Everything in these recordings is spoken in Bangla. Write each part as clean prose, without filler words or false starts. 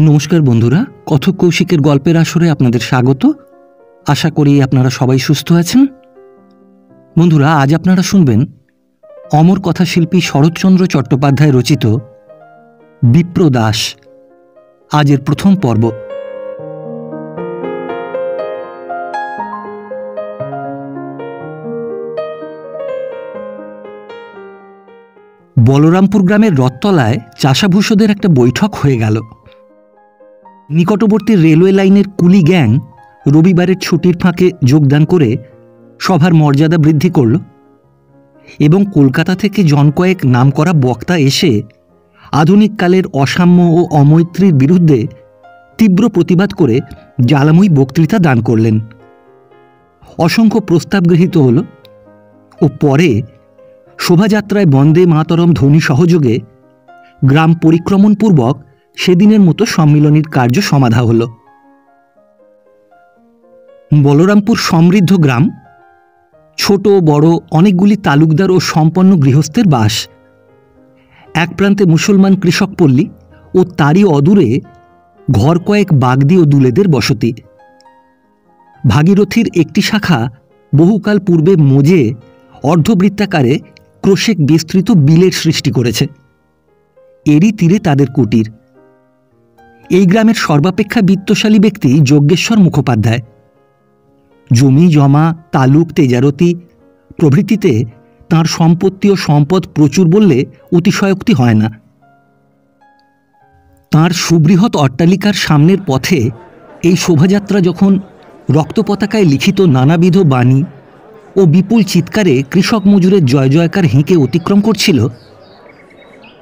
নমস্কার বন্ধুরা, কথক কৌশিকের গল্পের আসরে আপনাদের স্বাগত। আশা করি আপনারা সবাই সুস্থ আছেন। বন্ধুরা, আজ আপনারা শুনবেন অমর কথাশিল্পী শরৎচন্দ্র চট্টোপাধ্যায় রচিত বিপ্রদাস। আজের প্রথম পর্ব। বলরামপুর গ্রামের রথতলায় চাষাভূষদের একটা বৈঠক হয়ে গেল। নিকটবর্তী রেলওয়ে লাইনের কুলি গ্যাং রবিবারের ছুটির ফাঁকে যোগদান করে সভার মর্যাদা বৃদ্ধি করল এবং কলকাতা থেকে জনকয়েক নামকরা বক্তা এসে আধুনিককালের অসাম্য ও অমৈত্রীর বিরুদ্ধে তীব্র প্রতিবাদ করে জ্বালাময়ী বক্তৃতা দান করলেন। অসংখ্য প্রস্তাব গৃহীত হল ও পরে শোভাযাত্রায় বন্দে মাতরম ধ্বনি সহযোগে গ্রাম পরিক্রমণপূর্বক সেদিনের মতো সম্মিলনীর কার্য সমাধা হল। বলরামপুর সমৃদ্ধ গ্রাম। ছোট বড় অনেকগুলি তালুকদার ও সম্পন্ন গৃহস্থের বাস। এক প্রান্তে মুসলমান কৃষক পল্লী ও তারই অদূরে ঘর কয়েক বাগদি ও দুলেদের বসতি। ভাগীরথীর একটি শাখা বহুকাল পূর্বে মোজে অর্ধবৃত্তাকারে ক্রোশেক বিস্তৃত বিলের সৃষ্টি করেছে। এরই তীরে তাদের কুটির। এই গ্রামের সর্বাপেক্ষা বিত্তশালী ব্যক্তি যজ্ঞেশ্বর মুখোপাধ্যায়। জমি জমা, তালুক, তেজারতি প্রভৃতিতে তাঁর সম্পত্তি ও সম্পদ প্রচুর বললে অতিশয়োক্তি হয় না। তাঁর সুবৃহৎ অট্টালিকার সামনের পথে এই শোভাযাত্রা যখন রক্তপতাকায় লিখিত নানাবিধ বাণী ও বিপুল চিৎকারে কৃষক মজুরের জয় জয়কার হেঁকে অতিক্রম করছিল,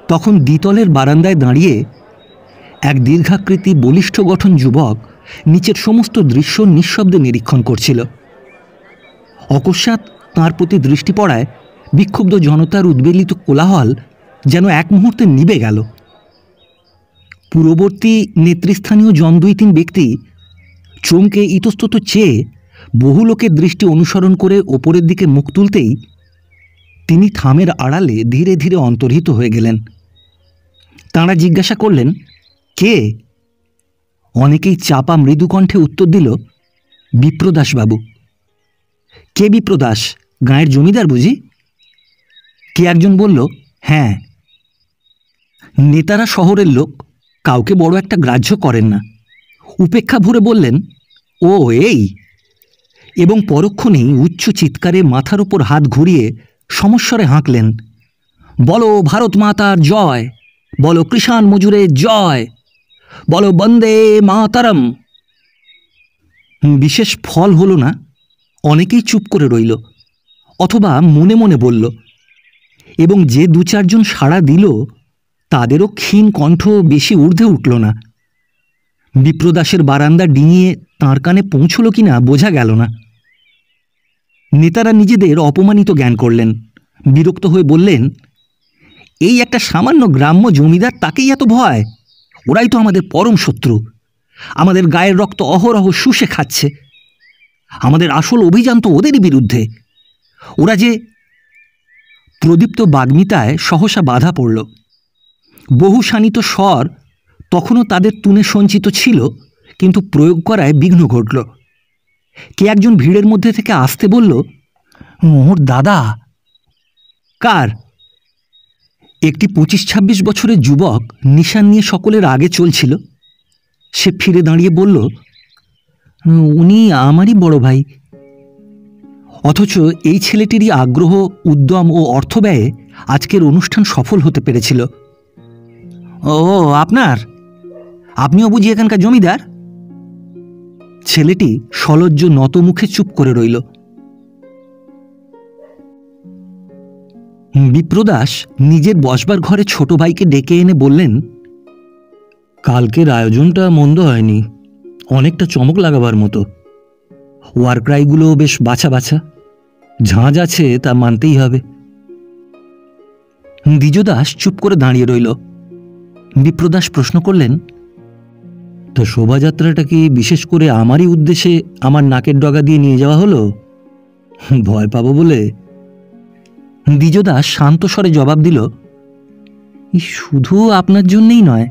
তখন দ্বিতলের বারান্দায় দাঁড়িয়ে এক দীর্ঘাকৃতি বলিষ্ঠ গঠন যুবক নিচের সমস্ত দৃশ্য নিঃশব্দে নিরীক্ষণ করছিল। অকস্মাৎ তাঁর প্রতি দৃষ্টি পড়ায় বিক্ষুব্ধ জনতার উদ্বেলিত কোলাহল যেন এক মুহূর্তে নিভে গেল। পূর্ববর্তী নেতৃস্থানীয় জন দুই তিন ব্যক্তি চমকে ইতস্তত চেয়ে বহু লোকের দৃষ্টি অনুসরণ করে ওপরের দিকে মুখ তুলতেই তিনি থামের আড়ালে ধীরে ধীরে অন্তর্হিত হয়ে গেলেন। তাঁরা জিজ্ঞাসা করলেন, কে? অনেকেই চাপা মৃদুকণ্ঠে উত্তর দিল, বিপ্রদাসবাবু। কে বিপ্রদাস? গাঁয়ের জমিদার বুঝি? কে একজন বলল, হ্যাঁ। নেতারা শহরের লোক, কাউকে বড় একটা গ্রাহ্য করেন না। উপেক্ষা ভরে বললেন, ও এই, এবং পরক্ষণেই উচ্চ চিৎকারে মাথার ওপর হাত ঘুরিয়ে সমস্বরে হাঁকলেন, বলো ভারত মাতার জয়, বলো কৃষাণ মজুরের জয়, বলো বন্দে মাতরম। বিশেষ ফল হল না। অনেকেই চুপ করে রইল অথবা মনে মনে বলল, এবং যে দু চারজন সাড়া দিল তাদেরও ক্ষীণ কণ্ঠ বেশি ঊর্ধ্বে উঠল না। বিপ্রদাসের বারান্দা ডিঙিয়ে তাঁর কানে পৌঁছল কিনা বোঝা গেল না। নেতারা নিজেদের অপমানিত জ্ঞান করলেন। বিরক্ত হয়ে বললেন, এই একটা সামান্য গ্রাম্য জমিদার, তাকেই এত ভয়? ওরাই তো আমাদের পরম শত্রু। আমাদের গায়ের রক্ত অহরহ শুষে খাচ্ছে। আমাদের আসল অভিযান তো ওদেরই বিরুদ্ধে। ওরা যে... প্রদীপ্ত বাগ্মিতায় সহসা বাধা পড়ল। বহু শানিত স্বর তখনও তাদের তুনে সঞ্চিত ছিল, কিন্তু প্রয়োগ করায় বিঘ্ন ঘটল। কে একজন ভিড়ের মধ্যে থেকে আসতে বলল, ওর দাদা। কার? একটি 25-26 বছরের যুবক নিশান নিয়ে সকলের আগে চলছিল। সে ফিরে দাঁড়িয়ে বলল, উনি আমারই বড় ভাই। অথচ এই ছেলেটিরই আগ্রহ, উদ্যম ও অর্থ ব্যয়ে আজকের অনুষ্ঠান সফল হতে পেরেছিল। ও আপনার? আপনিও বুঝি এখানকার জমিদার? ছেলেটি সলজ্জ নত মুখে চুপ করে রইল। বিপ্রদাস নিজের বসবার ঘরে ছোট ভাইকে ডেকে এনে বললেন, কালকের আয়োজনটা মন্দ হয়নি, অনেকটা চমক লাগাবার মতো। ওয়ারক্রাইগুলো বেশ বাছা বাছা, ঝাঁঝ আছে তা মানতেই হবে। দ্বিজদাস চুপ করে দাঁড়িয়ে রইল। বিপ্রদাস প্রশ্ন করলেন, তো শোভাযাত্রাটা কি বিশেষ করে আমারই উদ্দেশ্যে আমার নাকের ডগা দিয়ে নিয়ে যাওয়া হলো? ভয় পাবো বলে? দ্বিজদাস শান্ত স্বরে জবাব দিল, শুধু আপনার জন্যেই নয়,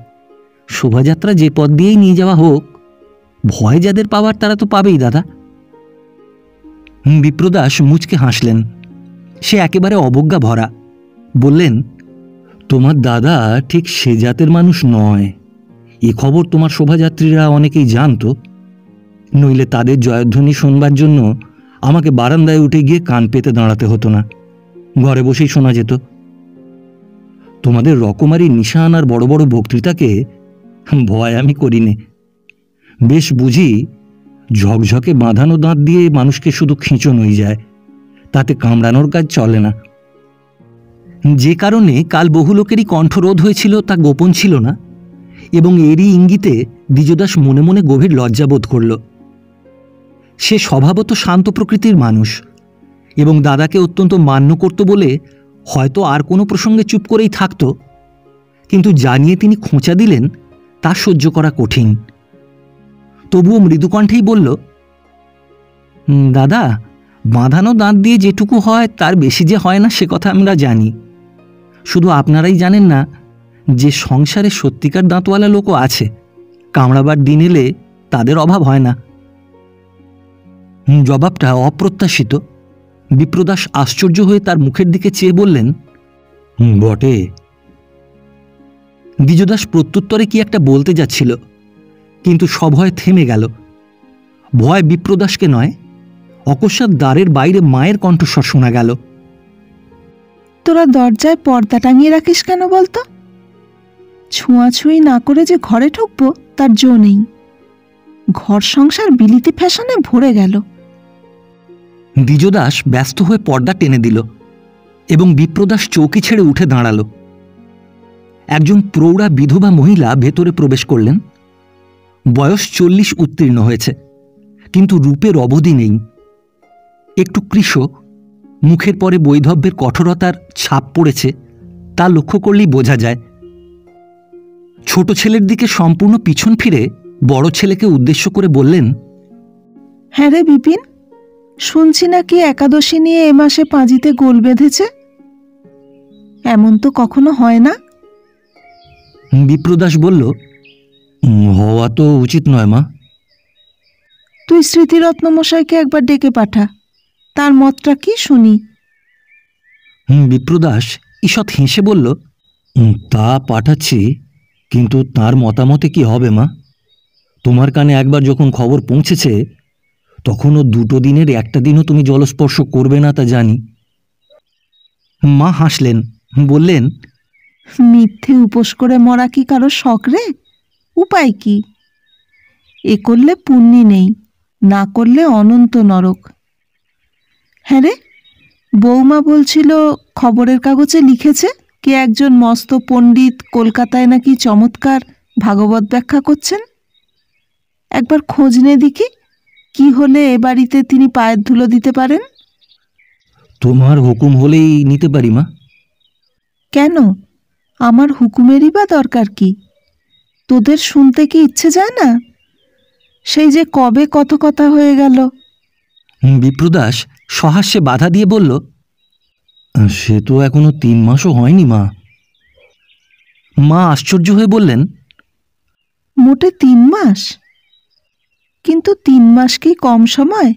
শোভাযাত্রা যে পথ দিয়েই নিয়ে যাওয়া হোক, ভয় যাদের পাওয়ার তারা তো পাবেই দাদা। বিপ্রদাস মুচকে হাসলেন। সে একেবারে অবজ্ঞা ভরা। বললেন, তোমার দাদা ঠিক সে জাতের মানুষ নয়। এ খবর তোমার শোভাযাত্রীরা অনেকেই জানতো, নইলে তাদের জয়ধ্বনি শোনবার জন্য আমাকে বারান্দায় উঠে গিয়ে কান পেতে দাঁড়াতে হতো না, ঘরে বসেই শোনা যেত। তোমাদের রকমারি নিশান আর বড় বড় বক্তৃতাকে ভয় আমি করিনি। বেশ বুঝি ঝকঝকে বাঁধানো দাঁত দিয়ে মানুষকে শুধু খিঁচোনোই যায়, তাতে কামড়ানোর কাজ চলে না। যে কারণে কাল বহু লোকেরই কণ্ঠরোধ হয়েছিল তা গোপন ছিল না, এবং এরই ইঙ্গিতে দ্বিজদাস মনে মনে গভীর লজ্জাবোধ করল। সে স্বভাবত শান্ত প্রকৃতির মানুষ এবং দাদাকে অত্যন্ত মান্য করত বলে হয়তো আর কোনো প্রসঙ্গে চুপ করেই থাকত, কিন্তু জানিয়ে তিনি খোঁচা দিলেন তা সহ্য করা কঠিন। তবুও মৃদুকণ্ঠেই বলল, দাদা, বাঁধানো দাঁত দিয়ে যেটুকু হয় তার বেশি যে হয় না সে কথা আমরা জানি। শুধু আপনারাই জানেন না যে সংসারে সত্যিকার দাঁতওয়ালা লোকও আছে, কামড়াবার দিন এলে তাদের অভাব হয় না। জবাবটা অপ্রত্যাশিত। বিপ্রদাস আশ্চর্য হয়ে তার মুখের দিকে চেয়ে বললেন, বটে। দ্বিজদাস প্রত্যুত্তরে কি একটা বলতে যাচ্ছিল, কিন্তু সভয়ে থেমে গেল। ভয় বিপ্রদাসকে নয়, অকস্মাৎ দ্বারের বাইরে মায়ের কণ্ঠস্বর শোনা গেল। তোরা দরজায় পর্দা টাঙিয়ে রাখিস কেন বলতো? ছোঁয়াছুঁই না করে যে ঘরে ঢুকবো তার জো নেই। ঘর সংসার বিলিতি ফ্যাশনে ভরে গেল। দ্বিজদাস ব্যস্ত হয়ে পর্দা টেনে দিল এবং বিপ্রদাস চৌকি ছেড়ে উঠে দাঁড়াল। একজন প্রৌঢ়া বিধবা মহিলা ভেতরে প্রবেশ করলেন। বয়স 40 উত্তীর্ণ হয়েছে, কিন্তু রূপের অবধি নেই। একটু কৃশ, মুখের পরে বৈধব্যের কঠোরতার ছাপ পড়েছে, তা লক্ষ্য করলেই বোঝা যায়। ছোট ছেলের দিকে সম্পূর্ণ পিছন ফিরে বড় ছেলেকে উদ্দেশ্য করে বললেন, হ্যাঁ রে বিপিন, শুনছি নাকি একাদশী নিয়ে এ মাসে পাঁজিতে গোল বেঁধেছে। এমন তো কখনো হয় না। বিপ্রদাস বলল, হওয়া তো উচিত নয় মা। তুই স্মৃতিরত্ন মশাইকে একবার ডেকে পাঠা, তার মতটা কি শুনি। বিপ্রদাস ঈষৎ হেসে বলল, তা পাঠাচ্ছি, কিন্তু তার মতামতে কি হবে মা? তোমার কানে একবার যখন খবর পৌঁছেছে, তখনও 2 দিনের একটা দিনও তুমি জলস্পর্শ করবে না তা জানি। মা হাসলেন, বললেন, মিথ্যে উপোস করে মরা কি কারো শখ রে? উপায় কি? এ করলে পুণ্যি নেই, না করলে অনন্ত নরক। হ্যাঁ রে, বৌমা বলছিল খবরের কাগজে লিখেছে কে একজন মস্ত পণ্ডিত কলকাতায় নাকি চমৎকার ভাগবত ব্যাখ্যা করছেন। একবার খোঁজ নে দেখি, কি হলে এ বাড়িতে তিনি পায়ের ধুলো দিতে পারেন। তোমার হুকুম হলেই নিতে পারি মা। কেন? আমার হুকুমেরই বা দরকার কি? তোদের শুনতে কি ইচ্ছে যায় না? সেই যে কবে কত কথা হয়ে গেল। বিপ্রদাস সহাস্যে বাধা দিয়ে বলল, সে তো এখনো 3 মাসও হয়নি মা। মা আশ্চর্য হয়ে বললেন, মোটে 3 মাস? কিন্তু 3 মাস কি কম সময়?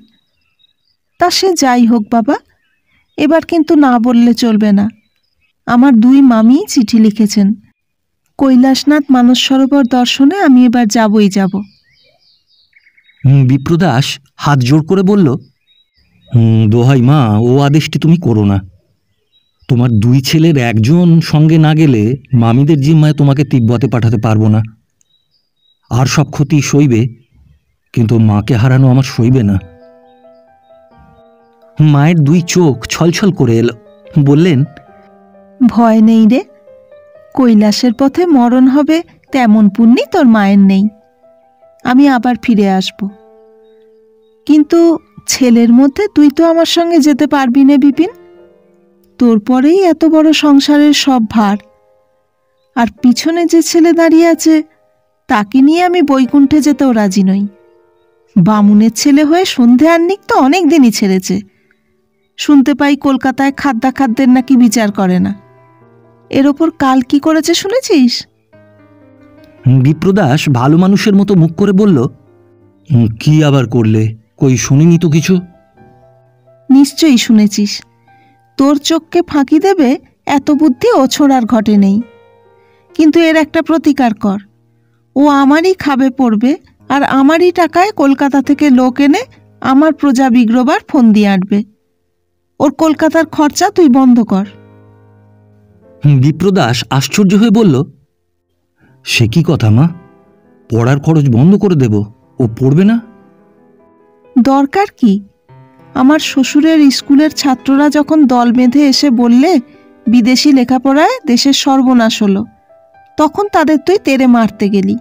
তা সে যাই হোক বাবা, এবার কিন্তু না বললে চলবে না। আমার 2 মামিই চিঠি লিখেছেন, কৈলাসনাথ মানস সরোবর দর্শনে আমি এবার যাবই যাব। বিপ্রদাস হাত জোড় করে বলল, দোহাই মা, ও আদেশটি তুমি করো না। তোমার 2 ছেলের একজন সঙ্গে না গেলে মামিদের জিম্মায় তোমাকে তিব্বতে পাঠাতে পারবো না। আর সব ক্ষতি সইবে, কিন্তু মাকে হারানো আমার সইবে না। মায়ের 2 চোখ ছলছল করে এলো। বললেন, ভয় নেই রে, কৈলাসের পথে মরণ হবে তেমন পুণ্যি তোর মায়ের নেই। আমি আবার ফিরে আসব। কিন্তু ছেলের মধ্যে তুই তো আমার সঙ্গে যেতে পারবি না বিপিন। তোর পরেই এত বড় সংসারের সব ভার, আর পিছনে যে ছেলে দাঁড়িয়ে আছে তাকে নিয়ে আমি বৈকুণ্ঠে যেতেও রাজি নই। বামুনের ছেলে হয়ে সন্ধে আহ্নিক তো অনেক দিনই ছেড়েছে। শুনতে পাই কলকাতায় খাদ্যাখাদ্যের নাকি বিচার করে না। এর ওপর কাল কি করেছে শুনেছিস? বিপ্রদাস ভালো মানুষের মতো মুখ করে বলল, কি আবার করলে? কই শুনিনি তো কিছু। নিশ্চয়ই শুনেছিস। তোর চোখকে ফাঁকি দেবে এত বুদ্ধি ও ছোড়ার ঘটে নেই। কিন্তু এর একটা প্রতিকার কর। ও আমারই খাবে পড়বে, আর আমারই টাকায় কলকাতা থেকে লোক এনে আমার প্রজা বিগ্রবার ফোন দিয়ে আঁটবে। ওর কলকাতার খরচা তুই বন্ধ কর। বিপ্রদাস আশ্চর্য হয়ে বলল, সে কি কথা মা? পড়ার খরচ বন্ধ করে দেব? ও পড়বে না? দরকার কি? আমার শ্বশুরের স্কুলের ছাত্ররা যখন দল বেঁধে এসে বললে বিদেশি লেখাপড়ায় দেশের সর্বনাশ হলো, তখন তাদের তুই তেড়ে মারতে গেলি।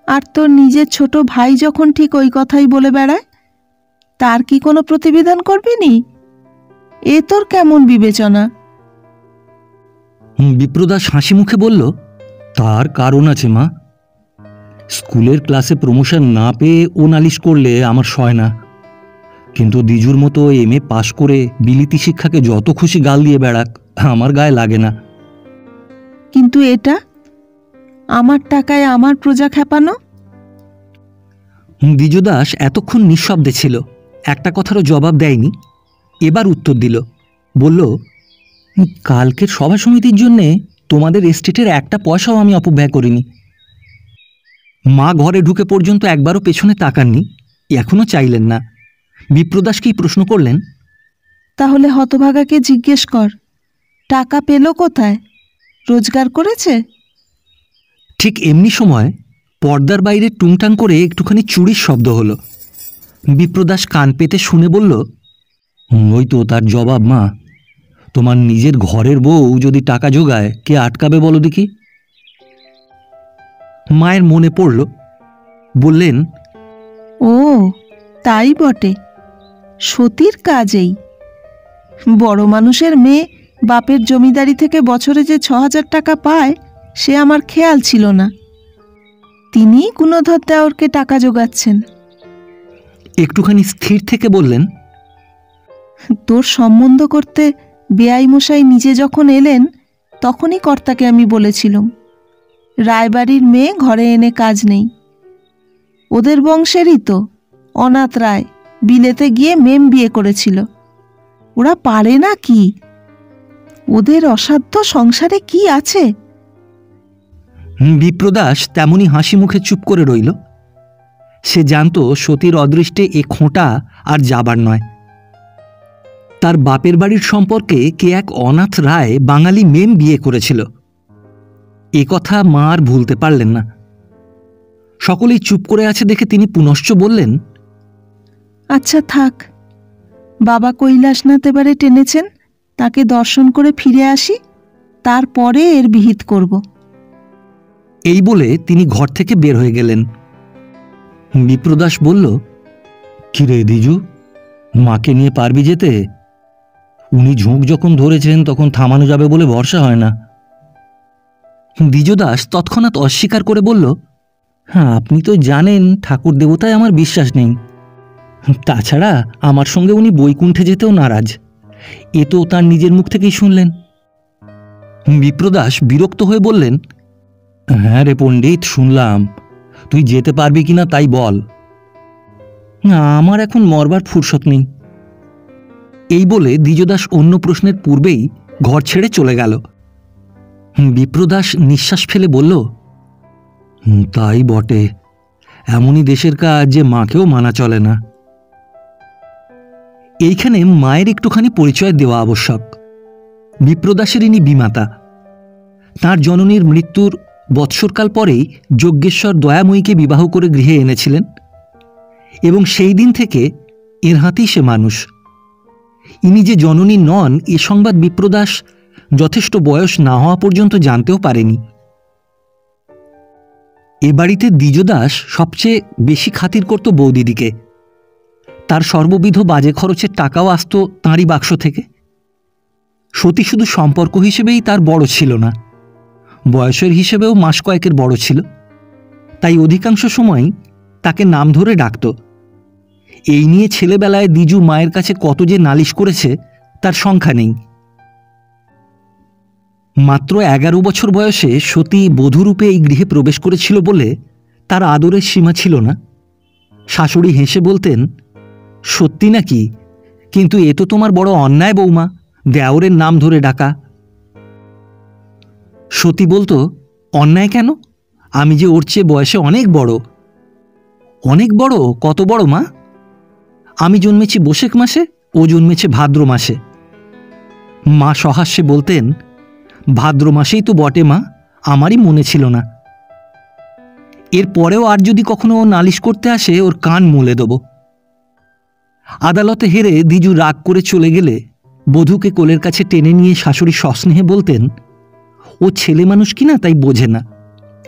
আর তোর নিজের ছোট ভাই যখন ঠিক ওই কথাই বলে বেড়ায়, তার কি কোনো প্রতিবিধান করবি নি? এ তোর কেমন বিবেচনা? বিপ্রদাস হাসি মুখে বলল, তার কারণ আছে মা। স্কুলের ক্লাসে প্রমোশন না পেয়ে ও নালিশ করলে আমার সয় না, কিন্তু দ্বিজুর মতো MA পাশ করে বিলিতি শিক্ষাকে যত খুশি গাল দিয়ে বেড়াক, আমার গায়ে লাগে না। কিন্তু এটা আমার টাকায় আমার প্রজা খেপানো। দ্বিজদাস এতক্ষণ নিঃশব্দে ছিল, একটা কথারও জবাব দেয়নি। এবার উত্তর দিল, বলল, কালকের সভা সমিতির জন্যে তোমাদের এস্টেটের একটা পয়সাও আমি অপব্যয় করিনি। মা ঘরে ঢুকে পর্যন্ত একবারও পেছনে তাকাননি, এখনও চাইলেন না। বিপ্রদাসকেই প্রশ্ন করলেন, তাহলে হতভাগাকে জিজ্ঞেস কর, টাকা পেল কোথায়? রোজগার করেছে? ঠিক এমনি সময় পর্দার বাইরে টুংটাং করে একটুখানি চুরির শব্দ হলো। বিপ্রদাস কান পেতে শুনে বলল, ওই তো তার জবাব মা। তোমার নিজের ঘরের বউ যদি টাকা জোগায়, কে আটকাবে বলো দেখি? মায়ের মনে পড়ল, বললেন, ও তাই বটে, সতীর কাজেই। বড় মানুষের মেয়ে বাপের জমিদারি থেকে বছরে যে 6,000 টাকা পায়, সে আমার খেয়াল ছিল না। তিনিই গুণধর দেওরকে টাকা জোগাচ্ছেন। একটুখানি স্থির থেকে বললেন, তোর সম্বন্ধ করতে বেআই মশাই নিজে যখন এলেন, তখনই কর্তাকে আমি বলেছিলাম, রায়বাড়ির মেয়ে ঘরে এনে কাজ নেই। ওদের বংশেরই তো অনাথ রায় বিলেতে গিয়ে মেম বিয়ে করেছিল। ওরা পারে না কি? ওদের অসাধ্য সংসারে কি আছে? বিপ্রদাস তেমনি হাসি মুখে চুপ করে রইল। সে জানত সতীর অদৃষ্টে এ খোঁটা আর যাবার নয়। তার বাপের বাড়ির সম্পর্কে কে এক অনাথ রায় বাঙালি মেম বিয়ে করেছিল, এ কথা মা আর ভুলতে পারলেন না। সকলেই চুপ করে আছে দেখে তিনি পুনশ্চ বললেন, আচ্ছা থাক, বাবা কৈলাসনাথ এবারে টেনেছেন, তাকে দর্শন করে ফিরে আসি, তারপরে এর বিহিত করব। এই বলে তিনি ঘর থেকে বের হয়ে গেলেন। বিপ্রদাস বলল, কিরে দ্বিজু, মাকে নিয়ে পারবি যেতে? উনি ঝোঁক যখন ধরেছেন তখন থামানো যাবে বলে ভরসা হয় না। দ্বিজদাস তৎক্ষণাৎ অস্বীকার করে বলল, হ্যাঁ, আপনি তো জানেন ঠাকুর দেবতায় আমার বিশ্বাস নেই। তাছাড়া আমার সঙ্গে উনি বৈকুণ্ঠে যেতেও নারাজ, এ তো তার নিজের মুখ থেকেই শুনলেন। বিপ্রদাস বিরক্ত হয়ে বললেন, হ্যাঁ রে পণ্ডিত, শুনলাম। তুই যেতে পারবি কিনা তাই বল। আমার এখন মরবার ফুরসত নেই। এই বলে দ্বিজদাস অন্য প্রশ্নের পূর্বেই ঘর ছেড়ে চলে গেল। বিপ্রদাস নিঃশ্বাস ফেলে বলল, তাই বটে, এমনই দেশের কাজ যে মাকেও মানা চলে না। এইখানে মায়ের একটুখানি পরিচয় দেওয়া আবশ্যক। বিপ্রদাসের ইনি বিমাতা। তাঁর জননীর মৃত্যুর বৎসরকাল পরেই যজ্ঞেশ্বর দয়াময়ীকে বিবাহ করে গৃহে এনেছিলেন, এবং সেই দিন থেকে এর হাতেই সে মানুষ। ইনি যে জননী নন এ সংবাদ বিপ্রদাস যথেষ্ট বয়স না হওয়া পর্যন্ত জানতেও পারেনি। এ বাড়িতে দ্বিজদাস সবচেয়ে বেশি খাতির করত বৌদিদিকে। তার সর্ববিধ বাজে খরচের টাকাও আসত তাঁরই বাক্স থেকে। সতী শুধু সম্পর্ক হিসেবেই তার বড় ছিল না, বয়সের হিসেবেও মাস কয়েকের বড় ছিল। তাই অধিকাংশ সময়ই তাকে নাম ধরে ডাকত। এই নিয়ে ছেলেবেলায় দ্বিজু মায়ের কাছে কত যে নালিশ করেছে তার সংখ্যা নেই। মাত্র 11 বছর বয়সে সতী বধূরূপে এই গৃহে প্রবেশ করেছিল বলে তার আদরের সীমা ছিল না। শাশুড়ি হেসে বলতেন, সত্যি নাকি? কিন্তু এ তো তোমার বড় অন্যায় বৌমা, দেওরের নাম ধরে ডাকা। সতী বলতো, অন্যায় কেন? আমি যে ওর চেয়ে বয়সে অনেক বড়। অনেক বড়? কত বড় মা? আমি জন্মেছি বৈশাখ মাসে, ও জন্মেছে ভাদ্র মাসে। মা সহাস্যে বলতেন, ভাদ্র মাসেই তো বটে মা, আমারই মনে ছিল না। এর পরেও আর যদি কখনো নালিশ করতে আসে ওর কান মুলে দেব। আদালতে হেরে দ্বিজু রাগ করে চলে গেলে বধূকে কোলের কাছে টেনে নিয়ে শাশুড়ি সস্নেহে বলতেন, ও ছেলে মানুষ কিনা তাই বোঝে না।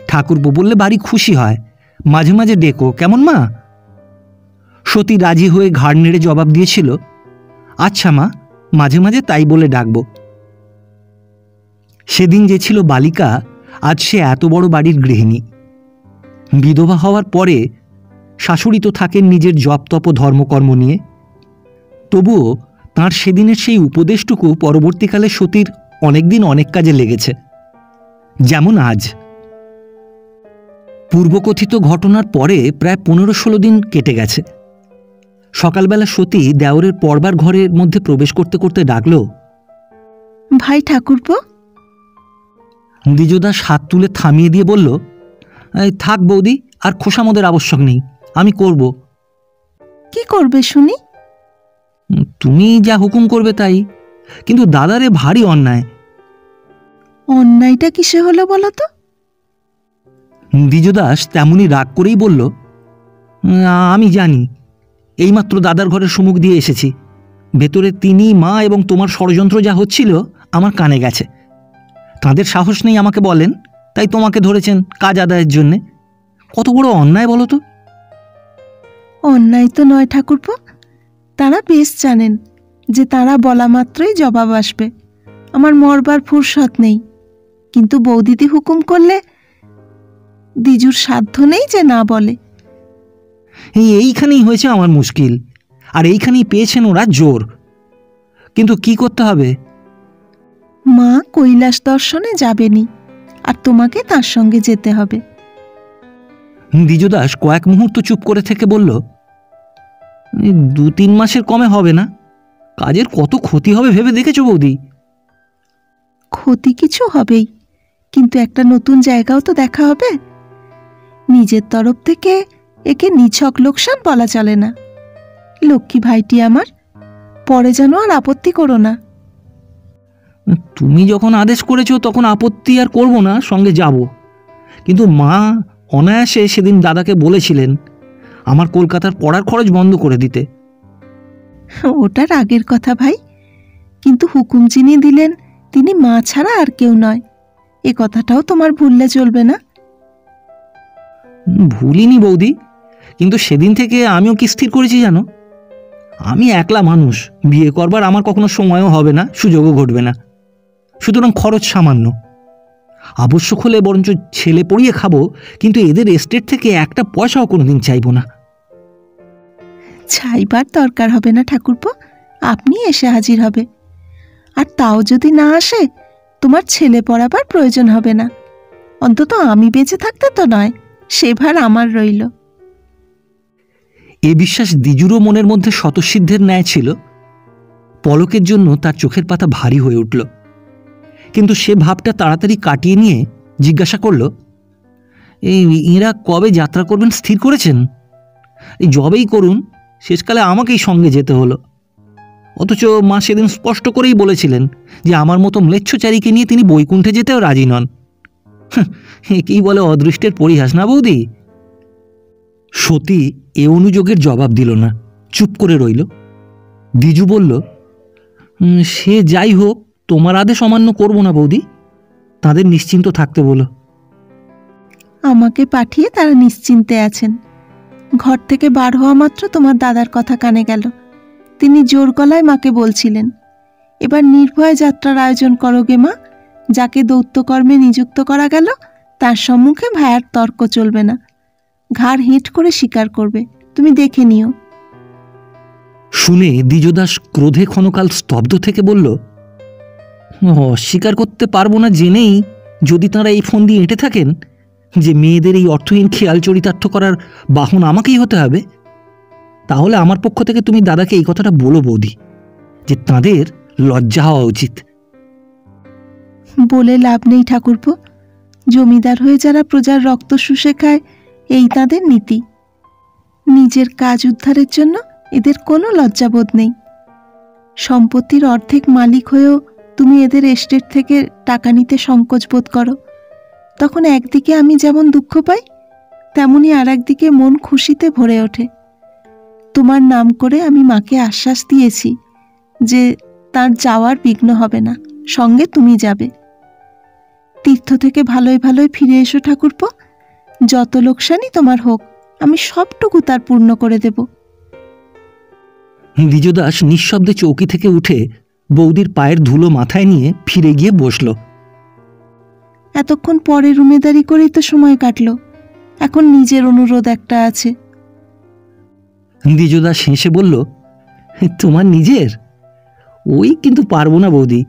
ঠাকুরপো বললে বাড়ি খুশি হয়, মাঝে মাঝে ডেকো, কেমন মা? সতী রাজি হয়ে ঘাড় নেড়ে জবাব দিয়েছিল, আচ্ছা মা, মাঝে মাঝে তাই বলে ডাকব। সেদিন যে ছিল বালিকা, আজ সে এত বড় বাড়ির গৃহিণী। বিধবা হওয়ার পরে শাশুড়ি তো থাকেন নিজের জপ তপ ধর্মকর্ম নিয়ে। তবুও তাঁর সেদিনের সেই উপদেশটুকু পরবর্তীকালে সতীর অনেকদিন অনেক কাজে লেগেছে। যেমন আজ। পূর্বকথিত ঘটনার পরে প্রায় 15-16 দিন কেটে গেছে। সকালবেলা সতী দেওরের পড়বার ঘরের মধ্যে প্রবেশ করতে করতে ডাকল, ভাই ঠাকুরপো। দ্বিজদাস হাত তুলে থামিয়ে দিয়ে বলল, থাক বৌদি, আর খোশামদের আবশ্যক নেই, আমি করব। কি করবে শুনি? তুমি যা হুকুম করবে তাই, কিন্তু দাদারে ভারী অন্যায়। অন্যায়টা কিসে হলো বলো তো? দ্বিজদাস তেমনি রাগ করেই বলল, আমি জানি, এইমাত্র দাদার ঘরের সম্মুখ দিয়ে এসেছি। ভেতরে তিনি, মা এবং তোমার ষড়যন্ত্র যা হচ্ছিল আমার কানে গেছে। তাঁদের সাহস নেই আমাকে বলেন, তাই তোমাকে ধরেছেন কাজ আদায়ের জন্যে। কত বড় অন্যায় বলো তো? অন্যায় তো নয় ঠাকুরপো, তারা বেশ জানেন যে তারা বলা মাত্রই জবাব আসবে। আমার মরবার ফুরসত নেই, কিন্তু বৌদিদি হুকুম করলে দ্বিজুর সাধ্য নেই যে না বলে। এইখানেই হয়েছে আমার মুশকিল, আর এইখানেই পেয়েছেন ওরা জোর। কিন্তু কি করতে হবে? মা কৈলাস দর্শনে যাবেনি, আর তোমাকে তার সঙ্গে যেতে হবে। দ্বিজদাস কয়েক মুহূর্ত চুপ করে থেকে বলল, 2-3 মাসের কমে হবে না? কাজের কত ক্ষতি হবে ভেবে দেখেছো বৌদি? ক্ষতি কিছু হবেই, কিন্তু একটা নতুন জায়গাও তো দেখা হবে। নিজের তরফ থেকে একে নিছক লোকসান বলা চলে না। লক্ষ্মী ভাইটি আমার, পরে যেন আর আপত্তি করো না। তুমি যখন আদেশ করেছো তখন আপত্তি আর করব না, সঙ্গে যাব। কিন্তু মা অনায়াসে সেদিন দাদাকে বলেছিলেন আমার কলকাতার পড়ার খরচ বন্ধ করে দিতে। ওটা রাগের কথা ভাই, কিন্তু হুকুম যিনি দিলেন তিনি মা ছাড়া আর কেউ নয়, এ কথাটাও তোমার ভুললে চলবে না। ভুলিনি বৌদি, কিন্তু সেদিন থেকে আমিও কি স্থির করেছি জানো? আমি একলা মানুষ, বিয়ে করবার আমার কখনো সময়ও হবে না, সুযোগও ঘটবে না। সুতরাং খরচ সামান্য, আবশ্যক হলে বরঞ্চ ছেলে পড়িয়ে খাবো, কিন্তু এদের এস্টেট থেকে একটা পয়সাও কোনোদিন চাইবো না। চাইবার দরকার হবে না ঠাকুরপো, আপনি এসে হাজির হবে। আর তাও যদি না আসে, তোমার ছেলে পড়াবার প্রয়োজন হবে না। অন্তত আমি বেঁচে থাকতে তো নয়, সে ভার আমার রইল। এ বিশ্বাস দ্বিজুরও মনের মধ্যে স্বতঃসিদ্ধের ন্যায় ছিল। পলকের জন্য তার চোখের পাতা ভারী হয়ে উঠল, কিন্তু সে ভাবটা তাড়াতাড়ি কাটিয়ে নিয়ে জিজ্ঞাসা করল, এরা কবে যাত্রা করবেন স্থির করেছেন? এই যবেই করুন, শেষকালে আমাকেই সঙ্গে যেতে হলো। অথচ মা সেদিন স্পষ্ট করেই বলেছিলেন যে আমার মতো ম্লেচ্ছচারীকে নিয়ে তিনি বৈকুণ্ঠে যেতেও রাজি নন। একেই বলে অদৃষ্টের পরিহাস না বৌদি? সতী এ অনুযোগের জবাব দিল না, চুপ করে রইল। দ্বিজু বলল, সে যাই হোক, তোমার আদেশ অমান্য করব না বৌদি, তাদের নিশ্চিন্ত থাকতে বলো। আমাকে পাঠিয়ে তারা নিশ্চিন্তে আছেন। ঘর থেকে বার হওয়া মাত্র তোমার দাদার কথা কানে গেল। তিনি জোর গলায় মাকে বলছিলেন, এবার নির্ভয়ে যাত্রার আয়োজন করো গে মা। যাকে দৌত্যকর্মে নিযুক্ত করা গেল তার সম্মুখে ভায়ার তর্ক চলবে না। ঘাড় হেঁট করে স্বীকার করবে, তুমি দেখে নিও। শুনে দ্বিজদাস ক্রোধে ক্ষণকাল স্তব্ধ থেকে বলল, অস্বীকার করতে পারবো না জেনেই যদি তাঁরা এই ফোন দিয়ে এঁটে থাকেন যে মেয়েদের এই অর্থহীন খেয়াল চরিতার্থ করার বাহন আমাকেই হতে হবে, তাহলে আমার পক্ষ থেকে তুমি দাদাকে এই কথাটা বলো বৌদি, যে তাঁদের লজ্জা হওয়া উচিত। বলে লাভ নেই ঠাকুরপো, জমিদার হয়ে যারা প্রজার রক্ত শুষে খায় এই তাদের নীতি। নিজের কাজ উদ্ধারের জন্য এদের কোনো লজ্জাবোধ নেই। সম্পত্তির অর্ধেক মালিক হয়েও তুমি এদের এস্টেট থেকে টাকা নিতে সংকোচ বোধ করো, তখন একদিকে আমি যেমন দুঃখ পাই, তেমনি আর একদিকে মন খুশিতে ভরে ওঠে। তোমার নাম করে আমি মাকে আশ্বাস দিয়েছি যে তার যাওয়ার বিঘ্ন হবে না, সঙ্গে তুমি যাবে। তীর্থ থেকে ভালোই ভালোই ফিরে এসো ঠাকুরপো, যত লোকসানই তোমার হোক আমি সবটুকু তার পূর্ণ করে দেব। দ্বিজদাস নিঃশব্দে চৌকি থেকে উঠে বৌদির পায়ের ধুলো মাথায় নিয়ে ফিরে গিয়ে বসল। এতক্ষণ পরে রুমেদারি করেই তো সময় কাটলো, এখন নিজের অনুরোধ একটা আছে। দ্বিজদাস হেসে বলল, তোমার নিজের? ওই কিন্তু পারবো না বৌদি।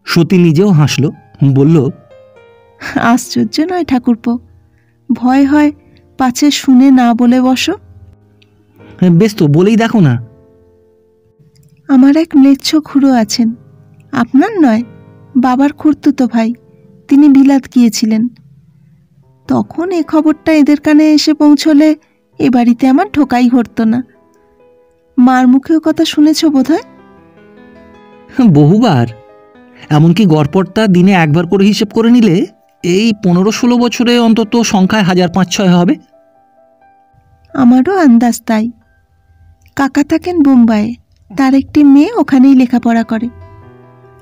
সতী নিজেও হাসল, বলল, আশ্চর্য নয় ঠাকুরপো, ভয় হয় পাছে শুনে না বলে বসো। বেশ তো, বলেই দেখো না। আমার এক ম্লেচ্ছ খুড়ো আছেন, আপনার নয়, বাবার খুড়তুতো ভাই। তিনি বিলাত গিয়েছিলেন। তখন এ খবরটা এদের কানে এসে পৌঁছলে এ বাড়িতে আমার ঢোকাই ঘটত না। মার মুখেও কথা শুনেছ বোধহয়? বহুবার। এমনকি গড়পড়তা দিনে একবার করে হিসেব করে নিলে এই 15-16 বছরে অন্তত সংখ্যায় 1000-5-6 হবে। আমারও আন্দাজ তাই। কাকা থাকেন বোম্বাইয়ে, তার একটি মেয়ে ওখানেই লেখাপড়া করে।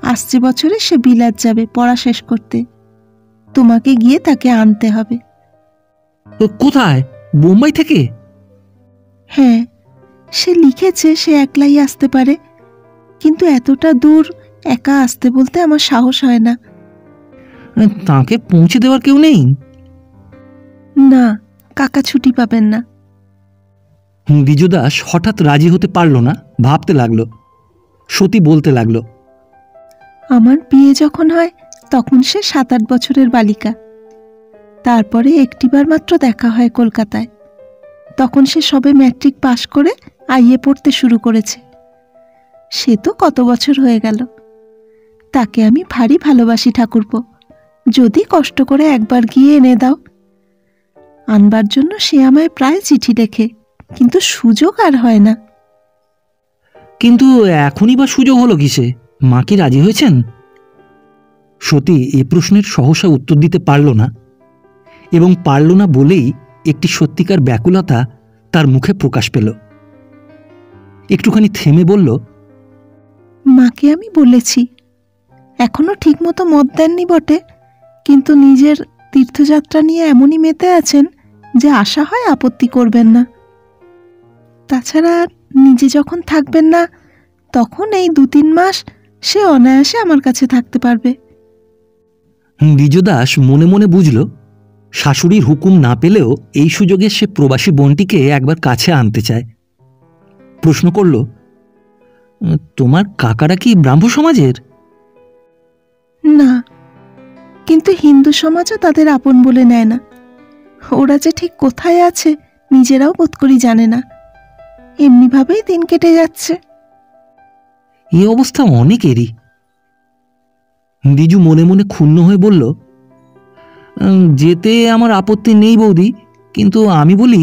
আসছে বছরে সে বিলাত যাবে পড়া শেষ করতে। তোমাকে গিয়ে তাকে আনতে হবে। কোথায়? বোম্বাই থেকে? হ্যাঁ, সে লিখেছে সে একলাই আসতে পারে, কিন্তু এতটা দূর একা আসতে বলতে আমার সাহস হয় না। তাকে পৌঁছে দেওয়ার কেউ নেই? না, কাকা ছুটি পাবেন না। দ্বিজদাস হঠাৎ রাজি হতে পারল না, ভাবতে লাগলো। সতী বলতে লাগলো, আমার বিয়ে যখন হয় তখন সে 7-8 বছরের বালিকা। তারপরে একটিবার মাত্র দেখা হয় কলকাতায়। তখন সে সবে ম্যাট্রিক পাশ করে আইএ পড়তে শুরু করেছে। সে তো কত বছর হয়ে গেল। তাকে আমি ভারী ভালোবাসি ঠাকুরপো, যদি কষ্ট করে একবার গিয়ে এনে দাও। আনবার জন্য সে আমায় প্রায় চিঠি লেখে, কিন্তু সুযোগ আর হয় না। কিন্তু এখনই বা সুযোগ হলো কিসে? মা কি রাজি হয়েছেন? সতী এ প্রশ্নের সহসা উত্তর দিতে পারল না, এবং পারল না বলেই একটি সত্যিকার ব্যাকুলতা তার মুখে প্রকাশ পেল। একটুখানি থেমে বলল, মাকে আমি বলেছি। এখনো ঠিকমতো মত দেননি বটে, কিন্তু নিজের তীর্থযাত্রা নিয়ে এমনই মেতে আছেন যে আশা হয় আপত্তি করবেন না। তাছাড়া নিজে যখন থাকবেন না তখন এই 2-3 মাস সে অনায়াসে আমার কাছে থাকতে পারবে। দ্বিজদাস মনে মনে বুঝল, শাশুড়ির হুকুম না পেলেও এই সুযোগে সে প্রবাসী বোনটিকে একবার কাছে আনতে চায়। প্রশ্ন করল, তোমার কাকারা কি ব্রাহ্ম সমাজের? না, কিন্তু হিন্দু সমাজও তাদের আপন বলে নেয় না। ওরা যে ঠিক কোথায় আছে নিজেরাও বোধ করি জানে না। এমনিভাবেই দিন কেটে যাচ্ছে। এই অবস্থা অনেকেরই। দ্বিজু মনে মনে ক্ষুণ্ণ হয়ে বলল, যেতে আমার আপত্তি নেই বৌদি, কিন্তু আমি বলি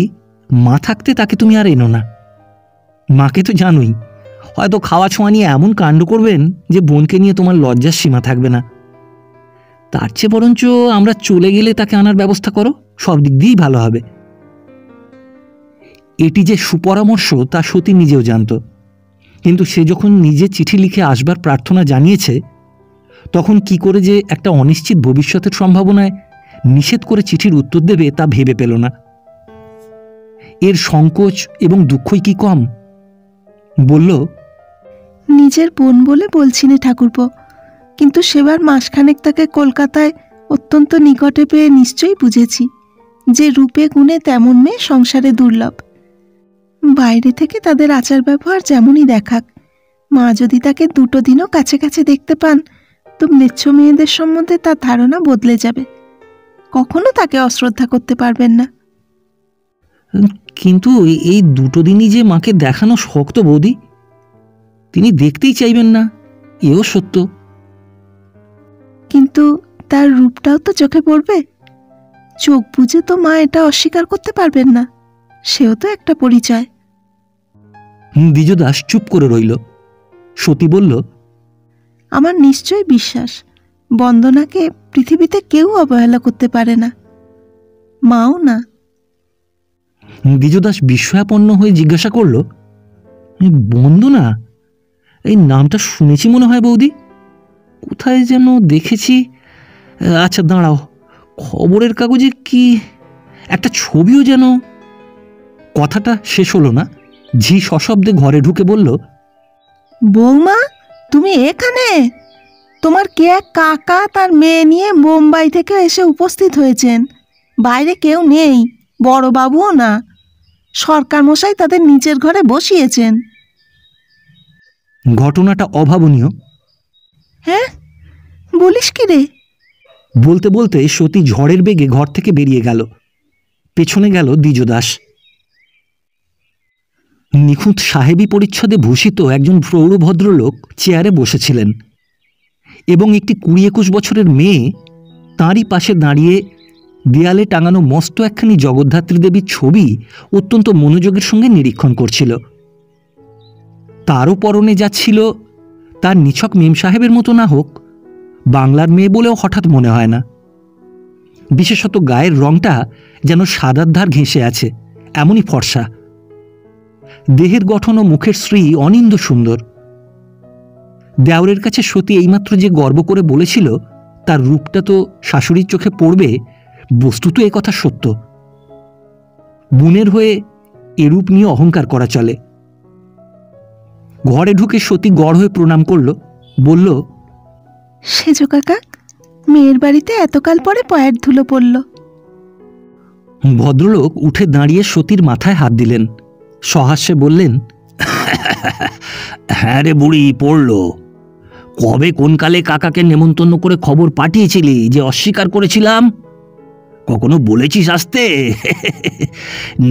মা থাকতে তাকে তুমি আর এনো না। মাকে তো জানোই, হয়তো খাওয়া ছোঁয়া নিয়ে এমন কাণ্ড করবেন যে বোনকে নিয়ে তোমার লজ্জার সীমা থাকবে না। তার চেয়ে বরঞ্চ আমরা চলে গেলে তাকে আনার ব্যবস্থা করো, সব দিক দিয়েই ভালো হবে। এটি যে সুপরামর্শ তা সতী নিজেও জানত, কিন্তু সে যখন নিজে চিঠি লিখে আসবার প্রার্থনা জানিয়েছে, তখন কি করে যে একটা অনিশ্চিত ভবিষ্যতের সম্ভাবনায় নিষেধ করে চিঠির উত্তর দেবে তা ভেবে পেল না। এর সংকোচ এবং দুঃখই কি কম। বলল, নিজের বোন বলে বলছি না ঠাকুরপো, কিন্তু সেবার মাসখানেক তাকে কলকাতায় অত্যন্ত নিকটে পেয়ে নিশ্চয়ই বুঝেছি যে রূপে গুণে তেমন মেয়ে সংসারে দুর্লভ। বাইরে থেকে তাদের আচার ব্যবহার যেমনই দেখাক, মা যদি তাকে দুটো দিনও কাছে কাছে দেখতে পান তো ম্লেচ্ছ মেয়েদের সম্বন্ধে তার ধারণা বদলে যাবে, কখনো তাকে অশ্রদ্ধা করতে পারবেন না। কিন্তু এই দুটো দিনই যে মাকে দেখানো শক্ত বৌদি, তিনি দেখতেই চাইবেন না, এও সত্য। কিন্তু তার রূপটাও তো চোখে পড়বে, চোখ বুঝে তো মা এটা অস্বীকার করতে পারবেন না, সেও তো একটা পরিচয়। দ্বিজদাস চুপ করে রইল। সতী বলল, আমার নিশ্চয় বিশ্বাস বন্দনাকে পৃথিবীতে কেউ অবহেলা করতে পারে না, মাও না। দ্বিজদাস বিস্ময়াপন্ন হয়ে জিজ্ঞাসা করল, বন্দনা? এই নামটা শুনেছি মনে হয় বৌদি, কোথায় যেন দেখেছি। আচ্ছা দাঁড়াও, খবরের কাগজে কি একটা ছবিও যেন। কথাটা শেষ হলো না, ঝি সশব্দে ঘরে ঢুকে বলল, বৌমা তুমি এখানে? তোমার কে এক কাকা তার মেয়ে নিয়ে বোম্বাই থেকে এসে উপস্থিত হয়েছেন, বাইরে কেউ নেই, বড় বাবুও না, সরকার মশাই তাদের নিচের ঘরে বসিয়েছেন। ঘটনাটা অভাবনীয়। হ্যাঁ, বলিস কি রে? বলতে বলতে সতী ঝড়ের বেগে ঘর থেকে বেরিয়ে গেল। পেছনে গেল দ্বিজদাস। নিখুঁত সাহেবী পরিচ্ছদে ভূষিত একজন প্রৌঢ় ভদ্রলোক চেয়ারে বসেছিলেন এবং একটি 20-21 বছরের মেয়ে তাঁরই পাশে দাঁড়িয়ে দেয়ালে টাঙানো মস্ত একখানি জগদ্ধাত্রী দেবীর ছবি অত্যন্ত মনোযোগের সঙ্গে নিরীক্ষণ করছিল। তারও পরনে যাচ্ছিল তার নিছক মেম সাহেবের মতো না হোক, বাংলার মেয়ে বলেও হঠাৎ মনে হয় না। বিশেষত গায়ের রংটা যেন সাদার ধার ঘেঁষে আছে, এমনই ফর্সা। দেহের গঠন ও মুখের শ্রী অনিন্দ্য সুন্দর। দেওরের কাছে সতী এইমাত্র যে গর্ব করে বলেছিল তার রূপটা তো শাশুড়ির চোখে পড়বে, বস্তুত এ কথা সত্য। বোনের হয়ে এরূপ নিয়ে অহংকার করা চলে। ঘরে ঢুকে সতী গড় হয়ে প্রণাম করল, বলল, সেজো কাকা, মেয়ের বাড়িতে এতকাল পরে পায়ের ধুলো পড়ল। ভদ্রলোক উঠে দাঁড়িয়ে সতীর মাথায় হাত দিলেন, সহাস্যে বললেন, হ্যাঁ রে বুড়ি, পড়ল। কবে কোন কালে কাকাকে নেমন্তন্ন করে খবর পাঠিয়েছিলি যে অস্বীকার করেছিলাম? কখনো বলেছিস আসতে?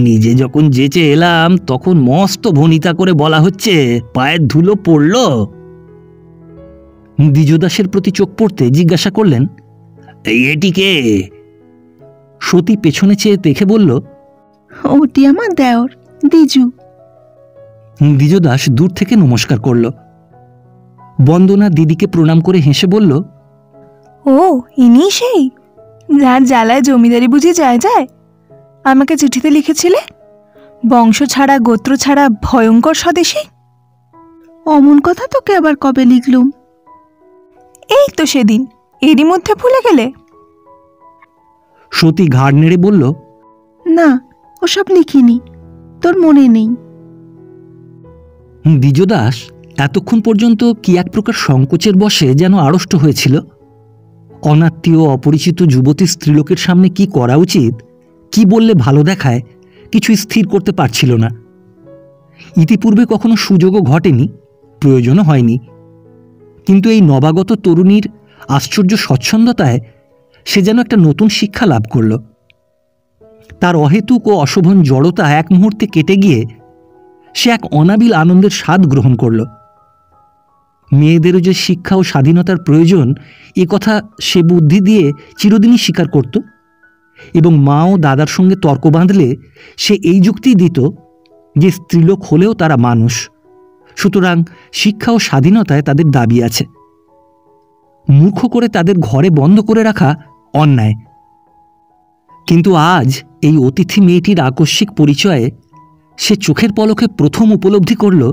নিজে যখন যেচে এলাম তখন মস্ত ভনিতা করে বলা হচ্ছে পায়ের ধুলো পড়ল। দ্বিজদাসের প্রতি চোখ পড়তে জিজ্ঞাসা করলেন, এটি কে? সতী পেছনে চেয়ে দেখে বলল, ওটি আমার দেওর দ্বিজু। দ্বিজদাস দূর থেকে নমস্কার করল। বন্দনা দিদিকে প্রণাম করে হেসে বলল, ও ইনি সেই যার জ্বালায় জমিদারি বুঝি যায় যায়? আমাকে চিঠিতে লিখেছিলে বংশ ছাড়া গোত্র ছাড়া ভয়ঙ্কর স্বদেশী। অমন কথা তোকে আবার কবে লিখলুম? এই তো সেদিন, এরই মধ্যে ভুলে গেলে? সতী ঘাড় নেড়ে বলল, না, ওসব লিখিনি, তোর মনে নেই। দ্বিজদাস এতক্ষণ পর্যন্ত কি এক প্রকার সংকোচের বশে যেন আড়ষ্ট হয়েছিল। অনাত্মীয় অপরিচিত যুবতী স্ত্রীলোকের সামনে কি করা উচিত, কি বললে ভালো দেখায়, কিছুই স্থির করতে পারছিল না। ইতিপূর্বে কখনো সুযোগও ঘটেনি, প্রয়োজনও হয়নি। কিন্তু এই নবাগত তরুণীর আশ্চর্য স্বচ্ছন্দতায় সে যেন একটা নতুন শিক্ষা লাভ করল। তার অহেতুক ও অশোভন জড়তা এক মুহূর্তে কেটে গিয়ে সে এক অনাবিল আনন্দের স্বাদ গ্রহণ করল। মেয়েদেরও যে শিক্ষা ও স্বাধীনতার প্রয়োজন, এ কথা সে বুদ্ধি দিয়ে চিরদিনই স্বীকার করত এবং মা ও দাদার সঙ্গে তর্ক বাঁধলে সে এই যুক্তি দিত যে স্ত্রীলোক হলেও তারা মানুষ, সুতরাং শিক্ষা ও স্বাধীনতায় তাদের দাবি আছে। মূর্খ করে তাদের ঘরে বন্ধ করে রাখা অন্যায়। কিন্তু আজ এই অতিথি মেয়েটির আকস্মিক পরিচয়ে সে চোখের পলকে প্রথম উপলব্ধি করল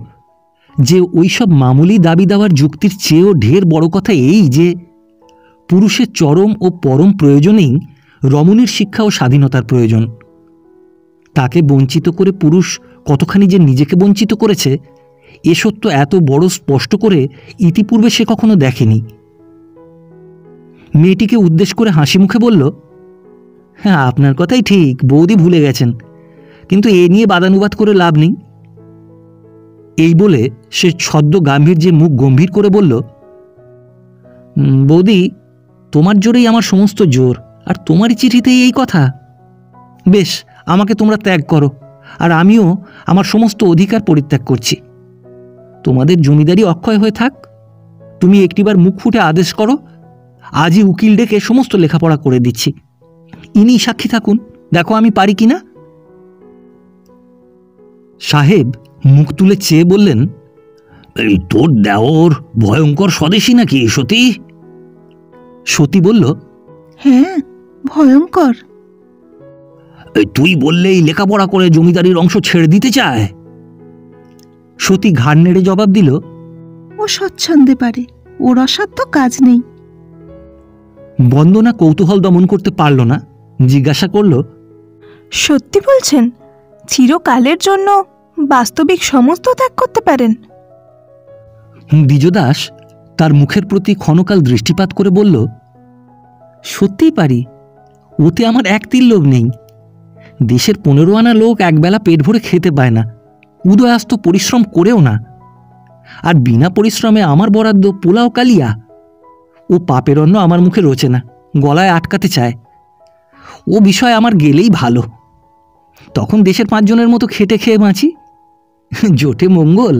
যে ওইসব মামুলি দাবি দেওয়ার যুক্তির চেয়েও ঢের বড় কথা এই যে পুরুষের চরম ও পরম প্রয়োজনেই রমণীর শিক্ষা ও স্বাধীনতার প্রয়োজন। তাকে বঞ্চিত করে পুরুষ কতখানি যে নিজেকে বঞ্চিত করেছে, এ সত্য এত বড় স্পষ্ট করে ইতিপূর্বে সে কখনো দেখেনি। মেয়েটিকে উদ্দেশ্য করে হাসি মুখে বলল, হ্যাঁ আপনার কথাই ঠিক, বৌদি ভুলে গেছেন, কিন্তু এ নিয়ে বাদানুবাদ করে লাভ নেই। এই বলে সে ছদ্ম গাম্ভীর্যে মুখ গম্ভীর করে বলল, বৌদি, তোমার জোরেই আমার সমস্ত জোর, আর তোমারই চিঠিতেই এই কথা। বেশ, আমাকে তোমরা ত্যাগ করো, আর আমিও আমার সমস্ত অধিকার পরিত্যাগ করছি। তোমাদের জমিদারি অক্ষয় হয়ে থাক। তুমি একটিবার মুখ ফুটে আদেশ করো, আজই উকিল ডেকে সমস্ত লেখাপড়া করে দিচ্ছি। ইনি সাক্ষী থাকুন, দেখো আমি পারি কিনা। সাহেব মুখ তুলে চেয়ে বললেন, এই তোর দেওর ভয়ঙ্কর স্বদেশী নাকি সতী? সতী বলল, হ্যাঁ, ভয়ঙ্কর। তুই বললেই লেখাপড়া করে জমিদারির অংশ ছেড়ে দিতে চায়? সতী ঘাড় নেড়ে জবাব দিল, ও স্বচ্ছন্দে পারে, ওর অসাধ্য কাজ নেই। বন্দনা কৌতূহল দমন করতে পারল না, জিজ্ঞাসা করল, সত্যি বলছেন? চিরকালের জন্য বাস্তবিক সমস্ত ত্যাগ করতে পারেন? দ্বিজদাস তার মুখের প্রতি ক্ষণকাল দৃষ্টিপাত করে বলল, সত্যিই পারি, ওতে আমার এক তিল লোভ নেই। দেশের 15 আনা লোক একবেলা পেট ভরে খেতে পায় না, উদয়াস্ত পরিশ্রম করেও না। আর বিনা পরিশ্রমে আমার বরাদ্দ পোলাও কালিয়া। ও পাপের অন্ন আমার মুখে রোচে না, গলায় আটকাতে চায়। ও বিষয় আমার গেলেই ভালো, তখন দেশের 5 জনের মতো খেটে খেয়ে বাঁচি। জোটে মঙ্গল,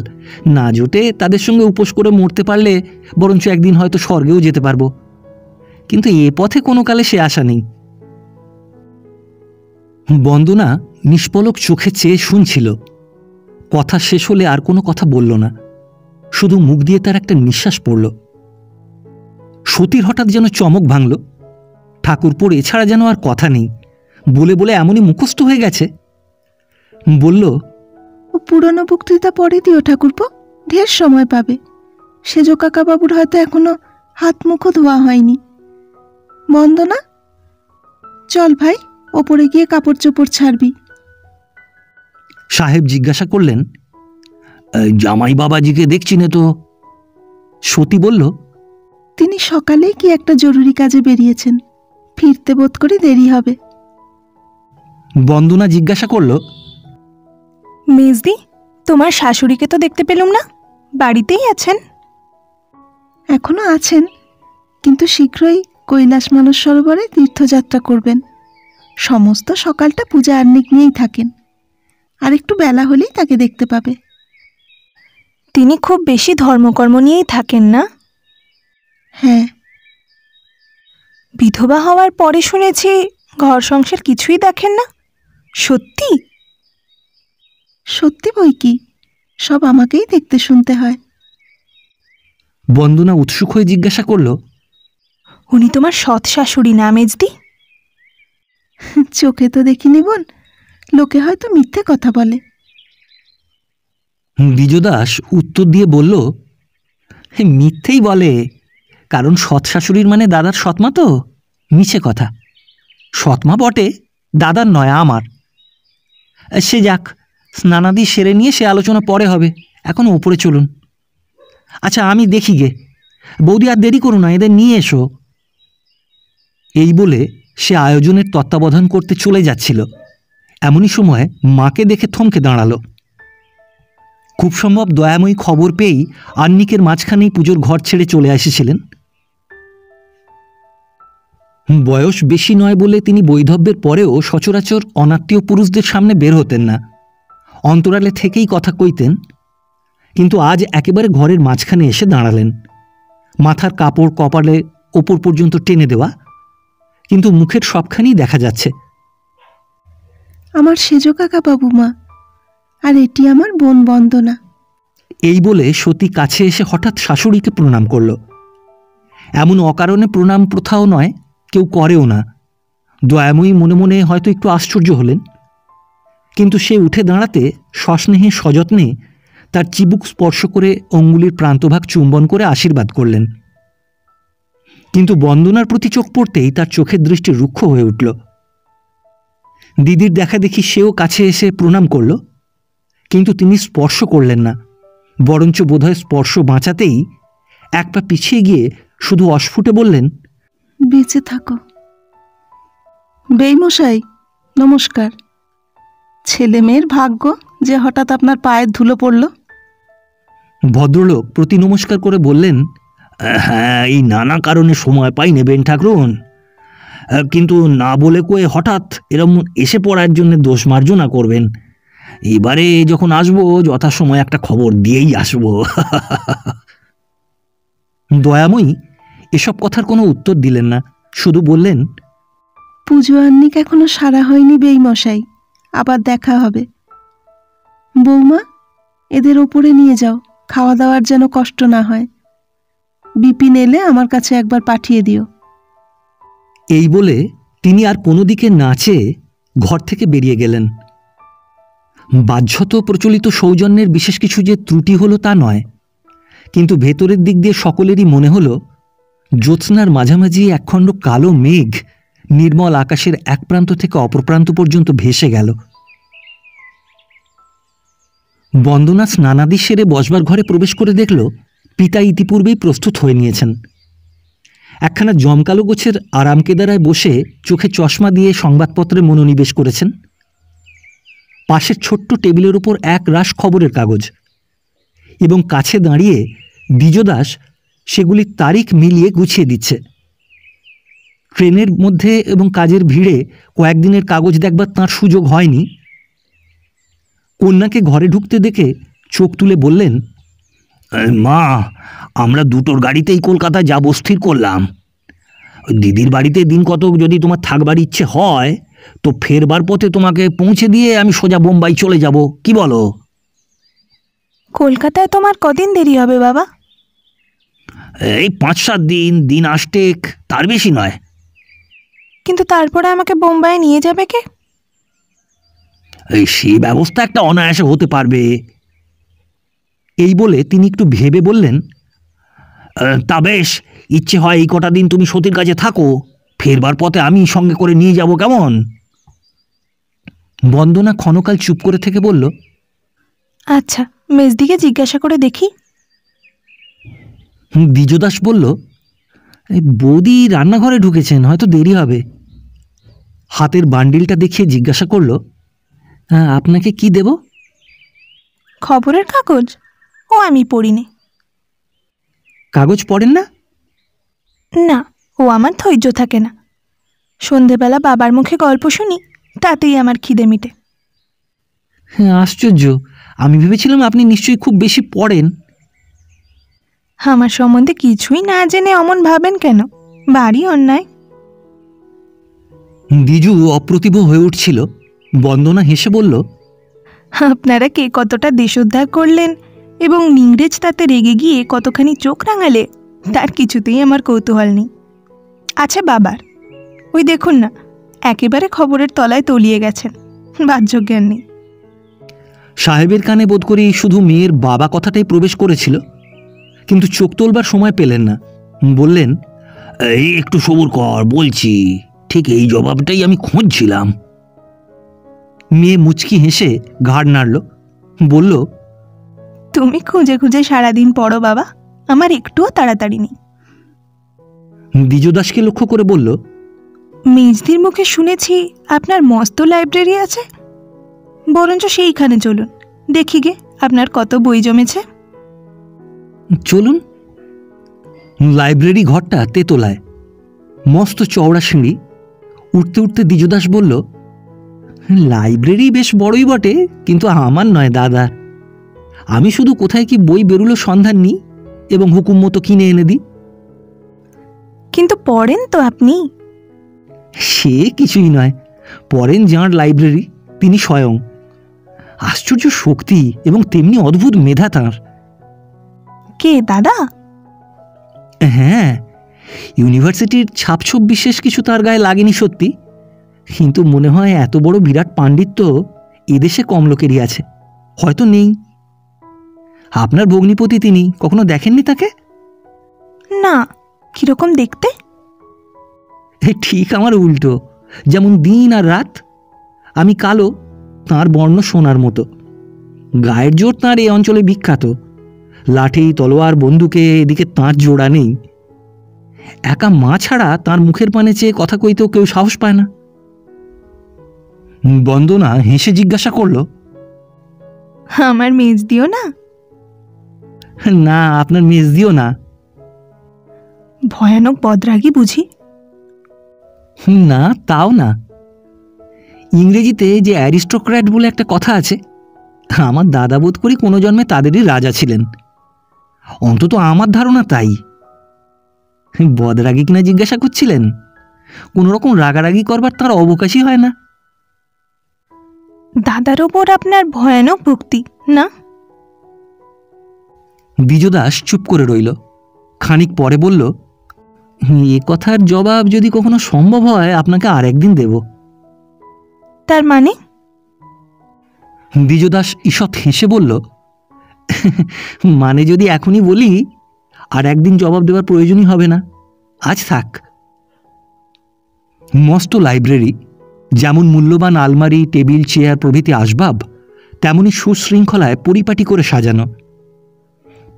না জোটে তাদের সঙ্গে উপোস করে মরতে পারলে বরঞ্চ একদিন হয়তো স্বর্গেও যেতে পারবো, কিন্তু এ পথে কোনো কালে সে আশা নেই। বন্দনা নিষ্পলক চোখে চেয়ে শুনছিল। কথা শেষ হলে আর কোনো কথা বলল না, শুধু মুখ দিয়ে তার একটা নিঃশ্বাস পড়ল। সতীর হঠাৎ যেন চমক ভাঙল। ঠাকুরপোর এছাড়া যেন আর কথা নেই, বলে বলে এমনই মুখস্থ হয়ে গেছে। বলল, ও পুরনো বক্তৃতা পড়ে দিও ঠাকুরপো, ঢের সময় পাবে। সেজ কাকাবাবুর হয়তো এখনো হাত মুখও ধোয়া হয়নি। বন্দনা, চল ভাই, ওপরে গিয়ে কাপড় চোপড় ছাড়বি। সাহেব জিজ্ঞাসা করলেন, জামাই বাবাজিকে দেখছি না তো? সতী বলল, তিনি সকালেই কি একটা জরুরি কাজে বেরিয়েছেন, ফিরতে বোধ করে দেরি হবে। বন্দনা জিজ্ঞাসা করল, মেজদি, তোমার শাশুড়িকে তো দেখতে পেলুম না, বাড়িতেই আছেন? এখনো আছেন, কিন্তু শীঘ্রই কৈলাস মানস সরোবরে তীর্থযাত্রা করবেন। সমস্ত সকালটা পূজা আহ্নিক নিয়েই থাকেন, আর একটু বেলা হলেই তাকে দেখতে পাবে। তিনি খুব বেশি ধর্মকর্ম নিয়েই থাকেন না? হ্যাঁ। বিধবা হওয়ার পরে শুনেছি ঘর সংসার কিছুই দেখেন না, সত্যি? সত্যি বই কি, সব আমাকেই দেখতে শুনতে হয়। বন্দনা উৎসুক হয়ে জিজ্ঞাসা করল, উনি তোমার সৎ শাশুড়ি না মেজদি? চোখে তো দেখিনি বোন, লোকে হয়তো মিথ্যে কথা বলে। দ্বিজদাস উত্তর দিয়ে বলল, মিথ্যেই বলে, কারণ সৎ শাশুড়ির মানে দাদার সৎমা তো, মিছে কথা। সৎমা বটে, দাদার নয়, আমার। সে যাক, স্নানাদি সেরে নিয়ে সে আলোচনা পরে হবে, এখন ওপরে চলুন। আচ্ছা, আমি দেখি গে, বৌদি আর দেরি করো না, এদের নিয়ে এসো। এই বলে সে আয়োজনের তত্ত্বাবধান করতে চলে যাচ্ছিল। এমনই সময় মাকে দেখে থমকে দাঁড়ালো। খুব সম্ভব দয়াময়ী খবর পেয়েই আহ্নিকের মাঝখানেই পুজোর ঘর ছেড়ে চলে এসেছিলেন। বয়স বেশি নয় বলে তিনি বৈধব্যের পরেও সচরাচর অনাত্মীয় পুরুষদের সামনে বের হতেন না, অন্তরালে থেকেই কথা কইতেন। কিন্তু আজ একেবারে ঘরের মাঝখানে এসে দাঁড়ালেন, মাথার কাপড় কপালে ওপর পর্যন্ত টেনে দেওয়া, কিন্তু মুখের সবখানেই দেখা যাচ্ছে। আমার সেজ কাকা বাবু মা, আর এটি আমার বোন বন্দনা। এই বলে সতী কাছে এসে হঠাৎ শাশুড়িকে প্রণাম করল। এমন অকারণে প্রণাম প্রথাও নয়, কেউ করেও না। দয়াময়ী মনে মনে হয়তো একটু আশ্চর্য হলেন, কিন্তু সে উঠে দাঁড়াতে সস্নেহে সযত্নে তার চিবুক স্পর্শ করে অঙ্গুলির প্রান্তভাগ চুম্বন করে আশীর্বাদ করলেন। কিন্তু বন্দনার প্রতি চোখ পড়তেই তার চোখের দৃষ্টি রুক্ষ হয়ে উঠল। দিদির দেখা দেখি সেও কাছে এসে প্রণাম করল, কিন্তু তিনি স্পর্শ করলেন না, বরঞ্চ বোধহয় স্পর্শ বাঁচাতেই এক পা পিছিয়ে গিয়ে শুধু অস্ফুটে বললেন, বেঁচে থাকো। বেইমশাই, নমস্কার। ছেলে মেয়ের ভাগ্য যে হঠাৎ আপনার পায়ের ধুলো পড়ল। ভদ্রলোক প্রতি নমস্কার করে বললেন, হ্যাঁ, এই নানা কারণে সময় পাই নেবেন ঠাকুরন, কিন্তু না বলে কয়ে হঠাৎ এরম এসে পড়ার জন্য দোষ মার্জনা করবেন। এবারে যখন আসবো যথাসময় একটা খবর দিয়েই আসবো। দয়াময়ী এসব কথার কোনো উত্তর দিলেন না, শুধু বললেন, পুজো আহ্নিক এখনো সারা হয়নি বেইমশাই, আবার দেখা হবে। বৌমা, এদের ওপরে নিয়ে যাও, খাওয়া দাওয়ার যেন কষ্ট না হয়। বিপিন এলে আমার কাছে একবার পাঠিয়ে দিও। এই বলে তিনি আর কোনো দিকে না চেয়ে ঘর থেকে বেরিয়ে গেলেন। বাহ্যত প্রচলিত সৌজন্যের বিশেষ কিছু যে ত্রুটি হলো তা নয়, কিন্তু ভেতরের দিক দিয়ে সকলেরই মনে হলো জ্যোৎস্নার মাঝামাঝি একখণ্ড কালো মেঘ নির্মল আকাশের এক প্রান্ত থেকে অপর প্রান্ত পর্যন্ত ভেসে গেল। বন্দনা স্নানাদি সেরে বসবার ঘরে প্রবেশ করে দেখল পিতা ইতিপূর্বেই প্রস্তুত হয়ে নিয়েছেন। একখানা জমকালো গোছের আরাম কেদারায় বসে চোখে চশমা দিয়ে সংবাদপত্রে মনোনিবেশ করেছেন। পাশের ছোট্ট টেবিলের উপর এক রাশ খবরের কাগজ, এবং কাছে দাঁড়িয়ে দ্বিজদাস সেগুলির তারিখ মিলিয়ে গুছিয়ে দিচ্ছে। ট্রেনের মধ্যে এবং কাজের ভিড়ে কয়েকদিনের কাগজ দেখবার তাঁর সুযোগ হয়নি। কন্যাকে ঘরে ঢুকতে দেখে চোখ তুলে বললেন, মা, আমরা দুটোর গাড়িতেই কলকাতায় যাব স্থির করলাম। দিদির বাড়িতে দিন কতক যদি তোমার থাকবার ইচ্ছে হয় তো ফেরবার পথে তোমাকে পৌঁছে দিয়ে আমি সোজা বোম্বাই চলে যাব, কি বলো? কলকাতায় তোমার কদিন দেরি হবে বাবা? এই 5-7 দিন, দিন আষ্টেক, তার বেশি নয়। কিন্তু তারপরে আমাকে বোম্বাইয়ে নিয়ে যাবে কে? সেই ব্যবস্থা একটা অনায়াসে হতে পারবে। এই বলে তিনি একটু ভেবে বললেন, তা বেশ, ইচ্ছে হয় এই কটা দিন তুমি সতীর কাছে থাকো, ফেরবার পথে আমি সঙ্গে করে নিয়ে যাব, কেমন? বন্দনা ক্ষণকাল চুপ করে থেকে বলল, আচ্ছা, মেজদিকে জিজ্ঞাসা করে দেখি। দ্বিজদাস বলল, বৌদি রান্নাঘরে ঢুকেছেন, হয়তো দেরি হবে। হাতের বান্ডিলটা দেখিয়ে জিজ্ঞাসা করল, আপনাকে কি দেব? খবরের কাগজ? ও আমি পড়িনি। কাগজ পড়েন না? না, ও আমার ধৈর্য থাকে না। সন্ধেবেলা বাবার মুখে গল্প শুনি, তাতেই আমার খিদে মিটে। হ্যাঁ, আশ্চর্য, আমি ভেবেছিলাম আপনি নিশ্চয়ই খুব বেশি পড়েন। আমার সম্বন্ধে কিছুই না জেনে অমন ভাবেন কেন? বাড়ি অন্যায়। দ্বিজু অপ্রতিভ হয়ে উঠছিল। বন্দনা হেসে বলল, আপনারা কে কতটা দেশোদ্ধার করলেন এবং ইংরেজ তাতে রেগে গিয়ে কতখানি চোখ রাঙালে, তার কিছুতেই আমার কৌতূহল নেই। আচ্ছা বাবার, ওই দেখুন না, একেবারে খবরের তলায় তলিয়ে গেছেন, বাহ্যজ্ঞান নেই। সাহেবের কানে বোধ করি শুধু মেয়ের বাবা কথাটাই প্রবেশ করেছিল, কিন্তু চোখ তোলবার সময় পেলেন না। বললেন, এই একটু সবুর কর, বলছি। ঠিক এই জবাবটাই আমি খুঁজছিলাম। মেয়ে মুচকি হেসে ঘাড় নাড়ল, বলল, তুমি খুঁজে খুঁজে সারাদিন পড়ো বাবা, আমার একটুও তাড়াতাড়ি নেই। দ্বিজদাসকে লক্ষ্য করে বলল, মেজদির মুখে শুনেছি আপনার মস্ত লাইব্রেরি আছে, বরঞ্চ সেইখানে চলুন, দেখি গে আপনার কত বই জমেছে। চলুন। লাইব্রেরি ঘরটা তেতলায়, মস্ত চওড়া সিঁড়ি। উঠতে উঠতে দ্বিজদাস বলল, লাইব্রেরি বেশ বড়ই বটে, কিন্তু আমার নয় দাদার। আমি শুধু কোথায় কি বই বেরুলো সন্ধান নিই এবং হুকুম মতো কিনে এনে দিই। কিন্তু পড়েন তো আপনি? সে কিছুই নয়, পড়েন যাঁর লাইব্রেরি তিনি স্বয়ং। আশ্চর্য শক্তি এবং তেমনি অদ্ভুত মেধা তাঁর। কে, দাদা? হ্যাঁ, ইউনিভার্সিটির ছাপছোপ বিশেষ কিছু তার গায়ে লাগেনি সত্যি, কিন্তু মনে হয় এত বড় বিরাট পাণ্ডিত্য এদেশে কম লোকেরই আছে, হয়তো নেই। আপনার ভগ্নিপতি, তিনি কখনো দেখেননি তাকে? না, কিরকম দেখতে? ঠিক আমার উল্টো, যেমন দিন আর রাত। আমি কালো, তাঁর বর্ণ সোনার মতো। গায়ের জোর তাঁর এই অঞ্চলে বিখ্যাত। লাঠি, তলোয়ার, বন্দুকে এদিকে তাঁর জোড়া নেই। একা মা ছাড়া তাঁর মুখের পানে চেয়ে কথা কইতেও কেউ সাহস পায় না। বন্দনা হেসে জিজ্ঞাসা করল, আমার মেজদিও না? না, আপনার মেজদিও না। ভয়ানক বদরাগী বুঝি? না, তাও না। ইংরেজিতে যে অ্যারিস্টোক্র্যাট বলে একটা কথা আছে, আমার দাদা বোধ করি কোনো জন্মে তাদেরই রাজা ছিলেন, অন্তত আমার ধারণা তাই। বদরাগী কিনা জিজ্ঞাসা করছিলেন? কোনো রকম রাগারাগি করবার তার অবকাশই হয় না। দাদার ওপর আপনার ভয়ানক ভক্তি না? দ্বিজদাস চুপ করে রইল। খানিক পরে বলল, এ কথার জবাব যদি কখনো সম্ভব হয় আপনাকে আর একদিন দেব। তার মানে? দ্বিজদাস ঈষৎ হেসে বলল, মানে যদি এখনই বলি আর একদিন জবাব দেওয়ার প্রয়োজনই হবে না, আজ থাক। মস্ত লাইব্রেরি, যেমন মূল্যবান আলমারি, টেবিল, চেয়ার প্রভৃতি আসবাব, তেমনি সুশৃঙ্খলায় পরিপাটি করে সাজানো।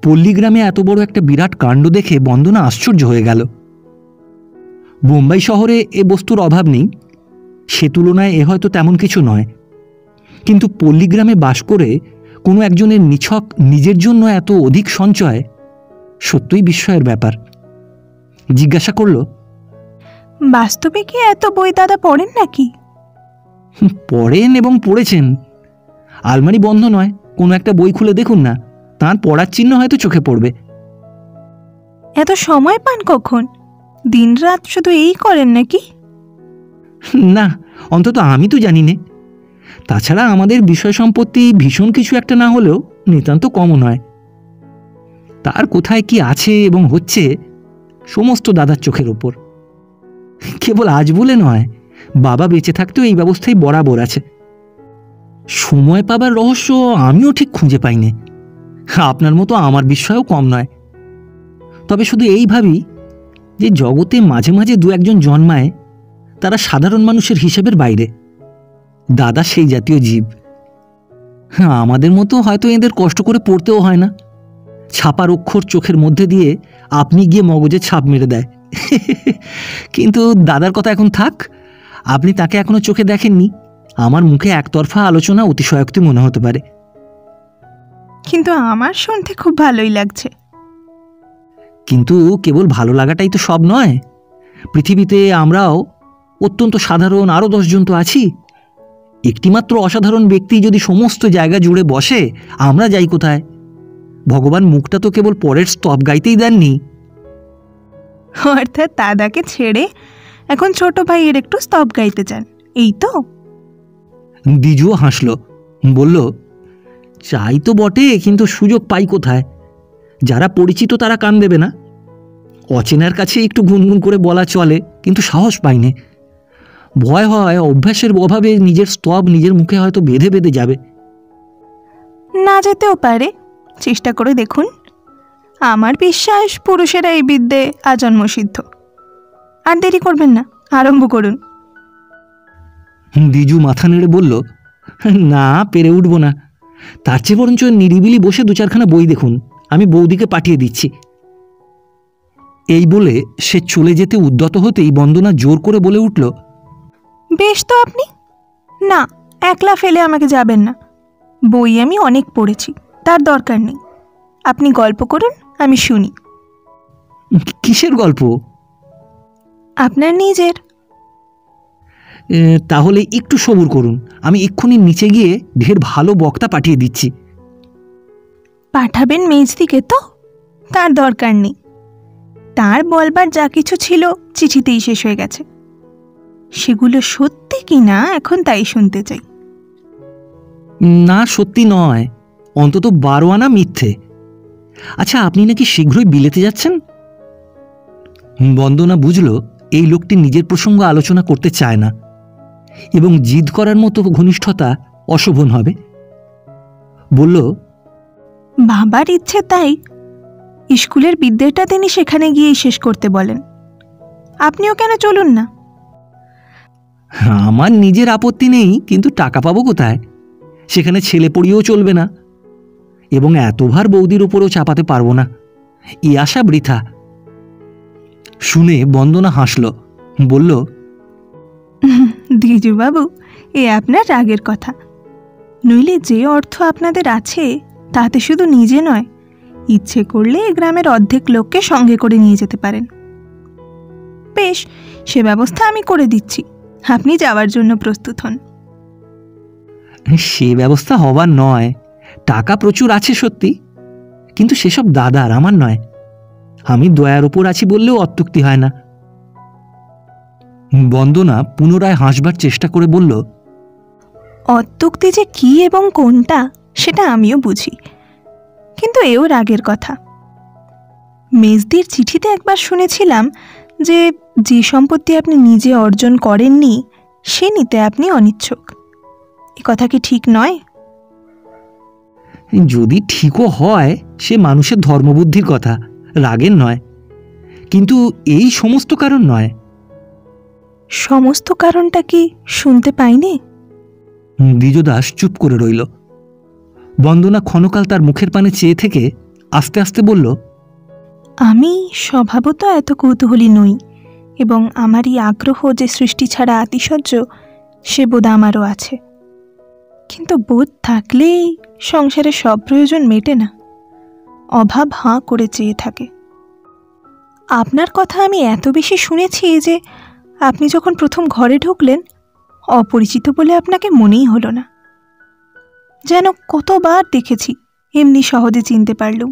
পল্লীগ্রামে এত বড় একটা বিরাট কাণ্ড দেখে বন্দনা আশ্চর্য হয়ে গেল। বোম্বাই শহরে এ বস্তুর অভাব নেই, সে তুলনায় এ হয়তো তেমন কিছু নয়, কিন্তু পল্লীগ্রামে বাস করে কোনো একজনের নিছক নিজের জন্য এত অধিক সঞ্চয় সত্যই বিস্ময়ের ব্যাপার। জিজ্ঞাসা করল, বাস্তবে কি এত বই দাদা পড়েন নাকি? পড়েন এবং পড়েছেন। আলমারি বন্ধ নয়, কোনো একটা বই খুলে দেখুন না, তাঁর পড়ার চিহ্ন হয়তো চোখে পড়বে। এত সময় পান কখন? দিনরাত শুধু এই করেন নাকি? না, অন্তত আমি তো জানি নে। তাছাড়া আমাদের বিষয় সম্পত্তি ভীষণ কিছু একটা না হলেও নিতান্ত কমও নয়। তার কোথায় কি আছে এবং হচ্ছে সমস্ত দাদার চোখের ওপর। কেবল আজ বলে নয়, বাবা বেঁচে থাকতেও এই ব্যবস্থাই বরাবর আছে। সময় পাবার রহস্য আমিও ঠিক খুঁজে পাইনি। আপনার মতো আমার বিস্ময়ও কম নয়। তবে শুধু এই ভাবি যে জগতে মাঝে মাঝে দু একজন জন্মায়, তারা সাধারণ মানুষের হিসেবের বাইরে। দাদা সেই জাতীয় জীব। আমাদের মতো হয়তো এদের কষ্ট করে পড়তেও হয় না। ছাপার অক্ষর চোখের মধ্যে দিয়ে আপনি গিয়ে মগজে ছাপ মেরে দেয়। কিন্তু দাদার কথা এখন থাক, আপনি তাকে এখনো চোখে দেখেননি। আমার মুখে একতরফা আলোচনা অতিশয়োক্তি মনে হতে পারে, কিন্তু আমার শুনতে খুব ভালোই লাগছে। কিন্তু কেবল ভালো লাগাটাই তো সব নয়। পৃথিবীতে আমরাও অত্যন্ত সাধারণ আরও 10 জন তো আছি। একটিমাত্র অসাধারণ ব্যক্তি যদি সমস্ত জায়গা জুড়ে বসে, আমরা যাই কোথায়? ভগবান মুখটা তো কেবল পরের স্তব গাইতেই দেননি। অর্থাৎ দাদাকে ছেড়ে এখন ছোট ভাইয়ের একটু স্তব গাইতে চান, এই তো? দ্বিজও হাসল, বলল, চাই তো বটে, কিন্তু সুযোগ পাই কোথায়? যারা পরিচিত তারা কান দেবে না। অচেনার কাছে একটু গুনগুন করে বলা চলে, কিন্তু সাহস পাইনে। ভয় হয় অভ্যাসের অভাবে নিজের স্তব নিজের মুখে হয়তো বেঁধে বেঁধে যাবে। না যেতেও পারে, চেষ্টা করে দেখুন। আমার বিশ্বাস পুরুষেরা এই বিদ্যে আজন্মসিদ্ধ। আর দেরি করবেন না, আরম্ভ করুন। দ্বিজু মাথা নেড়ে বলল, না, পেরে উঠব না। তার চেয়ে বরঞ্চ নিরিবিলি বসে 2-4খানা বই দেখুন, আমি বৌদিকে পাঠিয়ে দিচ্ছি। এই বলে সে চলে যেতে উদ্যত হতেই বন্দনা জোর করে বলে উঠল, বেশ তো আপনি। না, একলা ফেলে আমাকে যাবেন না। বই আমি অনেক পড়েছি, তার দরকার নেই। আপনি গল্প করুন, আমি শুনি। কিসের গল্প? আপনার নিজের। তাহলে একটু সবুর করুন, আমি এক্ষুনি নিচে গিয়ে ঢের ভালো বক্তা পাঠিয়ে দিচ্ছি। পাঠাবেন মেজদিকে তো? তার দরকার নেই। তার বলবার যা কিছু ছিল চিঠিতেই শেষ হয়ে গেছে। সেগুলো সত্যি কি না এখন তাই শুনতে চাই। না, সত্যি নয়, অন্তত 12 আনা মিথ্যে। আচ্ছা, আপনি নাকি শীঘ্রই বিলেতে যাচ্ছেন? বন্দনা বুঝল এই লোকটি নিজের প্রসঙ্গ আলোচনা করতে চায় না এবং জিদ করার মতো ঘনিষ্ঠতা অশোভন হবে। বলল, বাবার ইচ্ছে তাই। স্কুলের বিদ্যেটা তিনি সেখানে গিয়েই শেষ করতে বলেন। আপনিও কেন চলুন না? আমার নিজের আপত্তি নেই, কিন্তু টাকা পাবো কোথায়? সেখানে ছেলে পড়িয়েও চলবে না, এবং এত ভার বৌদির ওপরেও চাপাতে পারবো না। এই আশা বৃথা। শুনে বন্দনা হাসল, বলল, দ্বিজুবাবু, এ আপনার রাগের কথা। নইলে যে অর্থ আপনাদের আছে তাতে শুধু নিজে নয়, ইচ্ছে করলে এ গ্রামের অর্ধেক লোককে সঙ্গে করে নিয়ে যেতে পারেন। বেশ, সে ব্যবস্থা আমি করে দিচ্ছি, আপনি যাওয়ার জন্য প্রস্তুত হন। সে ব্যবস্থা হবার নয়, টাকা প্রচুর আছে সত্যি, কিন্তু সেসব দাদার, আমার নয়। আমি দয়ার ওপর আছি বললেও অত্যুক্তি হয় না। বন্দনা পুনরায় হাসবার চেষ্টা করে বলল, অত্যুক্তি যে কি এবং কোনটা সেটা আমিও বুঝি, কিন্তু এও রাগের কথা। মেজদির চিঠিতে একবার শুনেছিলাম যে যে সম্পত্তি আপনি নিজে অর্জন করেননি সে নিতে আপনি অনিচ্ছুক। এ কথা কি ঠিক নয়? যদি ঠিকও হয় সে মানুষের ধর্মবুদ্ধির কথা, রাগের নয়, কিন্তু এই সমস্ত কারণ নয়। সমস্ত কারণটা কি শুনতে পাইনি? দ্বিজদাস চুপ করে রইল। বন্দনা ক্ষণকাল তার মুখের পানে চেয়ে থেকে আস্তে আস্তে বলল, আমি স্বভাবত এত কৌতূহলী নই, এবং আমারই আগ্রহ যে সৃষ্টি ছাড়া আতিশয্য সে বোধ আমারও আছে। কিন্তু বোধ থাকলেই সংসারে সব প্রয়োজন মেটে না, অভাব হাঁ করে চেয়ে থাকে। আপনার কথা আমি এত বেশি শুনেছি যে আপনি যখন প্রথম ঘরে ঢুকলেন অপরিচিত বলে আপনাকে মনেই হলো না, যেন কতবার দেখেছি, এমনি সহজে চিনতে পারলুম।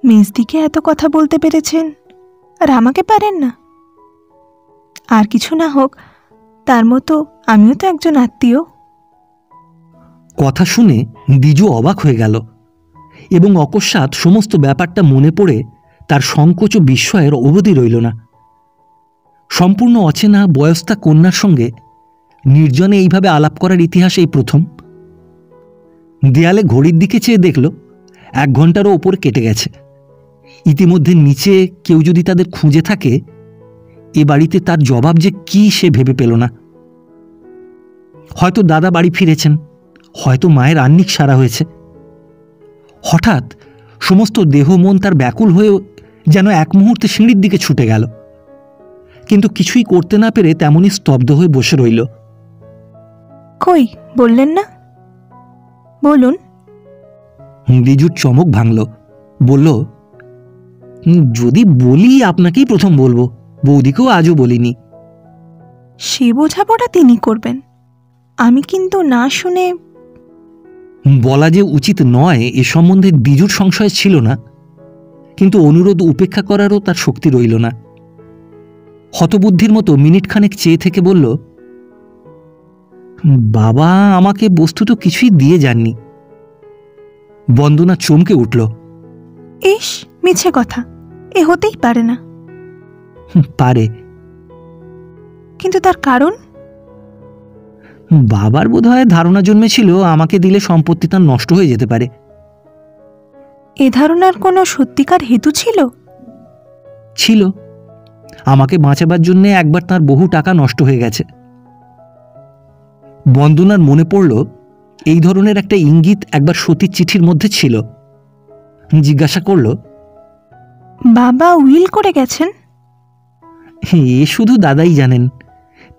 মেজদিকে এত কথা বলতে পেরেছেন আর আমাকে পারেন না। আর কিছু না হোক, তার মতো আমিও তো একজন আত্মীয়। কথা শুনে দ্বিজু অবাক হয়ে গেল এবং অকস্মাৎ সমস্ত ব্যাপারটা মনে পড়ে তার সংকোচ ও বিস্ময়ের অবধি রইল না। সম্পূর্ণ অচেনা বয়স্তা কন্যার সঙ্গে নির্জনে এইভাবে আলাপ করার ইতিহাস এই প্রথম। দেয়ালে ঘড়ির দিকে চেয়ে দেখল 1 ঘন্টারও ওপরে কেটে গেছে। ইতিমধ্যে নিচে কেউ যদি তাদের খুঁজে থাকে, এ বাড়িতে তার জবাব যে কি সে ভেবে পেল না। হয়তো দাদা বাড়ি ফিরেছেন, হয়তো মায়ের আহ্নিক সারা হয়েছে। হঠাৎ সমস্ত দেহ মন তার ব্যাকুল হয়ে যেন এক মুহূর্তে সিঁড়ির দিকে ছুটে গেল, কিন্তু কিছুই করতে না পেরে তেমনই স্তব্ধ হয়ে বসে রইল। কই বললেন না? বলুন। দ্বিজুর চমক ভাঙল। বলল, যদি বলি আপনাকেই প্রথম বলবো, বৌদিকেও আজও বলিনি। সে বোঝাপড়া তিনি করবেন, আমি কিন্তু না শুনে। বলা যে উচিত নয় এ সম্বন্ধে দ্বিজুর সংশয় ছিল না, কিন্তু অনুরোধ উপেক্ষা করারও তার শক্তি রইল না। হতবুদ্ধির মতো মিনিট খানেক চেয়ে থেকে বলল, বাবা আমাকে বস্তুত কিছুই দিয়ে যাননি। বন্দনা চমকে উঠল। ইস, মিছে কথা, এ হতেই পারে না। পারে, কিন্তু তার কারণ? বাবার বোধহয় ধারণা জন্মেছিল আমাকে দিলে সম্পত্তি তার নষ্ট হয়ে যেতে পারে। এ ধারণার কোনো সত্যিকার হেতু ছিল? ছিল। আমাকে বাঁচাবার জন্যে একবার তার বহু টাকা নষ্ট হয়ে গেছে। বন্দনার মনে পড়ল এই ধরনের একটা ইঙ্গিত একবার সতীর চিঠির মধ্যে ছিল। জিজ্ঞাসা করল, বাবা উইল করে গেছেন? এ শুধু দাদাই জানেন,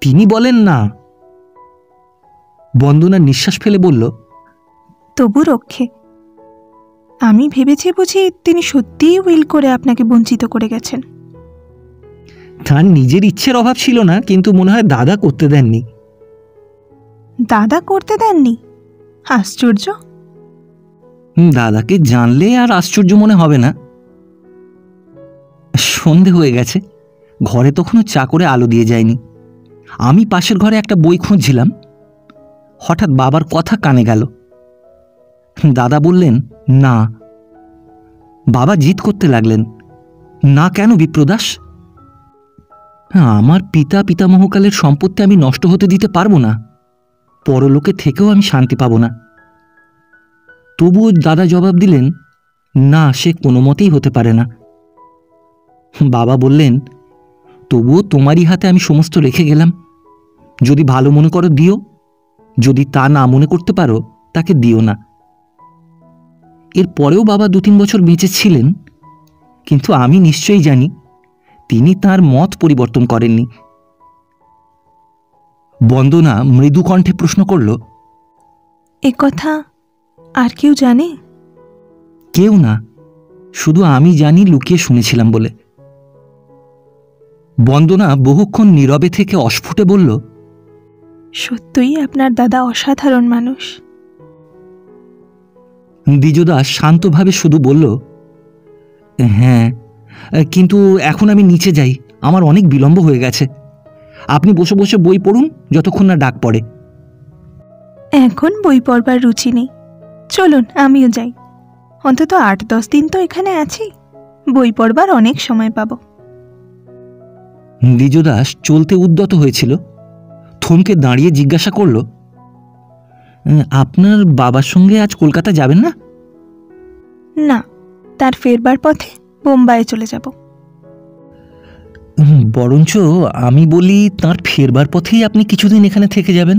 তিনি বলেন না। বন্দনা নিঃশ্বাস ফেলে বলল, তবু রক্ষে। আমি ভেবেছি বুঝি তিনি সত্যিই উইল করে আপনাকে বঞ্চিত করে গেছেন। তার নিজের ইচ্ছের অভাব ছিল না, কিন্তু মনে হয় দাদা করতে দেননি। দাদা করতে দেননি? আশ্চর্য। দাদাকে জানলে আর আশ্চর্য মনে হবে না। সন্ধে হয়ে গেছে, ঘরে তখনও চা করে আলো দিয়ে যায়নি। আমি পাশের ঘরে একটা বই খুঁজছিলাম, হঠাৎ বাবার কথা কানে গেল। দাদা বললেন না। বাবা জিদ করতে লাগলেন, না কেন বিপ্রদাস? আমার পিতামহকালের সম্পত্তি আমি নষ্ট হতে দিতে পারবো না, পরলোকে থেকেও আমি শান্তি পাব না। তবুও দাদা জবাব দিলেন, না, সে কোনো মতেই হতে পারে না। বাবা বললেন, তবুও তোমারই হাতে আমি সমস্ত রেখে গেলাম, যদি ভালো মনে করো দিও, যদি তা না মনে করতে পারো তাকে দিও না। এর পরেও বাবা 2-3 বছর বেঁচে ছিলেন, কিন্তু আমি নিশ্চয়ই জানি তিনি তার মত পরিবর্তন করেননি। বন্দনা মৃদু কণ্ঠে প্রশ্ন করল, এ কথা আর কেউ জানে? কেউ না, শুধু আমি জানি লুকিয়ে শুনেছিলাম বলে। বন্দনা বহুক্ষণ নীরবে থেকে অস্ফুটে বলল, সত্যই আপনার দাদা অসাধারণ মানুষ। দ্বিজদাস শান্তভাবে শুধু বলল, হ্যাঁ, কিন্তু এখন আমি নিচে যাই, আমার অনেক বিলম্ব হয়ে গেছে। আপনি বসে বসে বই পড়ুন যতক্ষণ না ডাক পড়ে। এখন বই পড়বার রুচি নেই, চলুন আমিও যাই। অন্তত 8-10 দিন তো এখানে আছি, বই পড়বার অনেক সময় পাব। দ্বিজদাস চলতে উদ্যত হয়েছিল, থমকে দাঁড়িয়ে জিজ্ঞাসা করল, আপনার বাবার সঙ্গে আজ কলকাতা যাবেন না? না, তার ফেরবার পথে বোম্বাইয়ে চলে যাব। বরঞ্চ আমি বলি, তার ফেরবার পথেই আপনি কিছুদিন এখানে থেকে যাবেন।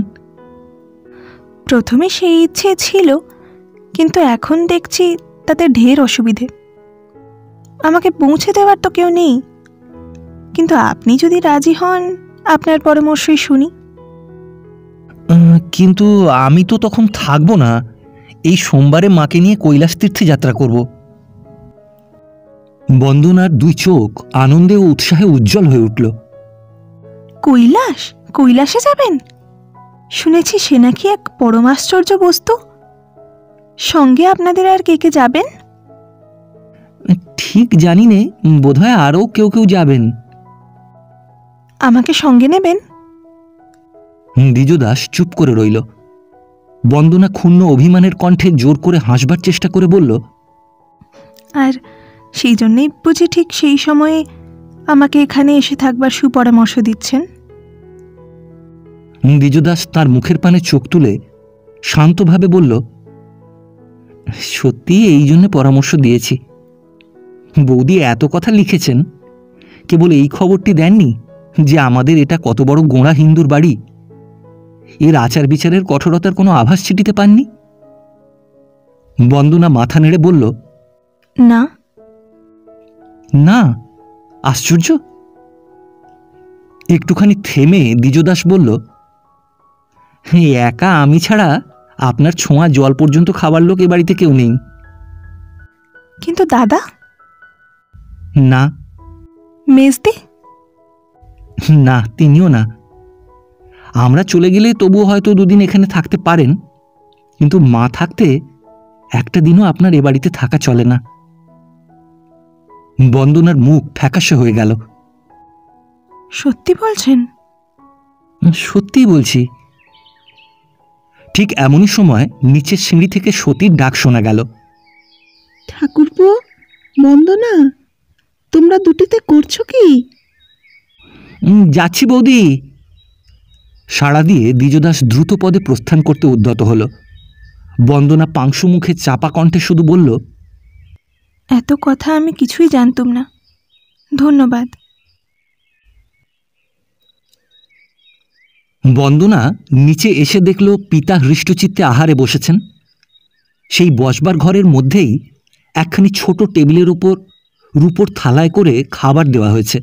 প্রথমে সেই ইচ্ছে ছিল, কিন্তু এখন দেখছি তাতে ঢের অসুবিধে। আমাকে পৌঁছে দেওয়ার তো কেউ নেই, কিন্তু আপনি যদি রাজি হন, আপনার পরামর্শই শুনি। কিন্তু আমি তো তখন থাকবো না, এই সোমবারে মাকে নিয়ে কৈলাস তীর্থে যাত্রা করব। বন্দনার দুই চোখ আনন্দে ও উৎসাহে উজ্জ্বল হয়ে উঠল। কৈলাস? কৈলাসে যাবেন? শুনেছি সে নাকি এক পরমাশ্চর্য বস্তু। সঙ্গে আপনাদের আর কে কে যাবেন? ঠিক জানি নে, বোধহয় আরও কেউ কেউ যাবেন। আমাকে সঙ্গে নেবেন? দ্বিজদাস চুপ করে রইল। বন্দনা ক্ষুণ্ণ অভিমানের কণ্ঠে জোর করে হাসবার চেষ্টা করে বলল, আর সেই জন্যেই বুঝি ঠিক সেই সময়ে আমাকে এখানে এসে থাকবার সুপরামর্শ দিচ্ছেন? দ্বিজদাস তার মুখের পানে চোখ তুলে শান্তভাবে বলল, সত্যি এই জন্য পরামর্শ দিয়েছি। বৌদি এত কথা লিখেছেন, কেবল এই খবরটি দেননি যে আমাদের এটা কত বড় গোঁড়া হিন্দুর বাড়ি। এর আচার বিচারের কঠোরতার কোনো আভাস ছিটিতে পাননি? বন্দনা মাথা নেড়ে বলল, না। না? আশ্চর্য। একটুখানি থেমে দ্বিজদাস বলল, একা আমি ছাড়া আপনার ছোঁয়া জল পর্যন্ত খাবার লোক এ বাড়িতে কেউ নেই। কিন্তু দাদা? না। মেজদি? না, তিনিও না। আমরা চলে গেলে তবুও হয়তো দুদিন এখানে থাকতে পারেন, কিন্তু মা থাকতে একটা দিনও আপনার এ বাড়িতে থাকা চলে না। বন্দনার মুখ ফ্যাকাশে হয়ে গেল। সত্যি বলছেন? সত্যিই বলছি। ঠিক এমনই সময় নিচের সিঁড়ি থেকে সতীর ডাক শোনা গেল। ঠাকুরপো, বন্দনা, তোমরা দুটিতে করছো কি? যাচ্ছি বৌদি। সাড়া দিয়ে দ্বিজদাস দ্রুত পদে প্রস্থান করতে উদ্যত হল। বন্দনা পাংশু মুখে চাপা কণ্ঠে শুধু বলল, এত কথা আমি কিছুই জানতুম না, ধন্যবাদ। বন্দনা নিচে এসে দেখল পিতা হৃষ্টচিত্তে আহারে বসেছেন। সেই বসবার ঘরের মধ্যেই একখানি ছোট টেবিলের উপর রূপোর থালায় করে খাবার দেওয়া হয়েছে।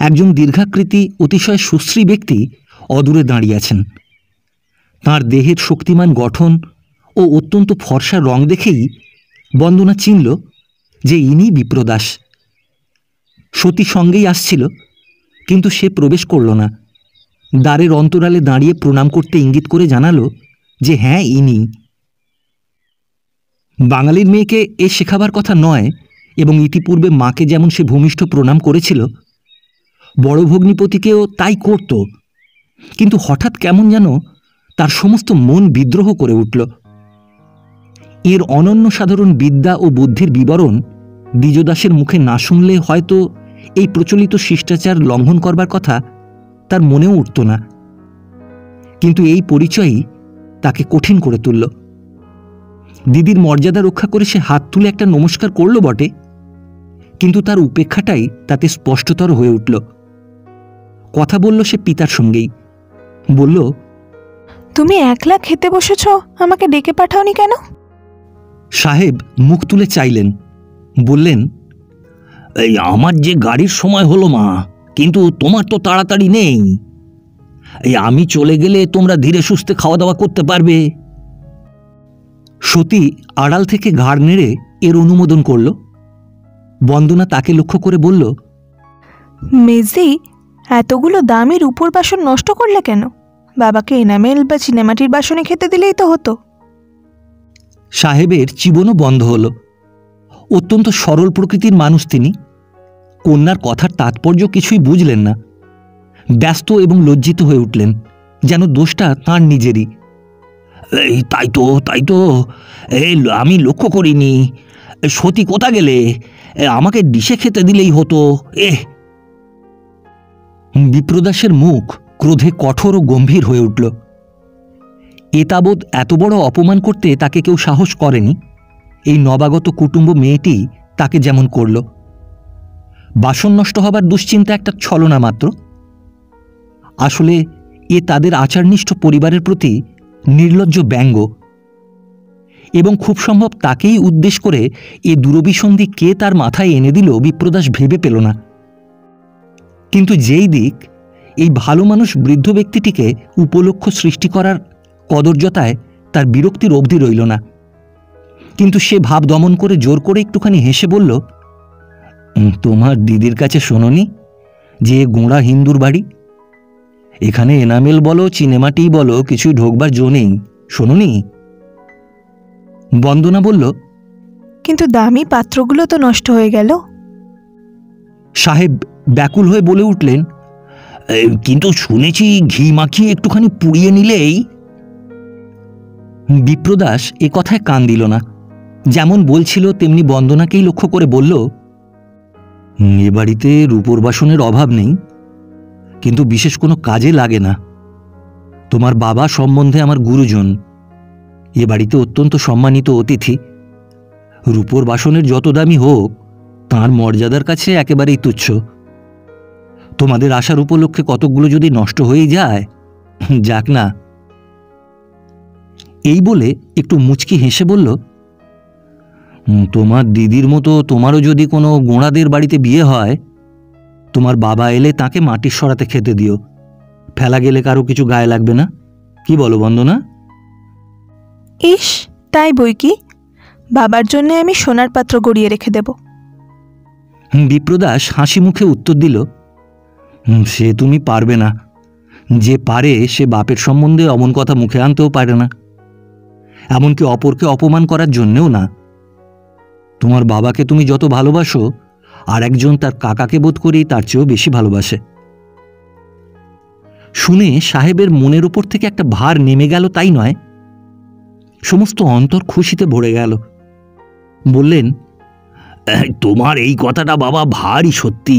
একজন দীর্ঘাকৃতি অতিশয় সুশ্রী ব্যক্তি অদূরে দাঁড়িয়ে আছেন। তাঁর দেহের শক্তিমান গঠন ও অত্যন্ত ফর্সা রং দেখেই বন্দনা চিনল যে ইনি বিপ্রদাস। সতী সঙ্গেই আসছিল, কিন্তু সে প্রবেশ করল না। দ্বারের অন্তরালে দাঁড়িয়ে প্রণাম করতে ইঙ্গিত করে জানালো যে হ্যাঁ, ইনি। বাঙালির মেয়েকে এ শেখাবার কথা নয়, এবং ইতিপূর্বে মাকে যেমন সে ভূমিষ্ঠ প্রণাম করেছিল, বড় ভগ্নিপতিকেও তাই করত। কিন্তু হঠাৎ কেমন যেন তার সমস্ত মন বিদ্রোহ করে উঠল। এর অনন্য সাধারণ বিদ্যা ও বুদ্ধির বিবরণ দ্বিজদাসের মুখে না শুনলে হয়তো এই প্রচলিত শিষ্টাচার লঙ্ঘন করবার কথা তার মনেও উঠত না। কিন্তু এই পরিচয়ই তাকে কঠিন করে তুলল। দিদির মর্যাদা রক্ষা করে সে হাত তুলে একটা নমস্কার করল বটে, কিন্তু তার উপেক্ষাটাই তাতে স্পষ্টতর হয়ে উঠল। কথা বলল সে পিতার সঙ্গেই। বলল, তুমি একলা খেতে বসেছ, আমাকে ডেকে পাঠাওনি কেন? সাহেব মুখ তুলে চাইলেন, বললেন, এই আমার যে গাড়ির সময় হলো মা, কিন্তু তোমার তো তাড়াতাড়ি নেই। এই আমি চলে গেলে তোমরা ধীরে সুস্থে খাওয়া দাওয়া করতে পারবে। সতী আড়াল থেকে ঘাড় নেড়ে এর অনুমোদন করল। বন্দনা তাকে লক্ষ্য করে বলল, মেজদি, এতগুলো দামি রূপোর বাসন নষ্ট করলে কেন? বাবাকে এনামেল বা চিনেমাটির বাসনে খেতে দিলেই তো হতো। সাহেবের জীবনও বন্ধ হল। অত্যন্ত সরল প্রকৃতির মানুষ তিনি। কন্যার কথার তাৎপর্য কিছুই বুঝলেন না। ব্যস্ত এবং লজ্জিত হয়ে উঠলেন, যেন দোষটা তাঁর নিজেরই। এই তাই তো আমি লক্ষ্য করিনি। সতী কোথা গেলে? আমাকে ডিশে খেতে দিলেই হতো। বিপ্রদাসের মুখ ক্রোধে কঠোর ও গম্ভীর হয়ে উঠল। এ তাবৎ এত বড় অপমান করতে তাকে কেউ সাহস করেনি। এই নবাগত কুটুম্ব মেয়েটি তাকে যেমন করল। বাসন নষ্ট হবার দুশ্চিন্তা একটা ছলনা মাত্র। আসলে এ তাদের আচারনিষ্ঠ পরিবারের প্রতি নির্লজ্জ ব্যঙ্গ, এবং খুব সম্ভব তাকেই উদ্দেশ্য করে এ দুরভিসন্ধি কে তার মাথায় এনে দিল বিপ্রদাস ভেবে পেল না। কিন্তু যেই দিক এই ভালো মানুষ বৃদ্ধ ব্যক্তিটিকে উপলক্ষ সৃষ্টি করার কদর্যতায় তার বিরক্তির অবধি রইল না। কিন্তু সে ভাব দমন করে জোর করে একটুখানি হেসে বলল, তোমার দিদির কাছে শোনোনি যে গোঁড়া হিন্দুর বাড়ি? এখানে এনামেল বলো চিনেমাটি বলো কিছুই ঢোকবার জো নেই, শোনোনি? বন্দনা বলল, কিন্তু দামি পাত্রগুলো তো নষ্ট হয়ে গেল। সাহেব ব্যাকুল হয়ে বলে উঠলেন, কিন্তু শুনেছি ঘি মাখিয়ে একটুখানি পুড়িয়ে নিলেই। বিপ্রদাস এ কথায় কান দিল না। যেমন বলছিল তেমনি বন্দনাকেই লক্ষ্য করে বলল, এ বাড়িতে রূপোর বাসনের অভাব নেই, কিন্তু বিশেষ কোনো কাজে লাগে না। তোমার বাবা সম্বন্ধে আমার গুরুজন, এ বাড়িতে অত্যন্ত সম্মানিত অতিথি। রূপোর বাসনের যত দামি হোক, তাঁর মর্যাদার কাছে একেবারেই তুচ্ছ। তোমাদের আসার উপলক্ষে কতকগুলো যদি নষ্ট হয়ে যায়, যাক না। এই বলে একটু মুচকি হেসে বলল, তোমার দিদির মতো তোমারও যদি কোনো গোঁড়াদের বাড়িতে বিয়ে হয়, তোমার বাবা এলে তাকে মাটির সরাতে খেতে দিও। ফেলা গেলে কারো কিছু গায়ে লাগবে না। কি বলো বন্দনা? ইস, তাই বই কি, বাবার জন্য আমি সোনার পাত্র গড়িয়ে রেখে দেব। বিপ্রদাস হাসি মুখে উত্তর দিল, সে তুমি পারবে না। যে পারে সে বাপের সম্বন্ধে অমন কথা মুখে আনতেও পারে না, এমনকি অপরকে অপমান করার জন্যেও না। তোমার বাবাকে তুমি যত ভালোবাসো, আর একজন তার কাকাকে বোধ করি তার চেয়েও বেশি ভালোবাসে। শুনে সাহেবের মনের উপর থেকে একটা ভার নেমে গেল তাই নয়, সমস্ত অন্তর খুশিতে ভরে গেল। বললেন, তোমার এই কথাটা বাবা ভারী সত্যি।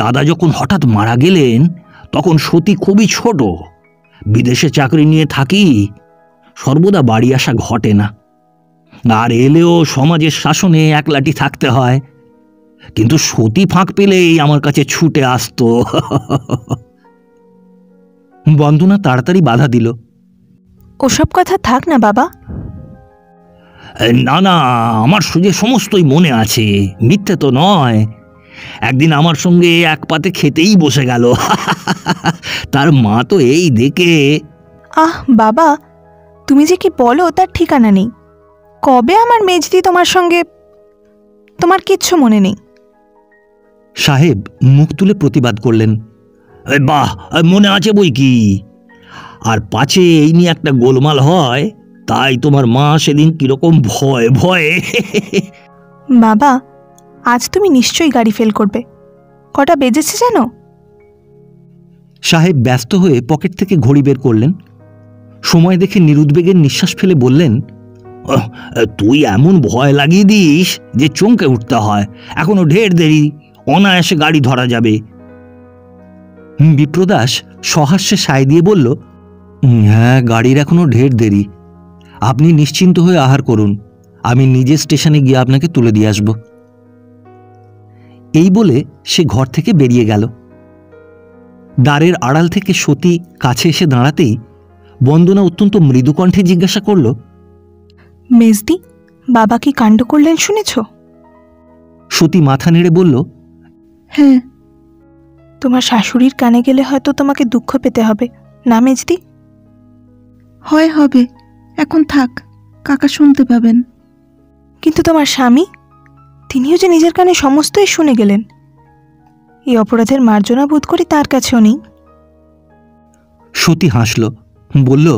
দাদা যখন হঠাৎ মারা গেলেন তখন সতী খুবই ছোট, বিদেশে চাকরি নিয়ে থাকি, সর্বদা বাড়ি আসা ঘটে না। আর এলেও সমাজের শাসনে একলাটি থাকতে হয়। কিন্তু সতী ফাঁক পেলেই আমার কাছে ছুটে আসতো। বন্দনা তাড়াতাড়ি বাধা দিল, ওসব কথা থাক না বাবা। না না, আমার সুজে সমস্তই মনে আছে, মিথ্যে তো নয়। একদিন আমার সঙ্গে এক পাতে খেতেই বসে গেল। তার মা তো এই দেখে। আহ বাবা, তুমি যে কি বলো তার ঠিকানা নেই। কবে আমার মেজদি তোমার সঙ্গে? তোমার কিচ্ছু মনে নেই। সাহেব মুখ তুলে প্রতিবাদ করলেন, বাহ, মনে আছে বই কি। আর পাছে এই নিয়ে একটা গোলমাল হয়, তাই তোমার মা সেদিন কিরকম ভয়ে ভয়ে। বাবা, আজ তুমি নিশ্চয়ই গাড়ি ফেল করবে। কটা বেজেছে জানো? সাহেব ব্যস্ত হয়ে পকেট থেকে ঘড়ি বের করলেন। সময় দেখে নিরুদ্বেগের নিঃশ্বাস ফেলে বললেন, তুই এমন ভয় লাগিয়ে দিস যে চমকে উঠতে হয়। এখনো ঢের দেরি, অনায়াসে গাড়ি ধরা যাবে। বিপ্রদাস সহাস্যে সায় দিয়ে বলল, হ্যাঁ, গাড়ির এখনো ঢের দেরি। আপনি নিশ্চিন্ত হয়ে আহার করুন, আমি নিজে স্টেশনে গিয়ে আপনাকে তুলে দিয়ে আসব। এই বলে সে ঘর থেকে বেরিয়ে গেল। দ্বারের আড়াল থেকে সতী কাছে এসে দাঁড়াতেই বন্দনা অত্যন্ত মৃদু কণ্ঠে জিজ্ঞাসা করল, মেজদি, বাবা কি কাণ্ড করলেন শুনেছ? সতী মাথা নেড়ে বলল, হ্যাঁ। তোমার শাশুড়ির কানে গেলে হয়তো তোমাকে দুঃখ পেতে হবে না মেজদি? হয় হবে, এখন থাক, কাকা শুনতে পাবেন। কিন্তু তোমার স্বামী, তিনিও যে নিজের কানে সমস্তই শুনে গেলেন। এই অপরাধের মার্জনা বোধ করি তার কাছেও নেই। সতী হাসল, বলল,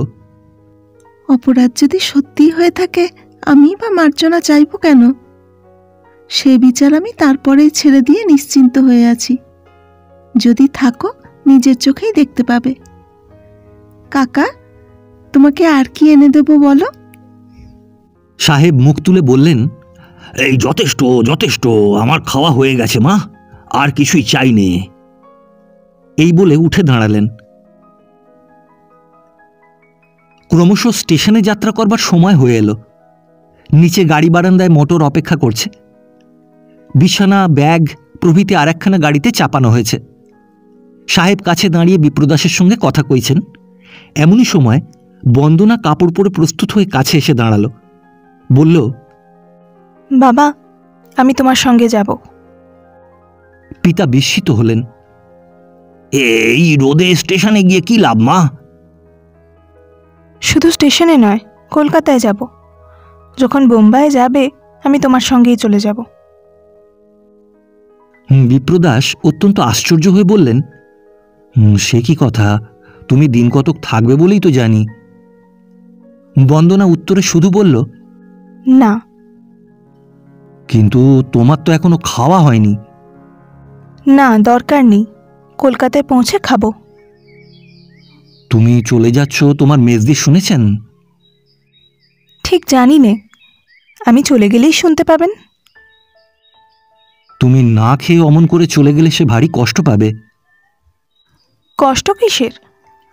অপরাধ যদি সত্যি হয়ে থাকে আমি বা মার্জনা চাইব কেন? সে বিচার আমি তারপরেই ছেড়ে দিয়ে নিশ্চিন্ত হয়ে আছি। যদি থাকো নিজের চোখেই দেখতে পাবে। কাকা, তোমাকে আর কি এনে দেব বলো? সাহেব মুখ তুলে বললেন, এই যথেষ্ট যথেষ্ট, আমার খাওয়া হয়ে গেছে মা, আর কিছুই চাই নে। এই বলে উঠে দাঁড়ালেন। ক্রমশ স্টেশনে যাত্রা করবার সময় হয়ে এলো। নিচে গাড়ি বারান্দায় মোটর অপেক্ষা করছে। বিছানা, ব্যাগ প্রভৃতি আর একখানা গাড়িতে চাপানো হয়েছে। সাহেব কাছে দাঁড়িয়ে বিপ্রদাসের সঙ্গে কথা কইছেন। এমনই সময় বন্দনা কাপড় পরে প্রস্তুত হয়ে কাছে এসে দাঁড়ালো। বলল, বাবা, আমি তোমার সঙ্গে যাব। পিতা বিস্মিত হলেন। এই রোদে স্টেশনে গিয়ে কি লাভ মা? শুধু স্টেশনে নয়, কলকাতায় যাব। যখন বোম্বাইয়ে যাবে আমি তোমার সঙ্গেই চলে যাব। বিপ্রদাস অত্যন্ত আশ্চর্য হয়ে বললেন, সে কি কথা, তুমি দিন কতক থাকবে বলেই তো জানি। বন্দনা উত্তরে শুধু বলল, না। কিন্তু তোমার তো এখনো খাওয়া হয়নি। না, দরকার নেই, কলকাতায় পৌঁছে খাবো। তুমি চলে যাচ্ছ, তোমার মেজদি শুনেছেন? ঠিক জানি নে, আমি চলে গেলেই শুনতে পাবেন। তুমি না খেয়ে অমন করে চলে গেলে সে ভারী কষ্ট পাবে। কষ্ট কিসের?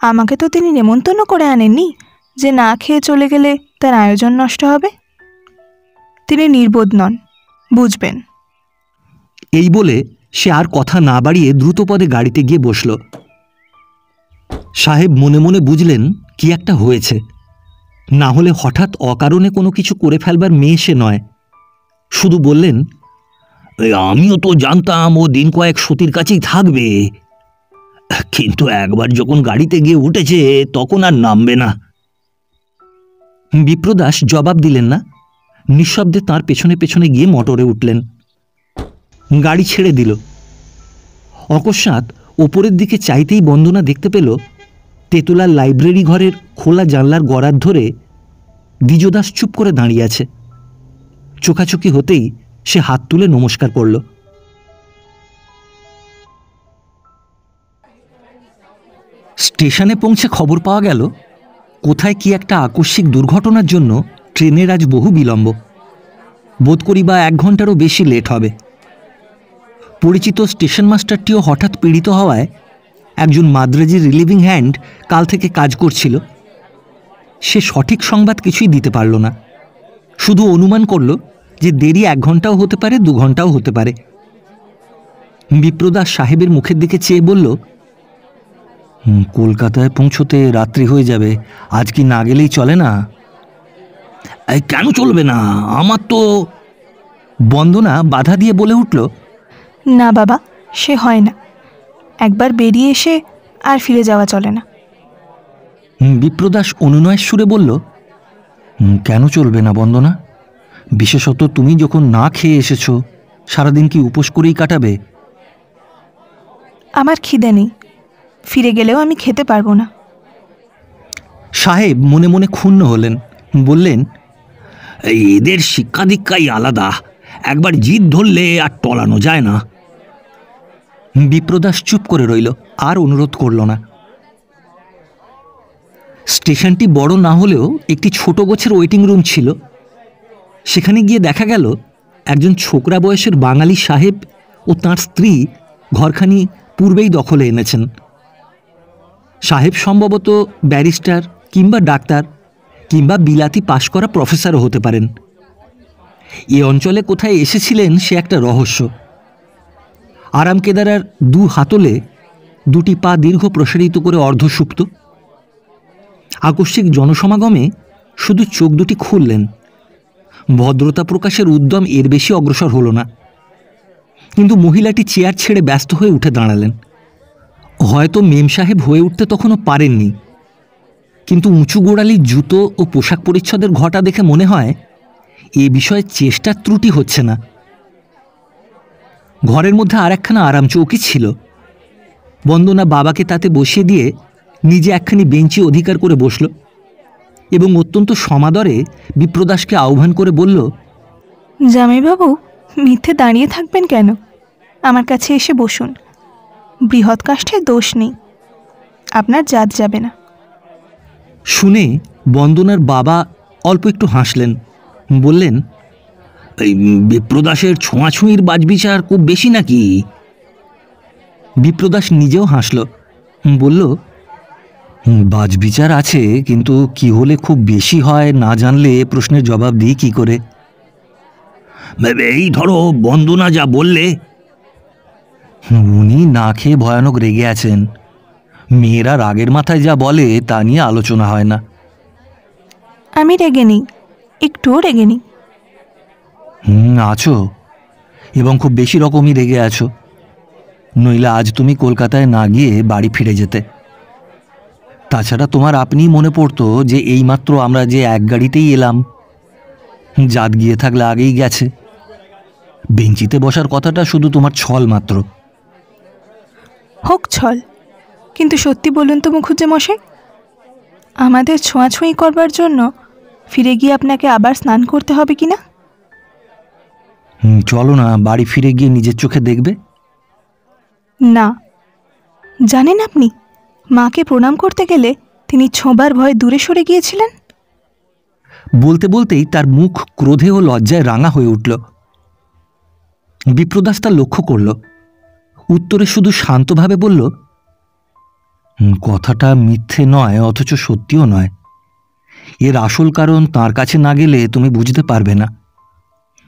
আমাকে তো তিনি নেমন্তন্ন করে আনেননি যে না খেয়ে চলে গেলে তার আয়োজন নষ্ট হবে। তিনি নির্বোধ নন, বুঝবেন। এই বলে সে আর কথা না বাড়িয়ে দ্রুতপদে গাড়িতে গিয়ে বসল। সাহেব মনে মনে বুঝলেন কি একটা হয়েছে। না হলে হঠাৎ অকারণে কোনো কিছু করে ফেলবার মেয়ে সে নয়। শুধু বললেন, আমিও তো জানতাম ও দিন কয়েক সতীর কাছেই থাকবে, কিন্তু একবার যখন গাড়িতে গিয়ে উঠেছে তখন আর নামবে না। বিপ্রদাস জবাব দিলেন না। নিঃশব্দে তাঁর পেছনে পেছনে গিয়ে মোটরে উঠলেন। গাড়ি ছেড়ে দিল। অকস্মাৎ ওপরের দিকে চাইতেই বন্দনা দেখতে পেল তেতলার লাইব্রেরি ঘরের খোলা জানলার গড়ার ধরে দ্বিজদাস চুপ করে দাঁড়িয়ে আছে। চোখাচোখি হতেই সে হাত তুলে নমস্কার করল। স্টেশনে পৌঁছে খবর পাওয়া গেল কোথায় কি একটা আকস্মিক দুর্ঘটনার জন্য ট্রেনের আজ বহু বিলম্ব। বোধ করি বা 1 ঘন্টারও বেশি লেট হবে। পরিচিত স্টেশন মাস্টারটিও হঠাৎ পীড়িত হওয়ায় একজন মাদ্রাজি রিলিভিং হ্যান্ড কাল থেকে কাজ করছিল। সে সঠিক সংবাদ কিছুই দিতে পারল না। শুধু অনুমান করল যে দেরি 1 ঘন্টাও হতে পারে, 2 ঘন্টাও হতে পারে। বিপ্রদাস সাহেবের মুখের দিকে চেয়ে বলল, কলকাতায় পৌঁছতে রাত্রি হয়ে যাবে, আজ কি না গেলেই চলে না? কেন চলবে না? আমার তো। বন্দনা বাধা দিয়ে বলে উঠল, না বাবা, সে হয় না। একবার বেরিয়ে এসে আর ফিরে যাওয়া চলে না। বিপ্রদাস অনুনয়ের সুরে বলল, কেন চলবে না বন্দনা? বিশেষত তুমি যখন না খেয়ে এসেছ, সারাদিন কি উপোস করেই কাটাবে? আমার খিদে নেই, ফিরে গেলেও আমি খেতে পারবো না। সাহেব মনে মনে ক্ষুণ্ণ হলেন। বললেন, এদের শিক্ষা দীক্ষাই আলাদা, একবার জিদ ধরলে আর টলানো যায় না। বিপ্রদাস চুপ করে রইল, আর অনুরোধ করল না। স্টেশনটি বড় না হলেও একটি ছোট গোছের ওয়েটিং রুম ছিল। সেখানে গিয়ে দেখা গেল একজন ছোকরা বয়সের বাঙালি সাহেব ও তাঁর স্ত্রী ঘরখানি পূর্বেই দখলে এনেছেন। সাহেব সম্ভবত ব্যারিস্টার কিংবা ডাক্তার কিংবা বিলাতি পাশ করা প্রফেসরও হতে পারেন। এ অঞ্চলে কোথায় এসেছিলেন সে একটা রহস্য। আরামকেদারার 2 হাতলে 2টি পা দীর্ঘ প্রসারিত করে অর্ধসুপ্ত। আকস্মিক জনসমাগমে শুধু চোখ দুটি খুললেন। ভদ্রতা প্রকাশের উদ্যম এর বেশি অগ্রসর হল না। কিন্তু মহিলাটি চেয়ার ছেড়ে ব্যস্ত হয়ে উঠে দাঁড়ালেন। হয়তো মেম সাহেব হয়ে উঠতে তখনও পারেননি। কিন্তু উঁচু গোড়ালির জুতো ও পোশাক পরিচ্ছদের ঘটা দেখে মনে হয় এ বিষয়ে চেষ্টার ত্রুটি হচ্ছে না। ঘরের মধ্যে আর একখানা আরাম চৌকি ছিল। বন্দনা বাবাকে তাতে বসিয়ে দিয়ে নিজে একখানি বেঞ্চি অধিকার করে বসল এবং অত্যন্ত সমাদরে বিপ্রদাসকে আহ্বান করে বলল, জামাইবাবু, মিথ্যে দাঁড়িয়ে থাকবেন কেন? আমার কাছে এসে বসুন। বৃহৎ কাষ্ঠের দোষ নেই, আপনার জাত যাবে না। শুনে বন্দনার বাবা অল্প একটু হাসলেন, বললেন, এই বিপ্রদাসের ছোঁয়াছুঁয়ির বাজবিচার খুব বেশি নাকি? বিপ্রদাস নিজেও হাসল, বলল, বাজবিচার আছে, কিন্তু কি হলে খুব বেশি হয় না জানলে প্রশ্নের জবাব দিই কি করে? এই ধরো বন্দনা যা বললে। উনি না খেয়ে ভয়ানক রেগে আছেন। মেয়েরা রাগের মাথায় যা বলে তা নিয়ে আলোচনা হয় না। আমি রেগে নেই, একটুও রেগে নেই। আছো, এবং খুব বেশি রকমই রেগে আছো, নইলে আজ তুমি কলকাতায় না গিয়ে বাড়ি ফিরে যেতে। তাছাড়া তোমার আপনিই মনে পড়তো যে এইমাত্র আমরা যে এক গাড়িতেই এলাম। জাত গিয়ে থাকলে আগেই গেছে। বেঞ্চিতে বসার কথাটা শুধু তোমার ছল মাত্র। হোক ছল, কিন্তু সত্যি বলুন তো মুখুজ্জে মশাই, আমাদের ছোঁয়াছুঁয়ি করবার জন্য ফিরে গিয়ে আপনাকে আবার স্নান করতে হবে কি না? চলো না, বাড়ি ফিরে গিয়ে নিজের চোখে দেখবে। না, জানেন আপনি, মাকে প্রণাম করতে গেলে তিনি ছোঁবার ভয়ে দূরে সরে গিয়েছিলেন। বলতে বলতেই তার মুখ ক্রোধে ও লজ্জায় রাঙা হয়ে উঠল। বিপ্রদাস তা লক্ষ্য করল। উত্তরে শুধু শান্তভাবে বলল, কথাটা মিথ্যে নয়, অথচ সত্যিও নয়। এর আসল কারণ তার কাছে না গেলে তুমি বুঝতে পারবে না,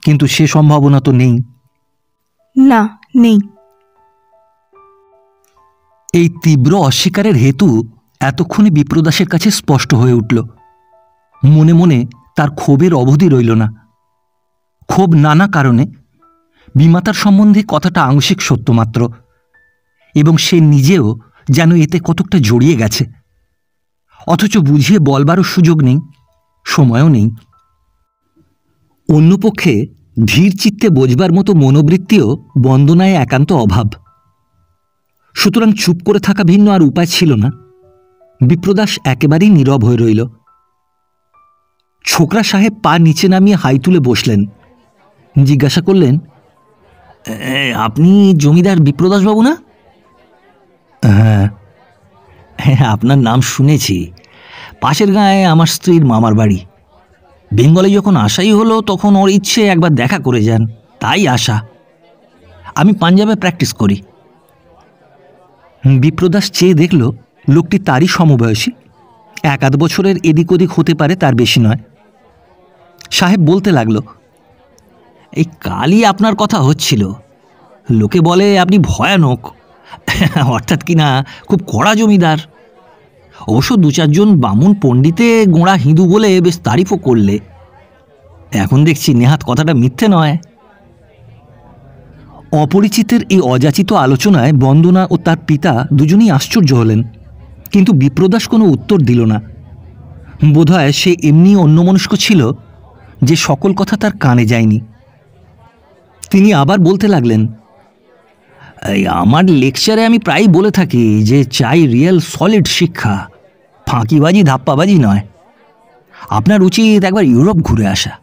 কিন্তু সে সম্ভাবনা তো নেই। না, নেই। এই তীব্র অস্বীকারের হেতু এতক্ষণে বিপ্রদাসের কাছে স্পষ্ট হয়ে উঠল। মনে মনে তার ক্ষোভের অবধি রইল না। ক্ষোভ নানা কারণে। বিমাতার সম্বন্ধে কথাটা আংশিক সত্য মাত্র, এবং সে নিজেও যেন এতে কতকটা জড়িয়ে গেছে, অথচ বুঝিয়ে বলবারও সুযোগ নেই, সময়ও নেই। অন্যপক্ষে ধীর চিত্তে বোঝবার মতো মনোবৃত্তিও বন্দনায় একান্ত অভাব। সুতরাং চুপ করে থাকা ভিন্ন আর উপায় ছিল না। বিপ্রদাস একেবারেই নীরব হয়ে রইল। ছোকরা সাহেব পা নিচে নামিয়ে হাই তুলে বসলেন। জিজ্ঞাসা করলেন, আপনি জমিদার বিপ্রদাসবাবু না? হ্যাঁ, আপনার নাম শুনেছি। পাশের গাঁয়ে আমার স্ত্রীর মামার বাড়ি। বেঙ্গলে যখন আসাই হলো তখন ওর ইচ্ছে একবার দেখা করে যান, তাই আসা। আমি পাঞ্জাবে প্র্যাকটিস করি। বিপ্রদাস চেয়ে দেখল লোকটি তারই সমবয়সী, 1-8 বছরের এদিক ওদিক হতে পারে, তার বেশি নয়। সাহেব বলতে লাগল, এই কালই আপনার কথা হচ্ছিল। লোকে বলে আপনি ভয়ানক, অর্থাৎ কিনা খুব কড়া জমিদার। অবশ্য 2-4 জন বামুন পণ্ডিতে গোঁড়া হিঁদু বলে বেশ তারিফও করলে। এখন দেখছি নেহাত কথাটা মিথ্যে নয়। অপরিচিতের এই অযাচিত আলোচনায় বন্দনা ও তার পিতা দুজনেই আশ্চর্য হলেন, কিন্তু বিপ্রদাস কোনো উত্তর দিল না। বোধহয় সে এমনি অন্যমনস্ক ছিল যে সকল কথা তার কানে যায়নি। তিনি আবার বলতে লাগলেন, আমার লেকচারে আমি প্রায় বলে থাকি যে চাই রিয়েল সলিড শিক্ষা, ফাঁকিবাজি ধাপ্পাবাজি নয়। আপনার উচিত একবার ইউরোপ ঘুরে আসা।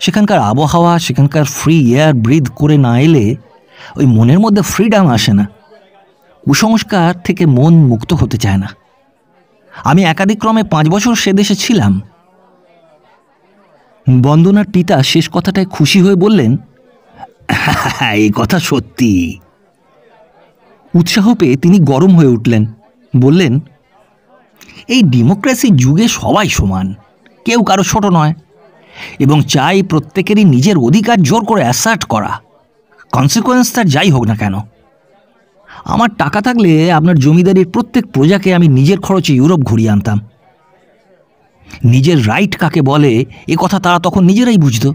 সেখানকার আবহাওয়া, সেখানকার ফ্রি এয়ার ব্রিথ করে না এলে ওই মনের মধ্যে ফ্রিডম আসে না। কুসংস্কার থেকে মন মুক্ত হতে চায় না। আমি একাধিক্রমে 5 বছর সে দেশে ছিলাম। বন্দনার পিতা শেষ কথাটায় খুশি হয়ে বললেন, এই কথা সত্যি। উৎসাহ পেয়ে তিনি গরম হয়ে উঠলেন, বললেন, এই ডেমোক্রেসি যুগে সবাই সমান, কেউ কারো ছোট নয়, এবং চাই প্রত্যেকেরই নিজের অধিকার জোর করে অ্যাসার্ট করা, কনসিকোয়েন্স তার যাই হোক না কেন। আমার টাকা থাকলে আপনার জমিদারির প্রত্যেক প্রজাকে আমি নিজের খরচে ইউরোপ ঘুরিয়ে আনতাম। নিজের রাইট কাকে বলে এ কথা তারা তখন নিজেরাই বুঝত।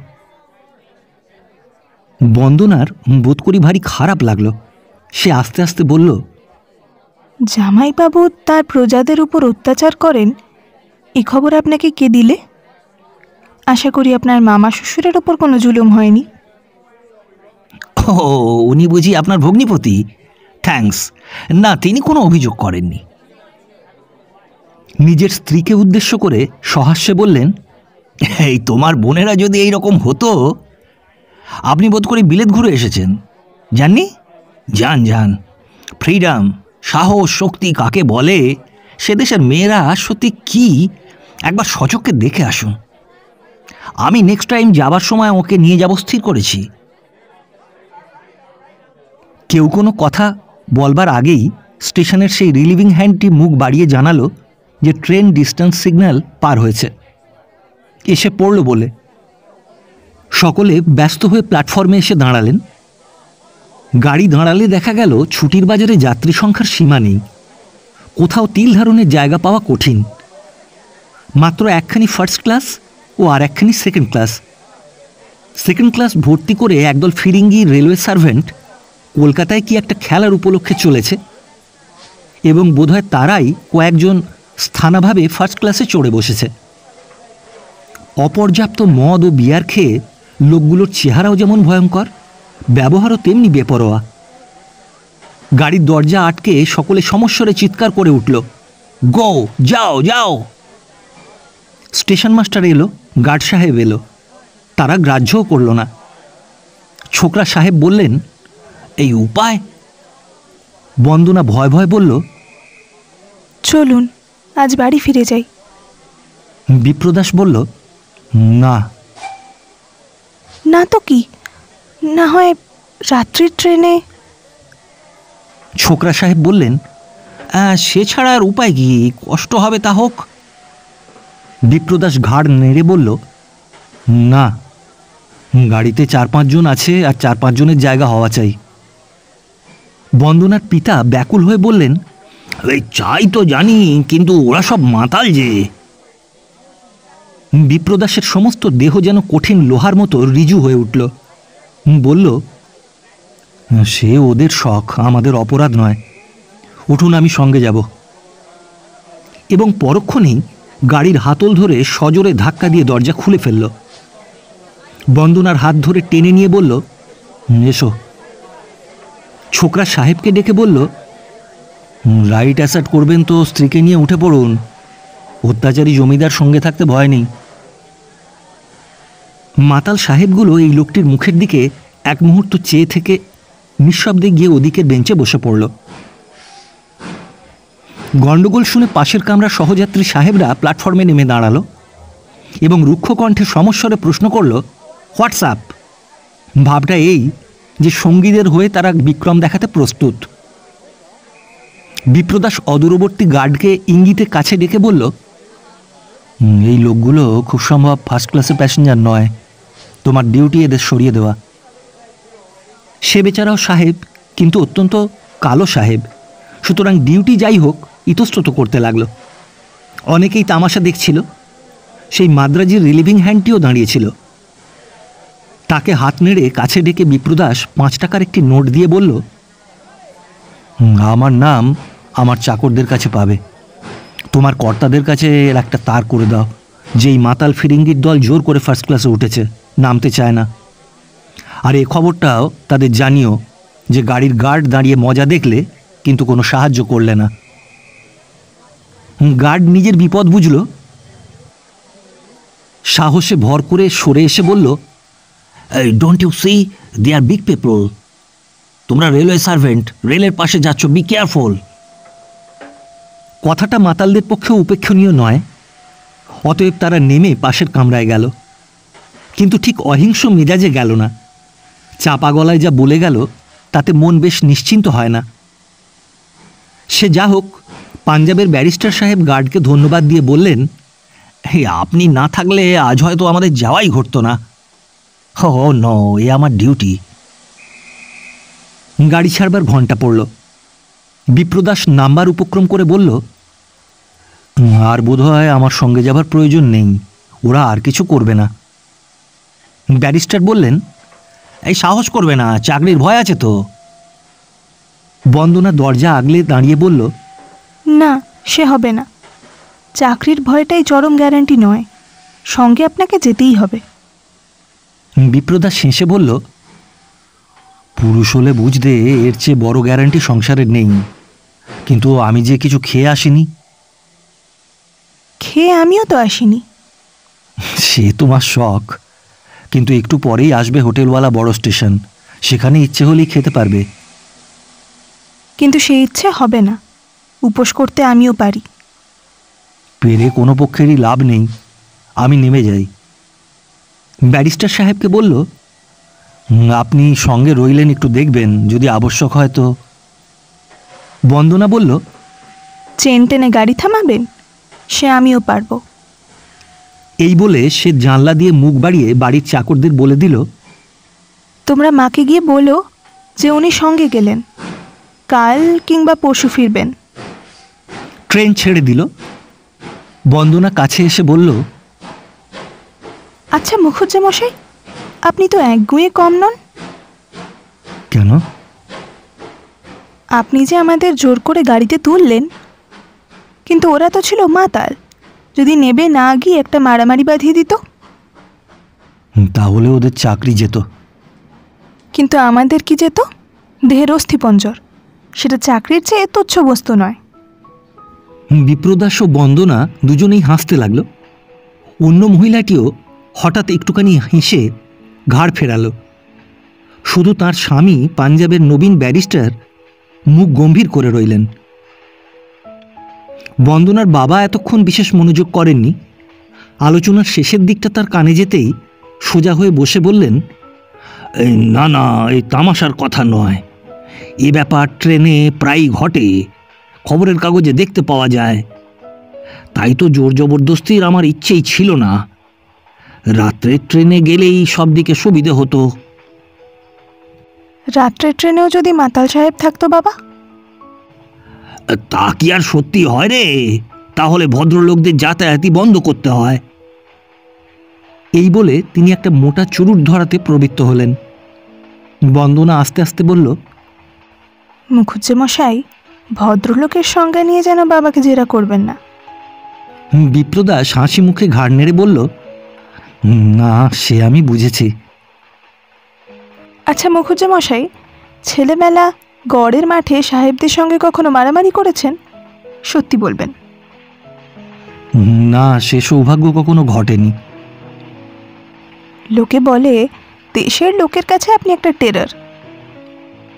বন্দনার বোধ করি ভারী খারাপ লাগলো। সে আস্তে আস্তে বলল, জামাইবাবু তার প্রজাদের উপর অত্যাচার করেন এই খবর আপনাকে কে দিলে? আশা করি আপনার মামা শ্বশুরের ওপর কোনো জুলুম হয়নি। ও, উনি বুঝি আপনার ভগ্নিপতি? থ্যাঙ্কস, না, তিনি কোনো অভিযোগ করেননি। নিজের স্ত্রীকে উদ্দেশ্য করে সহাস্যে বললেন, এই তোমার বোনেরা যদি এই রকম হতো। আপনি বোধ করে বিলেত ঘুরে এসেছেন, জাননি? যান যান। ফ্রিডম, সাহস, শক্তি কাকে বলে সে দেশের মেয়েরা সত্যি কি একবার সচক্ষে দেখে আসুন। আমি নেক্সট টাইম যাবার সময় ওকে নিয়ে যাব স্থির করেছি। কেউ কোনো কথা বলবার আগেই স্টেশনের সেই রিলিভিং হ্যান্ডটি মুখ বাড়িয়ে জানালো যে ট্রেন ডিস্টেন্স সিগন্যাল পার হয়েছে, এসে পড়ল বলে। সকলে ব্যস্ত হয়ে প্ল্যাটফর্মে এসে দাঁড়ালেন। গাড়ি দাঁড়ালে দেখা গেল ছুটির বাজারে যাত্রী সংখ্যার সীমা নেই, কোথাও তিল ধারণের জায়গা পাওয়া কঠিন। মাত্র একখানি ফার্স্ট ক্লাস ও আর একখানি সেকেন্ড ক্লাস। সেকেন্ড ক্লাস ভর্তি করে একদল ফিরিঙ্গি রেলওয়ে সার্ভেন্ট কলকাতায় কি একটা খেলার উপলক্ষে চলেছে, এবং বোধহয় তারাই কয়েকজন স্থানাভাবে ফার্স্ট ক্লাসে চড়ে বসেছে। অপর্যাপ্ত মদ ও বিয়ার খেয়ে লোকগুলোর চেহারাও যেমন ভয়ঙ্কর, ব্যবহারও তেমনি বেপরোয়া। গাড়ির দরজা আটকে সকলে সমস্বরে চিৎকার করে উঠল, গো, যাও যাও। স্টেশন মাস্টার এলো, গার্ড সাহেব এলো, তারা গ্রাহ্যও করল না। ছোকরা সাহেব বললেন, এই উপায়? বন্দনা ভয় ভয় বলল, চলুন আজ বাড়ি ফিরে যাই। বিপ্রদাস বলল, না। না তো কি, না হয় রাত্রির ট্রেনে। ছোকরা সাহেব বললেন, সে ছাড়া আর উপায় কি, কষ্ট হবে তা হোক। বিপ্রদাস ঘাড় নেড়ে বলল, না, গাড়িতে 4-5 জন আছে, আর 4-5 জনের জায়গা হওয়া চাই। বন্দনার পিতা ব্যাকুল হয়ে বললেন, এই চাই তো জানি, কিন্তু ওরা সব মাতাল যে। বিপ্রদাসের সমস্ত দেহ যেন কঠিন লোহার মতো রিজু হয়ে উঠল। বলল, সে ওদের শখ, আমাদের অপরাধ নয়। উঠুন, আমি সঙ্গে যাব। এবং পরক্ষণেই গাড়ির হাতল ধরে সজোরে ধাক্কা দিয়ে দরজা খুলে ফেলল। বন্দনার হাত ধরে টেনে নিয়ে বলল, এসো। ছোকরা সাহেবকে ডেকে বলল, রাইট অ্যাসার্ট করবেন তো স্ত্রীকে নিয়ে উঠে পড়ুন, অত্যাচারী জমিদার সঙ্গে থাকতে ভয় নেই। মাতাল সাহেবগুলো এই লোকটির মুখের দিকে এক মুহূর্ত চেয়ে থেকে নিঃশব্দে গিয়ে ওদিকের বেঞ্চে বসে পড়ল। গণ্ডগোল শুনে পাশের কামরা সহযাত্রী সাহেবরা প্ল্যাটফর্মে নেমে দাঁড়ালো এবং রুক্ষ কণ্ঠে সমস্বরে প্রশ্ন করল, হোয়াটসঅ্যাপ? ভাবটা এই যে সঙ্গীদের হয়ে তারা বিক্রম দেখাতে প্রস্তুত। বিপ্রদাস অদূরবর্তী গার্ডকে ইঙ্গিতে কাছে ডেকে বলল, এই লোকগুলো খুব সম্ভব ফার্স্ট ক্লাসের প্যাসেঞ্জার নয়, তোমার ডিউটি এদের সরিয়ে দেওয়া। সে বেচারাও সাহেব, কিন্তু অত্যন্ত কালো সাহেব, সুতরাং ডিউটি যাই হোক ইতস্তত করতে লাগলো। অনেকেই তামাশা দেখছিল। সেই মাদ্রাজির রিলিভিং হ্যান্ডটিও দাঁড়িয়েছিল। তাকে হাত নেড়ে কাছে ডেকে বিপ্রদাস 5 টাকার একটি নোট দিয়ে বলল, আমার নাম আমার চাকরদের কাছে পাবে, তোমার কর্তাদের কাছে এর একটা তার করে দাও, যেই মাতাল ফিরিঙ্গির দল জোর করে ফার্স্ট ক্লাসে উঠেছে, নামতে চায় না। আর এ খবরটাও তাদের জানিও যে গাড়ির গার্ড দাঁড়িয়ে মজা দেখলে কিন্তু কোনো সাহায্য করলে না। গার্ড নিজের বিপদ বুঝল, সাহসে ভর করে সরে এসে বলল, don't you see they are big people, তোমরা রেলওয়ে সার্ভেন্ট, রেলের পাশে যাচ্ছ, বি কেয়ারফুল। কথাটা মাতালদের পক্ষে উপেক্ষণীয় নয়, অতএব তারা নেমে পাশের কামরায় গেল। কিন্তু ঠিক অহিংস মেজাজে গেল না। চাপা গলায় যা বলে গেল তাতে মন বেশ নিশ্চিন্ত হয় না। সে যা হোক, পাঞ্জাবের ব্যারিস্টার সাহেব গার্ডকে ধন্যবাদ দিয়ে বললেন, আপনি না থাকলে আজ হয়তো আমাদের যাওয়াই ঘটতো না। ও নো, এ আমার ডিউটি। গাড়ি ছাড়বার ঘণ্টা পড়ল। বিপ্রদাস নাম্বার উপক্রম করে বলল, আর বোধহয় আমার সঙ্গে যাবার প্রয়োজন নেই, ওরা আর কিছু করবে না। ব্যারিস্টার বললেন, এই সাহস করবে না, চাকরির ভয় আছে তো। বন্দনা দরজা আগলে দাঁড়িয়ে বলল, না, সে হবে না। চাকরির ভয়টাই চরম গ্যারান্টি নয়, সঙ্গে আপনাকে যেতেই হবে। বিপ্রদাস হেসে বলল, পুরুষ হলে বুঝতে এর চেয়ে বড় গ্যারান্টি সংসারের নেই। কিন্তু আমি যে কিছু খেয়ে আসিনি। খেয়ে আমিও তো আসিনি। সে তোমার শখ, কিন্তু একটু পরেই আসবে হোটেলওয়ালা বড় স্টেশন, সেখানে ইচ্ছে হলেই খেতে পারবে। কিন্তু সেই ইচ্ছে হবে না, উপোস করতে আমিও পারি। পেরে কোনো পক্ষেরই লাভ নেই, আমি নেমে যাই। ব্যারিস্টার সাহেবকে বলল, আপনি সঙ্গে রইলেন, একটু দেখবেন, যদি আবশ্যক হয় তো। বন্দনা বলল, চেন টেনে গাড়ি থামাবেন? সে আমিও পারবো। এই বলে সে জানলা দিয়ে মুখ বাড়িয়ে বাড়ির চাকরদের বলে দিল, তোমরা মাকে গিয়ে বলো যে উনি সঙ্গে গেলেন, কাল কিংবা পরশু ফিরবেন। ট্রেন ছেড়ে দিল। বন্দনা কাছে এসে বলল, আচ্ছা মুখুজ্জেমশাই, আপনি তো একগুঁয়ে কম নন। কেন? আপনি যে আমাদের জোর করে গাড়িতে তুললেন, কিন্তু ওরা তো ছিল মাতাল, যদি নেবে না গিয়ে একটা মারামারি বাঁধিয়ে দিত। তাহলে ওদের চাকরি যেত। কিন্তু আমাদের কি যেত? দেহের অস্থিপঞ্জর, সেটা চাকরির চেয়ে তুচ্ছ বস্তু নয়। বিপ্রদাস ও বন্দনা দুজনেই হাসতে লাগলো। অন্য মহিলাটিও হঠাৎ একটুখানি হেসে ঘাড় ফেরালো। শুধু তার স্বামী পাঞ্জাবের নবীন ব্যারিস্টার মুখ গম্ভীর করে রইলেন। বন্দনার বাবা এতক্ষণ বিশেষ মনোযোগ করেননি। আলোচনার শেষের দিকটা তার কানে যেতেই সোজা হয়ে বসে বললেন, না না, এই তামাশার কথা নয়, এ ব্যাপার ট্রেনে প্রায়ই ঘটে, খবরের কাগজে দেখতে পাওয়া যায়। তাই তো জোর জবরদস্তির আমার ইচ্ছেই ছিল না। রাত্রের ট্রেনে গেলেই সব দিকে সুবিধে হতো। রাত্রের ট্রেনেও যদি মাতাল সাহেব থাকতো বাবা? তা কি আর সত্যি হয় রে? তাহলে ভদ্রলোকদের যাতায়াতই বন্ধ করতে হয়। এই বলে তিনি একটা মোটা চুরুট ধরাতে প্রবৃত্ত হলেন। বন্দনা আস্তে আস্তে বলল, মুখুজ্জেমশাই, ভদ্রলোকের সঙ্গে নিয়ে যেন বাবাকে জেরা করবেন না। বিপ্রদাস হাসি মুখে ঘাড় নেড়ে বলল, না, সে আমি বুঝেছি। আচ্ছা মুখুজ্জেমশাই, ছেলেবেলা গড়ের মাঠে সাহেবদের সঙ্গে কখনো মারামারি করেছেন? সত্যি বলবেন। না, সে সৌভাগ্য কখনো ঘটেনি। লোকে বলে দেশের লোকের কাছে আপনি একটা টেরর।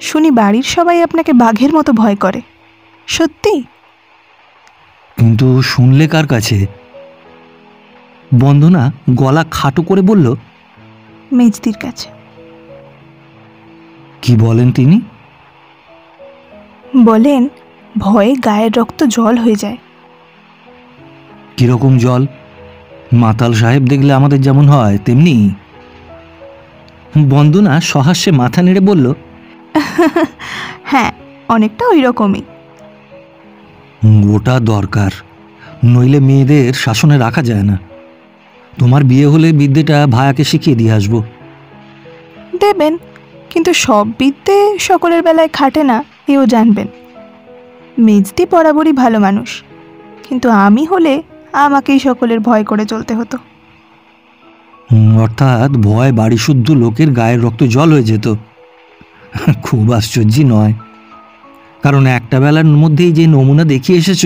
শুনি বাড়ির সবাই আপনাকে বাঘের মতো ভয় করে, সত্যি? কিন্তু শুনলে কার কাছে? বন্দনা গলা খাটো করে বলল, মেজদির কাছে। কি বলেন তিনি? বলেন ভয়ে গায়ের রক্ত জল হয়ে যায়। কিরকম জল? মাতাল সাহেব দেখলে আমাদের যেমন হয় তেমনি? বন্দনা সহাস্যে মাথা নেড়ে বলল, হ্যাঁ, অনেকটা ওই রকমই। ওটা দরকার, নইলে মেয়েদের শাসনে রাখা যায় না। তোমার বিয়ে হলে বিদ্যেটা ভায়াকে শিখিয়ে দিয়ে আসবো। দেবেন, কিন্তু সব বিদ্যে সকলের বেলায় খাটে না, এও জানবেন। মেজদি বরাবরই ভালো মানুষ, কিন্তু আমি হলে আমাকেই সকলের ভয় করে চলতে হতো। অর্থাৎ ভয় বাড়ি শুদ্ধ লোকের গায়ের রক্ত জল হয়ে যেত। খুব আশ্চর্য নয়, কারণ একটা বেলার মধ্যেই যে নমুনা দেখিয়ে এসেছ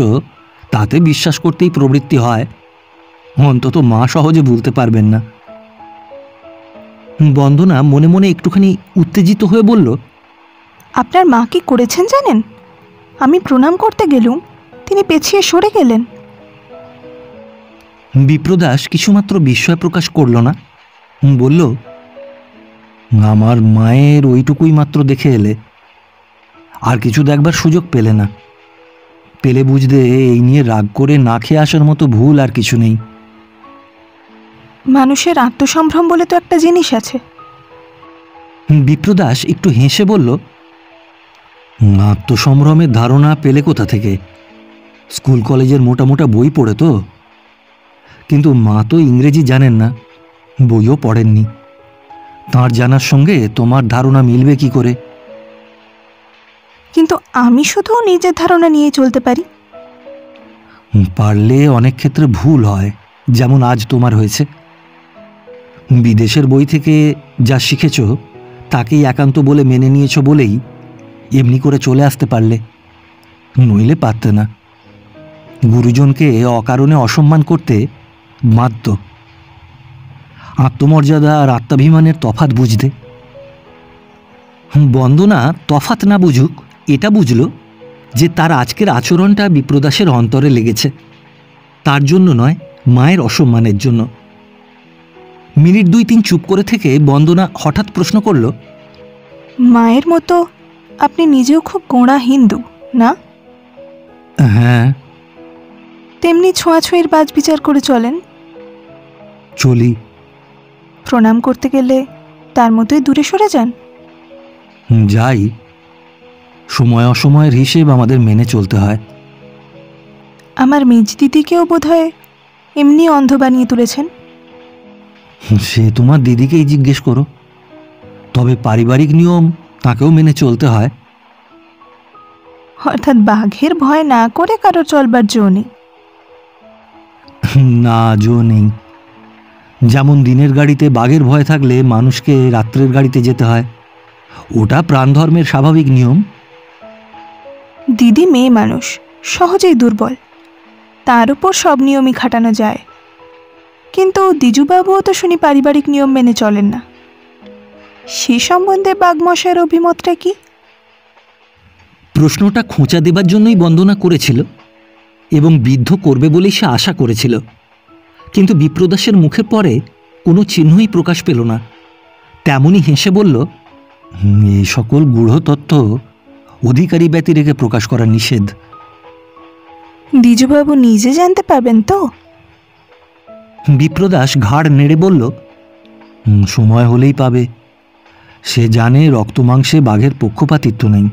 তাতে বিশ্বাস করতেই প্রবৃত্তি হয়। অন্তত মা সহজে ভুলতে পারবেন না। বন্দনা মনে মনে একটুখানি উত্তেজিত হয়ে বলল, আপনার মা কি করেছেন জানেন? আমি প্রণাম করতে গেলুম, তিনি পেছিয়ে সরে গেলেন। বিপ্রদাস কিছুমাত্র বিস্ময় প্রকাশ করল না। বলল, আমার মায়ের ওইটুকুই মাত্র দেখে এলে, আর কিছু দেখবার সুযোগ পেলে না। পেলে বুঝতে এই নিয়ে রাগ করে না খেয়ে আসার মতো ভুল আর কিছু নেই। মানুষের আত্মসম্ভ্রম বলে তো একটা জিনিস আছে। বিপ্রদাস একটু হেসে বলল, আত্মসম্ভ্রমের ধারণা পেলে কোথা থেকে? স্কুল কলেজের মোটা মোটা বই পড়ে তো। কিন্তু মা তো ইংরেজি জানেন না, বইও পড়েননি। তাঁর জানার সঙ্গে তোমার ধারণা মিলবে কি করে? কিন্তু আমি শুধু নিজের ধারণা নিয়ে চলতে পারি। পারলে অনেক ক্ষেত্রে ভুল হয়, যেমন আজ তোমার হয়েছে। বিদেশের বই থেকে যা শিখেছ তাকেই একান্ত বলে মেনে নিয়েছ বলেই এমনি করে চলে আসতে পারলে, নইলে পারতে না। গুরুজনকে অকারণে অসম্মান করতে বাধ্য। আত্মমর্যাদা আর আত্মাভিমানের তফাৎ বুঝতে। বন্দনা তফাৎ না বুঝুক, এটা বুঝল যে তার আজকের আচরণটা বিপ্রদাসের অন্তরে লেগেছে, তার জন্য নয়, মায়ের অসম্মানের জন্য। মিনিট 2-3 চুপ করে থেকে বন্দনা হঠাৎ প্রশ্ন করল, মায়ের মতো আপনি নিজেও খুব গোঁড়া হিন্দু না? হ্যাঁ। তেমনি ছোঁয়াছুঁয়ির বাজবিচার করে চলেন? চলি। প্রণাম করতে গেলে তার মতোই দূরে সরে যান? যাই, সময় অসময়ের হিসেব আমাদের মেনে চলতে হয়। আমার মেজ দিদিকেও বোধহয় এমনি অন্ধ বানিয়ে তুলেছেন। সে তোমার দিদিকেই জিজ্ঞেস করো। তবে পারিবারিক নিয়ম তাকেও মেনে চলতে হয়। অর্থাৎ বাঘের ভয় না করে কারো চলবার জো নেই? না, জো নেই। যেমন দিনের গাড়িতে বাঘের ভয় থাকলে মানুষকে রাত্রের গাড়িতে যেতে হয়, ওটা প্রাণধর্মের স্বাভাবিক নিয়ম। দিদি মেয়ে মানুষ, সহজেই দুর্বল, তার উপর সব নিয়মই খাটানো যায়। কিন্তু দ্বিজুবাবুও তো শুনি পারিবারিক নিয়ম মেনে চলেন না। সে সম্বন্ধে বাঘমশাইয়ের অভিমতটা কি? প্রশ্নটা খোঁচা দেবার জন্যই বন্দনা করেছিল এবং বিদ্ধ করবে বলেই সে আশা করেছিল, কিন্তু বিপ্রদাসের মুখে পরে কোনো চিহ্নই প্রকাশ পেল না। তেমনই হেসে বলল, এই সকল গূঢ় তথ্য অধিকারী ব্যতিরেকে প্রকাশ করা নিষেধ। দ্বিজুবাবু নিজে জানতে পারবেন তো? বিপ্রদাস ঘাড় নেড়ে বলল, সময় হলেই পাবে। সে জানে রক্তমাংসে বাঘের পক্ষপাতিত্ব নেই।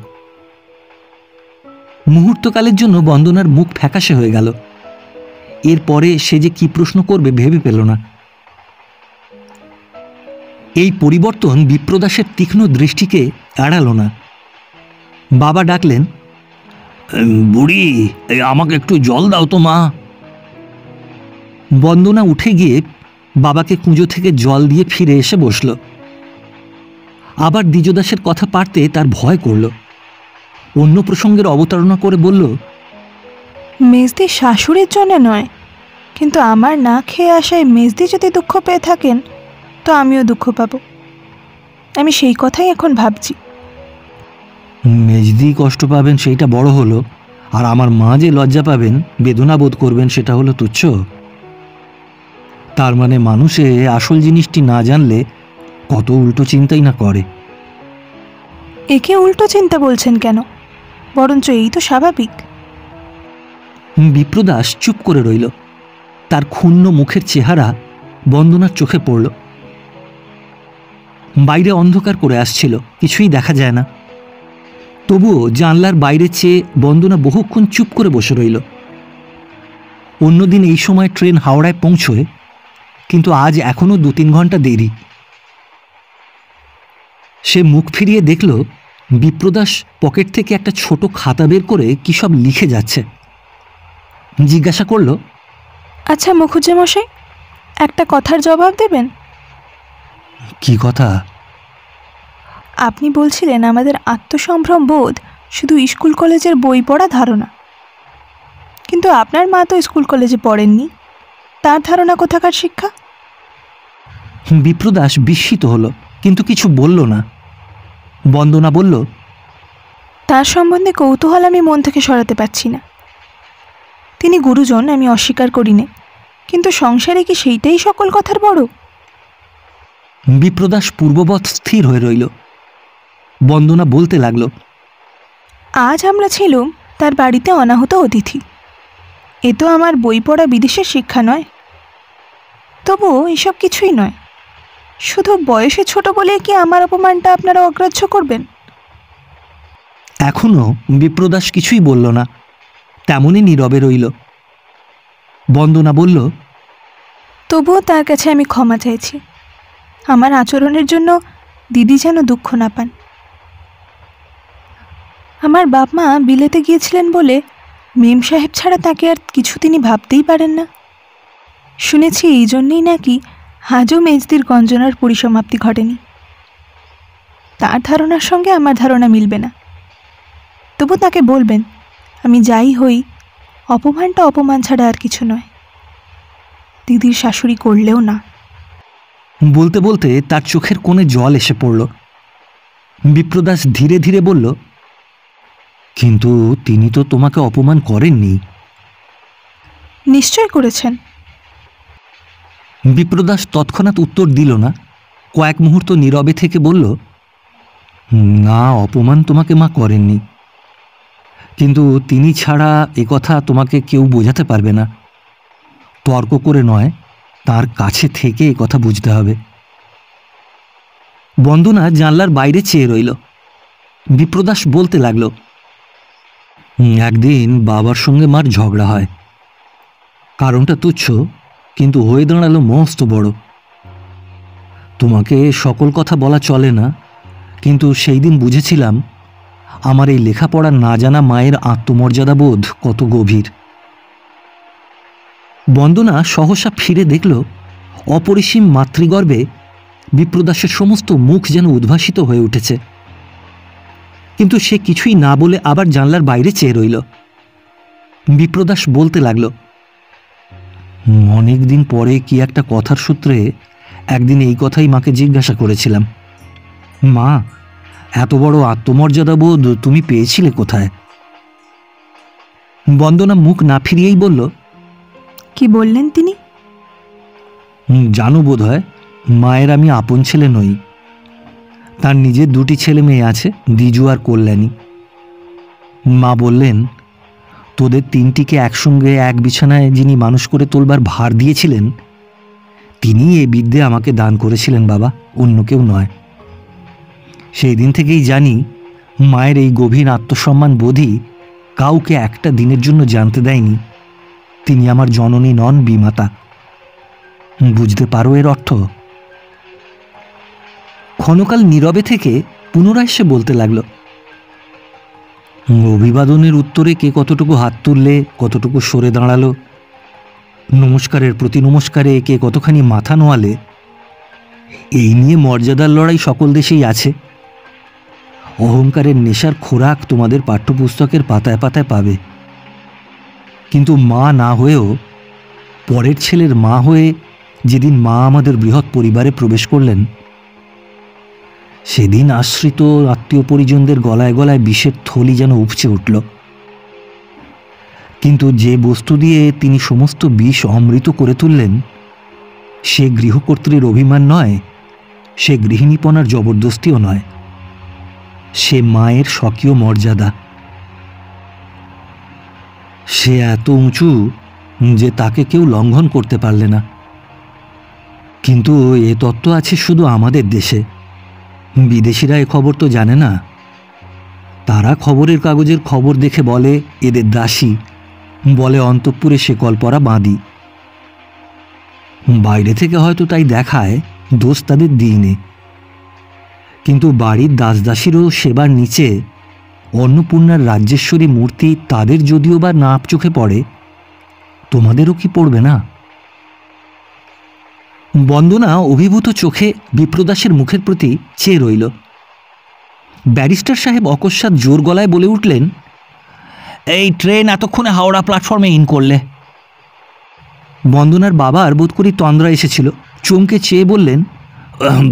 মুহূর্তকালের জন্য বন্দনার মুখ ফ্যাকাশে হয়ে গেল। এরপরে সে যে কি প্রশ্ন করবে ভেবে পেল না। এই পরিবর্তন বিপ্রদাসের তীক্ষ্ণ দৃষ্টিকে এড়াল না। বাবা ডাকলেন, বুড়ি, আমাকে একটু জল দাও তো মা। বন্দনা উঠে গিয়ে বাবাকে কুঁজো থেকে জল দিয়ে ফিরে এসে বসল। আবার দ্বিজদাসের কথা পারতে তার ভয় করল। অন্য প্রসঙ্গের অবতারণা করে বলল, মেজদি শাশুড়ির জন্য নয়, কিন্তু আমার না খেয়ে আসায় মেজদি যদি দুঃখ পেয়ে থাকেন তো আমিও দুঃখ পাব। আমি সেই কথাই এখন ভাবছি। মেজদি কষ্ট পাবেন সেইটা বড় হলো, আর আমার মা যে লজ্জা পাবেন, বেদনা বোধ করবেন, সেটা হলো তুচ্ছ। তার মানে মানুষে আসল জিনিসটি না জানলে কত উল্টো চিন্তাই না করে। একে উল্টো চিন্তা বলছেন কেন? বরঞ্চ এই তো স্বাভাবিক। বিপ্রদাস চুপ করে রইল। তার ক্ষুণ্ণ মুখের চেহারা বন্দনার চোখে পড়ল। বাইরে অন্ধকার করে আসছিল, কিছুই দেখা যায় না। তবুও জানলার বাইরে চেয়ে বন্দনা বহুক্ষণ চুপ করে বসে রইল। অন্যদিন এই সময় ট্রেন হাওড়ায় পৌঁছয়, কিন্তু আজ এখনো 2-3 ঘন্টা দেরি। সে মুখ ফিরিয়ে দেখল বিপ্রদাস পকেট থেকে একটা ছোট খাতা বের করে কি সব লিখে যাচ্ছে। জিজ্ঞাসা করল, আচ্ছা মুখুজ্জেমশাই, একটা কথার জবাব দেবেন? কি কথা? আপনি বলছিলেন আমাদের আত্মসম্ভ্রম বোধ শুধু স্কুল কলেজের বই পড়া ধারণা, কিন্তু আপনার মা তো স্কুল কলেজে পড়েননি, তার ধারণা কোথাকার শিক্ষা? বিপ্রদাস বিস্মিত হলো, কিন্তু কিছু বলল না। বন্দনা বলল, তার সম্বন্ধে কৌতূহল আমি মন থেকে সরাতে পারছি না। তিনি গুরুজন, আমি অস্বীকার করি না, কিন্তু সংসারে কি সেইটাই সকল কথার বড়? বিপ্রদাস পূর্ববৎ স্থির হয়ে রইল। বন্দনা বলতে লাগল, আজ আমরা ছিলুম তার বাড়িতে অনাহূত অতিথি। এ তো আমার বই পড়া বিদেশের শিক্ষা নয়, তবুও এসব কিছুই নয়। শুধু বয়সে ছোট বলে কি আমার অপমানটা আপনারা অগ্রাহ্য করবেন? এখনো বিপ্রদাস কিছুই বলল না, তেমনই নীরবে রইল। বন্দনা বলল, তবুও তার কাছে আমি ক্ষমা চাইছি। আমার আচরণের জন্য দিদি যেন দুঃখ না পান। আমার বাপ মা বিলেতে গিয়েছিলেন বলে মেম সাহেব ছাড়া তাকে আর কিছু তিনি ভাবতেই পারেন না। শুনেছি এই জন্যেই নাকি আজও মেজদির গঞ্জনার পরিসমাপ্তি ঘটেনি। তার ধারণার সঙ্গে আমার ধারণা মিলবে না, তবু তাকে বলবেন আমি যাই হই, অপমানটা অপমান ছাড়া আর কিছু নয়, দিদির শাশুড়ি করলেও না। বলতে বলতে তার চোখের কোণে জল এসে পড়ল। বিপ্রদাস ধীরে ধীরে বলল, কিন্তু তিনি তো তোমাকে অপমান করেননি। নিশ্চয় করেছেন। বিপ্রদাস তৎক্ষণাৎ উত্তর দিল না, কয়েক মুহূর্ত নীরবে থেকে বলল, না, অপমান তোমাকে মা করেননি, কিন্তু তিনি ছাড়া একথা তোমাকে কেউ বোঝাতে পারবে না। তর্ক করে নয়, তার কাছে থেকে একথা বুঝতে হবে। বন্দনা জানলার বাইরে চেয়ে রইল। বিপ্রদাস বলতে লাগল, একদিন বাবার সঙ্গে মার ঝগড়া হয়। কারণটা তুচ্ছ, কিন্তু হয়ে দাঁড়ালো মস্ত বড়। তোমাকে সকল কথা বলা চলে না, কিন্তু সেই দিন বুঝেছিলাম আমার এই লেখাপড়া না জানা মায়ের আত্মমর্যাদা বোধ কত গভীর। বন্দনা সহসা ফিরে দেখল অপরিসীম মাতৃগর্বে বিপ্রদাসের সমস্ত মুখ যেন উদ্ভাসিত হয়ে উঠেছে, কিন্তু সে কিছুই না বলে আবার জানলার বাইরে চেয়ে রইল। বিপ্রদাস বলতে লাগল, অনেকদিন পরে কি একটা কথার সূত্রে একদিন এই কথাই মাকে জিজ্ঞাসা করেছিলাম, মা, এত বড় আত্মমর্যাদা বোধ তুমি পেয়েছিলে কোথায়? বন্দনা মুখ না ফিরিয়েই বলল, কি বললেন তিনি? জানো বোধ হয় মায়ের আমি আপন ছেলে নই। তার নিজের দুটি ছেলে মেয়ে আছে, দ্বিজু আর কল্যাণী। মা বললেন, তোদের তিনটিকে একসঙ্গে এক বিছানায় যিনি মানুষ করে তোলবার ভার দিয়েছিলেন, তিনি এই বিদ্যে আমাকে দান করেছিলেন বাবা, অন্য কেউ নয়। সেই দিন থেকেই জানি মায়ের এই গভীর আত্মসম্মান বোধই কাউকে একটা দিনের জন্য জানতে দেয়নি তিনি আমার জননী নন, বিমাতা। বুঝতে পারো এর অর্থ? ক্ষণকাল নীরবে থেকে পুনরায় সে বলতে লাগল, অভিবাদনের উত্তরে কে কতটুকু হাত তুললে, কতটুকু সরে দাঁড়ালো, নমস্কারের প্রতি নমস্কারে কে কতখানি মাথা নোয়ালে, এই নিয়ে মর্যাদার লড়াই সকল দেশেই আছে। অহংকারের নেশার খোরাক তোমাদের পাঠ্যপুস্তকের পাতায় পাতায় পাবে, কিন্তু মা না হয়েও পরের ছেলের মা হয়ে যেদিন মা আমাদের বৃহৎ পরিবারে প্রবেশ করলেন, সেদিন আশ্রিত আত্মীয় পরিজনদের গলায় গলায় বিষের থলি যেন উপচে উঠল। কিন্তু যে বস্তু দিয়ে তিনি সমস্ত বিষ অমৃত করে তুললেন, সে গৃহকর্ত্রীর অভিমান নয়, সে গৃহিণীপনার জবরদস্তিও নয়, সে মায়ের স্বকীয় মর্যাদা। সে এত উঁচু যে তাকে কেউ লঙ্ঘন করতে পারলে না। কিন্তু এ তত্ত্ব আছে শুধু আমাদের দেশে, বিদেশিরা এ খবর তো জানে না। তারা খবরের কাগজের খবর দেখে বলে এদের দাসী, বলে অন্তঃপুরে শেকল পরা বাঁধি। বাইরে থেকে হয়তো তাই দেখায়, দোষ তাদের দিইনে। কিন্তু বাড়ির দাসদাসীরও সেবার নিচে অন্নপূর্ণার রাজ্যেশ্বরী মূর্তি তাদের যদিও বা নাপ চোখে পড়ে, তোমাদেরও কি পড়বে না? বন্দনা অভিভূত চোখে বিপ্রদাসের মুখের প্রতি চেয়ে রইল। ব্যারিস্টার সাহেব অকস্মাৎ জোর গলায় বলে উঠলেন, এই ট্রেন এতক্ষণে হাওড়া প্ল্যাটফর্মে ইন করলে। বন্দনার বাবার বোধ করি তন্দ্রা এসেছিল, চমকে চেয়ে বললেন,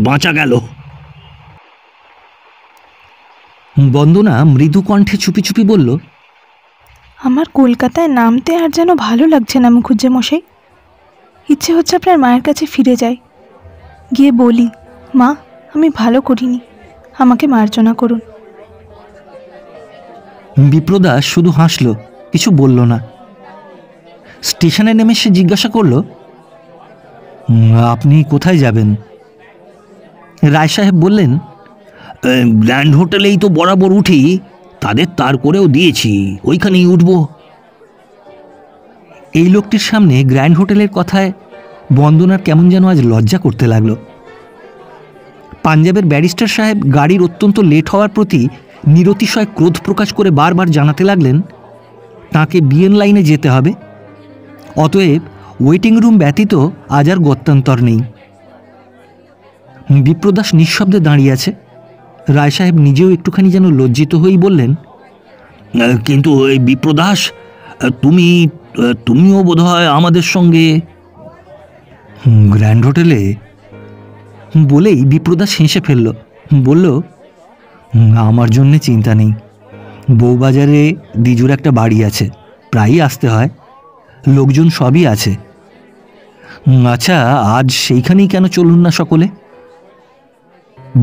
বাঁচা গেল। বন্দনা মৃদু কণ্ঠে চুপি চুপি বলল, আমার কলকাতায় নামতে আর যেন ভালো লাগছে না মুখুজ্জে মশাই। ইচ্ছে হচ্ছে আপনার মায়ের কাছে ফিরে যাই, গিয়ে বলি, মা, আমি ভালো করিনি, আমাকে মার্জনা করুন। বিপ্রদাস শুধু হাসল, কিছু বলল না। স্টেশনে নেমে সে জিজ্ঞাসা করল, আপনি কোথায় যাবেন? রায় সাহেব বললেন, গ্র্যান্ড হোটেলেই তো বরাবর উঠি, তাদের তার করেও দিয়েছি, ওইখানেই উঠব। এই লোকটির সামনে গ্র্যান্ড হোটেলের কথায় বন্দনার কেমন যেন আজ লজ্জা করতে লাগলো। পাঞ্জাবের ব্যারিস্টার সাহেব গাড়ির অত্যন্ত লেট হওয়ার প্রতি নিরতিশয় ক্রোধ প্রকাশ করে বারবার জানাতে লাগলেন, তাকে বিএন লাইনে যেতে হবে। অতএব ওয়েটিং রুম ব্যতীত আজ আর গত্যন্তর নেই। বিপ্রদাস নিঃশব্দে দাঁড়িয়ে আছে। রায় সাহেব নিজেও একটুখানি যেন লজ্জিত হয়েই বললেন, কিন্তু এই বিপ্রদাস, তুমিও বোধহয় আমাদের সঙ্গে গ্র্যান্ড হোটেলে। বলেই বিপ্রদাস হেসে ফেলল, বলল, আমার জন্যে চিন্তা নেই। বউবাজারে দ্বিজুর একটা বাড়ি আছে, প্রায়ই আসতে হয়, লোকজন সবই আছে। আচ্ছা, আজ সেইখানেই কেন চলুন না সকলে?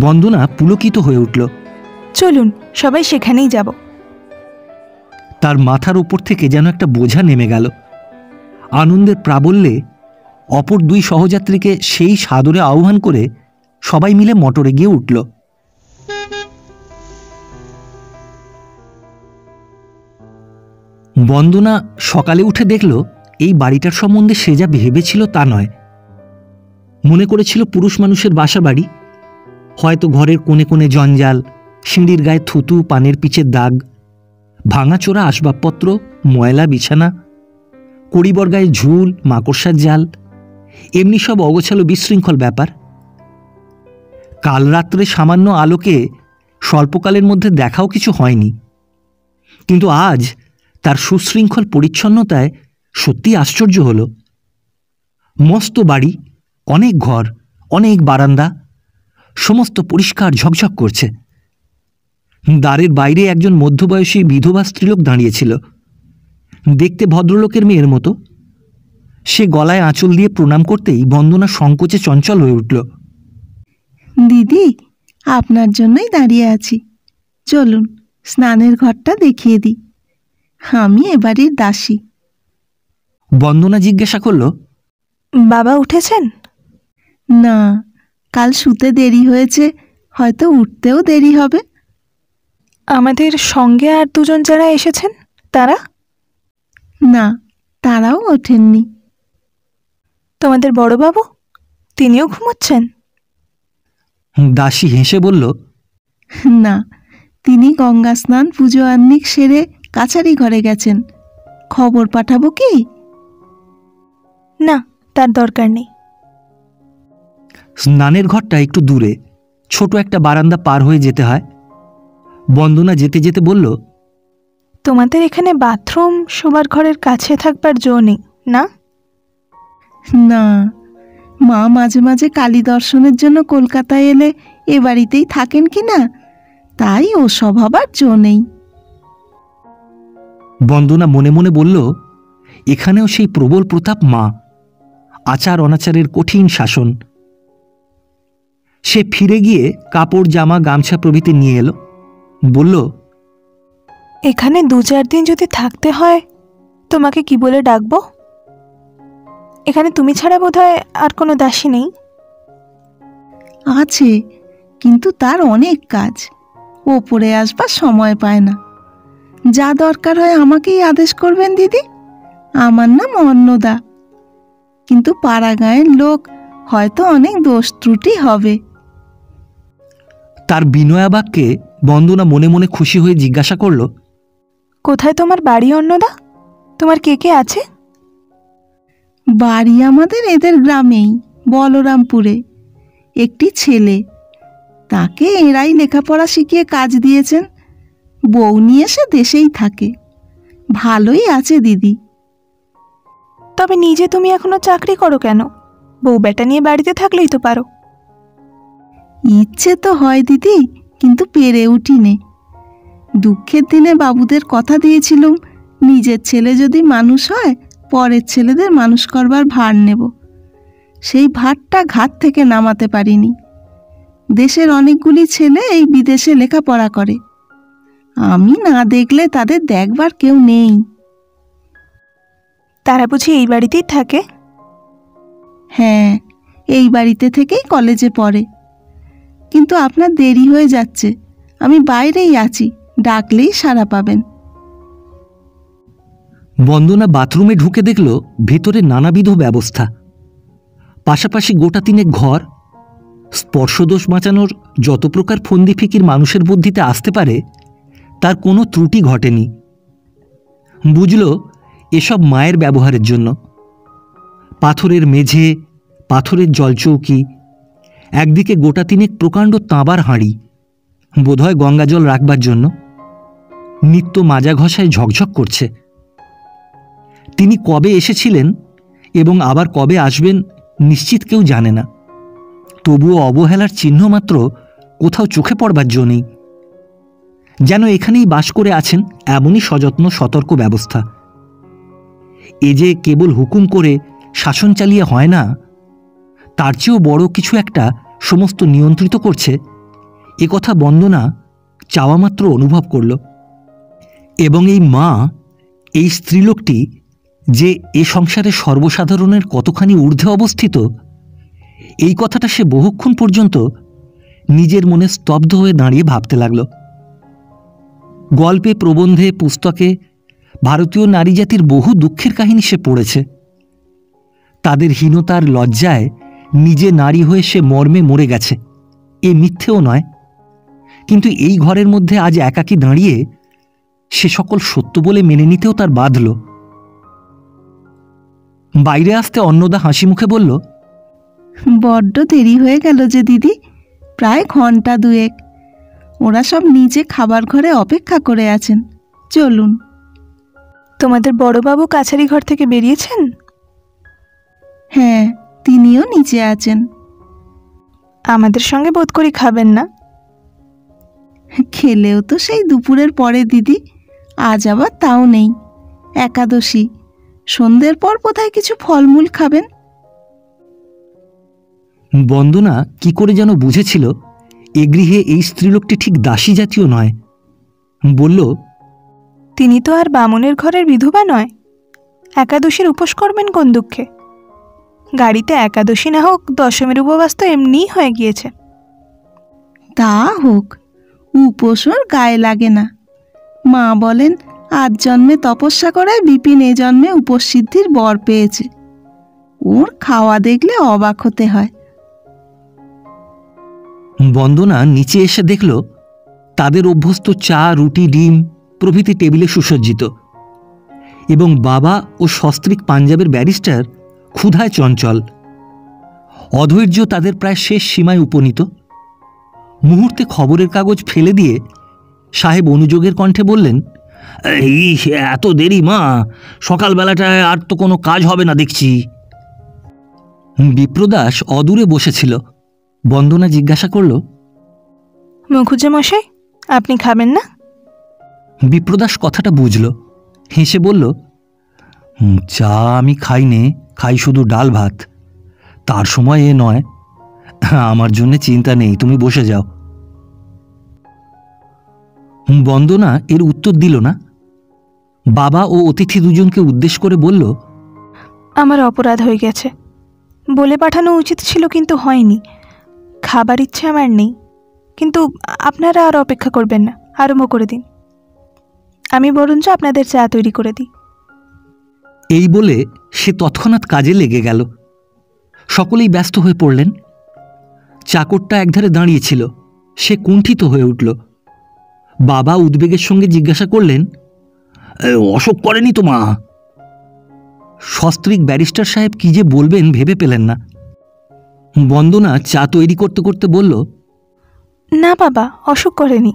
বন্দনা পুলকিত হয়ে উঠল। চলুন, সবাই সেখানেই যাব। তার মাথার উপর থেকে যেন একটা বোঝা নেমে গেল। আনন্দের প্রাবল্যে অপর দুই সহযাত্রীকে সেই সাদরে আহ্বান করে সবাই মিলে মোটরে গিয়ে উঠল। বন্দনা সকালে উঠে দেখল এই বাড়িটার সম্বন্ধে সে যা ভেবেছিল তা নয়। মনে করেছিল পুরুষ মানুষের বাসা বাড়ি, হয়তো ঘরের কোণে কোণে জঞ্জাল, সিঁড়ির গায়ে থুতু, পানের পিচের দাগ, ভাঙাচোরা আসবাবপত্র, ময়লা বিছানা, কড়িবর গায়ে ঝুল, মাকড়সার জাল, এমনি সব অগোছালো বিশৃঙ্খল ব্যাপার। কাল রাত্রে সামান্য আলোকে স্বল্পকালের মধ্যে দেখাও কিছু হয়নি, কিন্তু আজ তার সুশৃঙ্খল পরিচ্ছন্নতায় সত্যি আশ্চর্য হল। মস্ত বাড়ি, অনেক ঘর, অনেক বারান্দা, সমস্ত পরিষ্কার ঝকঝক করছে। দ্বারের বাইরে একজন মধ্যবয়সী বিধবা স্ত্রীলোক দাঁড়িয়েছিল, দেখতে ভদ্রলোকের মেয়ের মতো। সে গলায় আঁচল দিয়ে প্রণাম করতেই বন্দনা সংকোচে চঞ্চল হয়ে উঠল। দিদি, আপনার জন্যই দাঁড়িয়ে আছি, চলুন স্নানের ঘরটা দেখিয়ে দিই। আমি এবারের দাসী। বন্দনা জিজ্ঞাসা করল, বাবা উঠেছেন? না, কাল শুতে দেরি হয়েছে, হয়তো উঠতেও দেরি হবে। আমাদের সঙ্গে আর দুজন যারা এসেছেন তারা? না, তারাও ওঠেননি। তোমাদের বড়বাবু, তিনিও ঘুমোচ্ছেন? দাসী হেসে বলল, না, তিনি গঙ্গা স্নান, পুজো আহ্নিক সেরে কাছারি ঘরে গেছেন। খবর পাঠাবো কি? না, তার দরকার নেই। স্নানের ঘরটা একটু দূরে, ছোট একটা বারান্দা পার হয়ে যেতে হয়। বন্দনা যেতে যেতে বলল, তোমাদের এখানে বাথরুম শোবার ঘরের কাছে থাকবার জো নেই না? না, মা মাঝে মাঝে কালী দর্শনের জন্য কলকাতায় এলে এ বাড়িতেই থাকেন কি না, তাই ওসব হবার জো নেই। বন্দনা মনে মনে বলল, এখানেও সেই প্রবল প্রতাপ মা, আচার অনাচারের কঠিন শাসন। সে ফিরে গিয়ে কাপড়, জামা, গামছা প্রভৃতি নিয়ে এলো। বলল, এখানে 2-4 দিন যদি থাকতে হয় তোমাকে কি বলে ডাকবো? এখানে তুমি ছাড়া বোধহয় আর কোনো দাসী নেই? আছে, কিন্তু তার অনেক কাজ, ওপরে আসবার সময় পায় না। যা দরকার হয় আমাকেই আদেশ করবেন দিদি। আমার নাম অন্নদা, কিন্তু পাড়া গাঁয়ের লোক, হয়তো অনেক দোষ ত্রুটি হবে। তার বিনয়া বাক্যে বন্দনা মনে মনে খুশি হয়ে জিজ্ঞাসা করল, কোথায় তোমার বাড়ি অন্নদা? তোমার কে কে আছে? বাড়ি আমাদের এদের গ্রামেই, বলরামপুরে। একটি ছেলে, তাকে এরাই লেখাপড়া শিখিয়ে কাজ দিয়েছেন। বউ নিয়ে সে দেশেই থাকে, ভালোই আছে দিদি। তবে নিজে তুমি এখনো চাকরি করো কেন? বউ বেটা নিয়ে বাড়িতে থাকলেই তো পারো। ইচ্ছে তো হয় দিদি, কিন্তু পেরে উঠিনে। দুঃখের দিনে বাবুদের কথা দিয়েছিলুম, নিজের ছেলে যদি মানুষ হয়, পরের ছেলেদের মানুষ করবার ভার নেব। সেই ভারটা ঘাট থেকে নামাতে পারিনি। দেশের অনেকগুলি ছেলে এই বিদেশে লেখাপড়া করে, আমি না দেখলে তাদের দেখবার কেউ নেই। তারা বুঝি এই বাড়িতেই থাকে? হ্যাঁ, এই বাড়িতে থেকেই কলেজে পড়ে। কিন্তু আপনার দেরি হয়ে যাচ্ছে, আমি বাইরেই আছি, ডাকলেই সাড়া পাবেন। বন্দনা বাথরুমে ঢুকে দেখল ভেতরে নানাবিধ ব্যবস্থা, পাশাপাশি গোটা 3 ঘর। স্পর্শদোষ বাঁচানোর যত প্রকার ফন্দি ফিকির মানুষের বুদ্ধিতে আসতে পারে, তার কোনো ত্রুটি ঘটেনি। বুঝল এসব মায়ের ব্যবহারের জন্য। পাথরের মেঝে, পাথরের জলচৌকি, একদিকে গোটা তিনেক প্রকাণ্ড তাঁবার হাঁড়ি, বোধহয় গঙ্গাজল রাখবার জন্য, নিত্য মাজা ঘষায় ঝকঝক করছে। তিনি কবে এসেছিলেন এবং আবার কবে আসবেন নিশ্চিত কেউ জানে না, তবুও অবহেলার চিহ্ন মাত্র কোথাও চোখে পড়বার জো নেই। যেন এখানেই বাস করে আছেন এমনই সযত্ন সতর্ক ব্যবস্থা। এ যে কেবল হুকুম করে শাসন চালিয়ে হয় না, তার চেয়েও বড় কিছু একটা সমস্ত নিয়ন্ত্রিত করছে, এ কথা বন্দনা চাওয়া মাত্র অনুভব করল। এবং এই মা, এই স্ত্রীলোকটি যে এ সংসারে সর্বসাধারণের কতখানি ঊর্ধ্বে অবস্থিত, এই কথাটা সে বহুক্ষণ পর্যন্ত নিজের মনে স্তব্ধ হয়ে দাঁড়িয়ে ভাবতে লাগল। গল্পে, প্রবন্ধে, পুস্তকে ভারতীয় নারী জাতির বহু দুঃখের কাহিনী সে পড়েছে। তাদের হীনতার লজ্জায় নিজে নারী হয়ে সে মর্মে মরে গেছে, এ মিথ্যেও নয়। কিন্তু এই ঘরের মধ্যে আজ একাকী দাঁড়িয়ে সে সকল সত্য বলে মেনে নিতেও তার বাধল। বাইরে আসতে অন্নদা হাসি মুখে বলল, বড্ড দেরি হয়ে গেল যে দিদি, প্রায় ঘন্টা দুয়েক। ওরা সব নিচে খাবার ঘরে অপেক্ষা করে আছেন, চলুন। তোমাদের বড়বাবু কাছারি ঘর থেকে বেরিয়েছেন? হ্যাঁ, তিনিও নিচে আছেন। আমাদের সঙ্গে বোধ করি খাবেন না? খেলেও তো সেই দুপুরের পরে দিদি, আজ আবার তাও নেই, একাদশী। সন্ধ্যের পর বোধহয় কিছু ফলমূল খাবেন। বন্দনা কি করে যেন বুঝেছিল এ গৃহে এই স্ত্রীলোকটি ঠিক দাসী জাতীয় নয়। বলল, তিনি তো আর বামুনের ঘরের বিধবা নয়। একাদশীর উপোস করবেন কোন দুঃখে? গাড়িতে একাদশী না হোক, দশমীর উপবাস তো এমনিই হয়ে গিয়েছে। তা হোক, উপোস ওর গায়ে লাগে না। মা বলেন আজ জন্মে তপস্যা করায় বিপিন এ জন্মে উপোস সিদ্ধির বর পেয়েছে। ওর খাওয়া দেখলে অবাক হতে হয়। বন্দনা নিচে এসে দেখল তাদের অভ্যস্ত চা, রুটি, ডিম প্রভৃতি টেবিলে সুসজ্জিত, এবং বাবা ও সস্ত্রীক পাঞ্জাবের ব্যারিস্টার ক্ষুধায় চঞ্চল। অধৈর্য তাদের প্রায় শেষ সীমায় উপনীত। মুহূর্তে খবরের কাগজ ফেলে দিয়ে সাহেব অনুযোগের কণ্ঠে বললেন, এই এত দেরি মা, সকালবেলাটায় আর তো কোনো কাজ হবে না দেখছি। বিপ্রদাস অদূরে বসেছিল। বন্দনা জিজ্ঞাসা করল, মুখুজ্জে মশাই, আপনি খাবেন না? বিপ্রদাস কথাটা বুঝল, হেসে বলল, চা আমি খাই নে, খাই শুধু ডাল ভাত। তার সময় এ নয়, আমার জন্য চিন্তা নেই, তুমি বসে যাও। বন্দনা এর উত্তর দিল না। বাবা ও অতিথি দুজনকে উদ্দেশ্য করে বলল, আমার অপরাধ হয়ে গেছে, বলে পাঠানো উচিত ছিল, কিন্তু হয়নি। খাবার ইচ্ছে আমার নেই, কিন্তু আপনারা আর অপেক্ষা করবেন না, আরম্ভ করে দিন। আমি বরঞ্চ আপনাদের চা তৈরি করে দিই। এই বলে সে তৎক্ষণাৎ কাজে লেগে গেল। সকলেই ব্যস্ত হয়ে পড়লেন। চাকরটা একধারে দাঁড়িয়েছিল, সে কুণ্ঠিত হয়ে উঠল। বাবা উদ্বেগের সঙ্গে জিজ্ঞাসা করলেন, অশোক করেনি তো মা? সস্ত্রীক ব্যারিস্টার সাহেব কি যে বলবেন ভেবে পেলেন না। বন্দনা চা তৈরি করতে করতে বলল, না বাবা, অসুখ করেনি,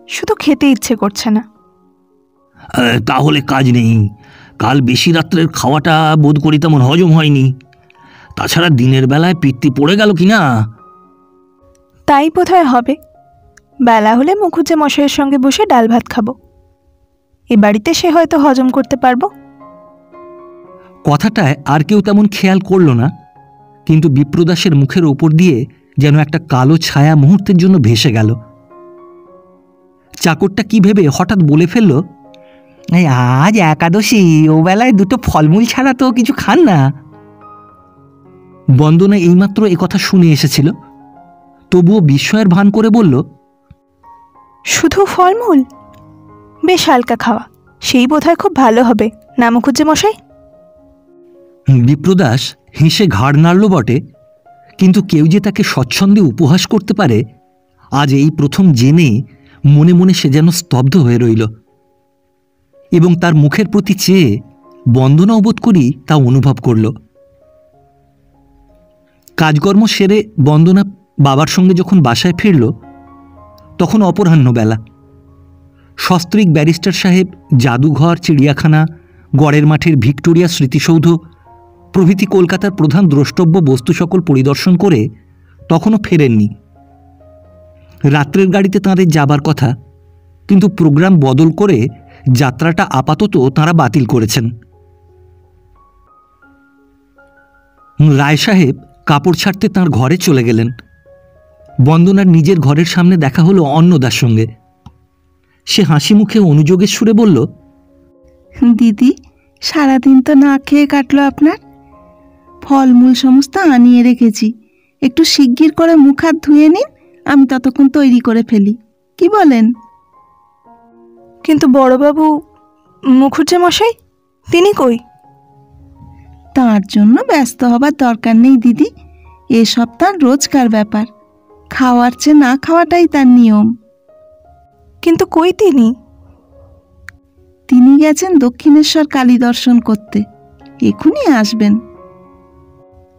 শুধু খেতে ইচ্ছে করছে না। তাহলে কাজ নেই। কাল বেশি রাত্রের খাওয়াটা বোধ করি তেমন হজম হয়নি। তাছাড়া দিনের বেলায় পিত্তি পড়ে গেল কি না? তাই বোধহয় হবে। বেলা হলে মুখুজ্জে মশাইয়ের সঙ্গে বসে ডাল ভাত খাবো। এ বাড়িতে সে হয়তো হজম করতে পারবো। কথাটায় আর কেউ তেমন খেয়াল করল না, কিন্তু বিপ্রদাসের মুখের ওপর দিয়ে যেন একটা কালো ছায়া মুহূর্তের জন্য ভেসে গেল। চাকরটা কি ভেবে হঠাৎ বলে ফেলল, আজ একাদশী, ও বেলায় দুটো ফলমূল ছাড়া তো কিছু খান না। বন্দনা এইমাত্র একথা শুনে এসেছিল, তবুও বিস্ময়ের ভান করে বলল, শুধু ফলমূল? বেশ হালকা খাওয়া, সেই বোধহয় খুব ভালো হবে না মুখুজ্জে মশাই? বিপ্রদাস হেসে ঘাড় নাড়ল বটে, কিন্তু কেউ যে তাকে স্বচ্ছন্দে উপহাস করতে পারে আজ এই প্রথম জেনে মনে মনে সে যেন স্তব্ধ হয়ে রইল। এবং তার মুখের প্রতি চেয়ে বন্দনাও বোধ করি তা অনুভব করল। কাজকর্ম সেরে বন্দনা বাবার সঙ্গে যখন বাসায় ফিরল তখন অপরাহ্ন বেলা। সস্ত্রীক ব্যারিস্টার সাহেব জাদুঘর, চিড়িয়াখানা, গড়ের মাঠের ভিক্টোরিয়া স্মৃতিসৌধ প্রভৃতি কলকাতার প্রধান দ্রষ্টব্য বস্তু সকল পরিদর্শন করে তখনও ফেরেননি। রাত্রের গাড়িতে তাঁদের যাবার কথা, কিন্তু প্রোগ্রাম বদল করে যাত্রাটা আপাতত তাঁরা বাতিল করেছেন। রায় সাহেব কাপড় ছাড়তে তাঁর ঘরে চলে গেলেন। বন্দনার নিজের ঘরের সামনে দেখা হলো অন্নদার সঙ্গে। সে হাসি মুখে অনুযোগের সুরে বলল, দিদি, সারাদিন তো না খেয়ে কাটলো আপনার। ফলমূল সমস্ত আনিয়ে রেখেছি, একটু শিগগির করে মুখ হাত ধুয়ে নিন, আমি ততক্ষণ তৈরি করে ফেলি, কি বলেন? কিন্তু বড়বাবু, মুখুজ্জে মশাই, তিনি কই? তার জন্য ব্যস্ত হবার দরকার নেই দিদি, এসব তার রোজকার ব্যাপার। খাওয়ার চেয়ে না খাওয়াটাই তার নিয়ম। কিন্তু কই তিনি? তিনি গেছেন দক্ষিণেশ্বর কালী দর্শন করতে, এখনই আসবেন।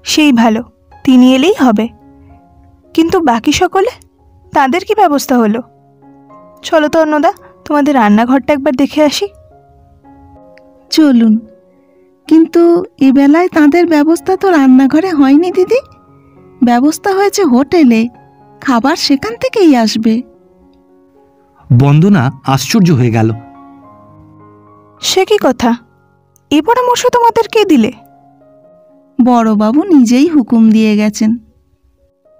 সেই ভালো, তিনি এলেই হবে। কিন্তু বাকি সকলে, তাদের কি ব্যবস্থা হলো? চলো তো অন্নদা, তোমাদের রান্নাঘরটা একবার দেখে আসি। চলুন, কিন্তু এবেলায় তাদের ব্যবস্থা তো রান্নাঘরে হয়নি দিদি, ব্যবস্থা হয়েছে হোটেলে, খাবার সেখান থেকেই আসবে। বন্দনা আশ্চর্য হয়ে গেল। সে কি কথা? এ পরামর্শ তোমাদের কে দিলে? বড়বাবু নিজেই হুকুম দিয়ে গেছেন।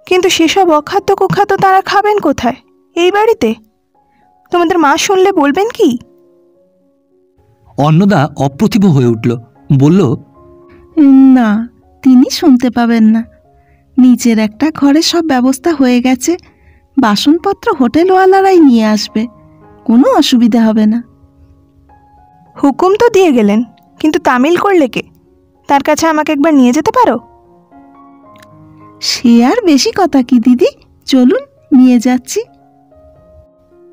কিন্তু সেসব অখাদ্য কুখাদ্য তারা খাবেন কোথায় এই বাড়িতে? তোমাদের মা শুনলে বলবেন কি? অন্নদা অপ্রতিভ হয়ে উঠল, বলল, না, তিনি শুনতে পাবেন না। নিচের একটা ঘরে সব ব্যবস্থা হয়ে গেছে, বাসনপত্র হোটেলওয়ালারাই নিয়ে আসবে, কোনো অসুবিধা হবে না। হুকুম তো দিয়ে গেলেন, কিন্তু তামিল করলে কে? তার কাছে আমাকে একবার নিয়ে যেতে পারো? সে আর বেশি কথা কি দিদি, চলুন নিয়ে যাচ্ছি।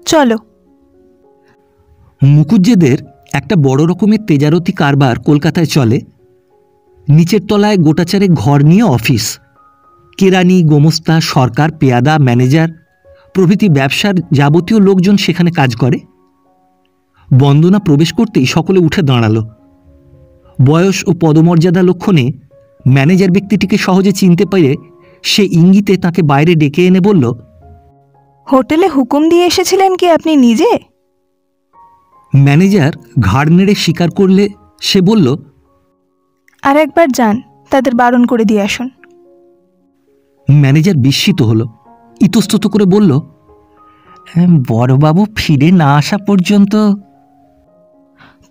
চলো। মুকুজ্জেদের একটা বড় রকমের তেজারতি কারবার কলকাতায় চলে। নিচের তলায় গোটাচারেক ঘর নিয়ে অফিস, কেরানি, গোমস্তা, সরকার, পেয়াদা, ম্যানেজার প্রভৃতি ব্যবসার যাবতীয় লোকজন সেখানে কাজ করে। বন্দনা প্রবেশ করতেই সকলে উঠে দাঁড়ালো। বয়স ও পদমর্যাদা লক্ষণে ম্যানেজার ব্যক্তিটিকে সহজে চিনতে পেরে সে ইঙ্গিতে তাকে বাইরে ডেকে এনে বলল, হোটেলে হুকুম দিয়ে এসেছিলেন কি আপনি নিজে? ম্যানেজার ঘাড় নেড়ে স্বীকার করলে সে বলল, আর একবার যান, তাদের বারণ করে দিয়ে আসুন। ম্যানেজার বিস্মিত হল, ইতস্তত করে বলল, বড়বাবু ফিরে না আসা পর্যন্ত।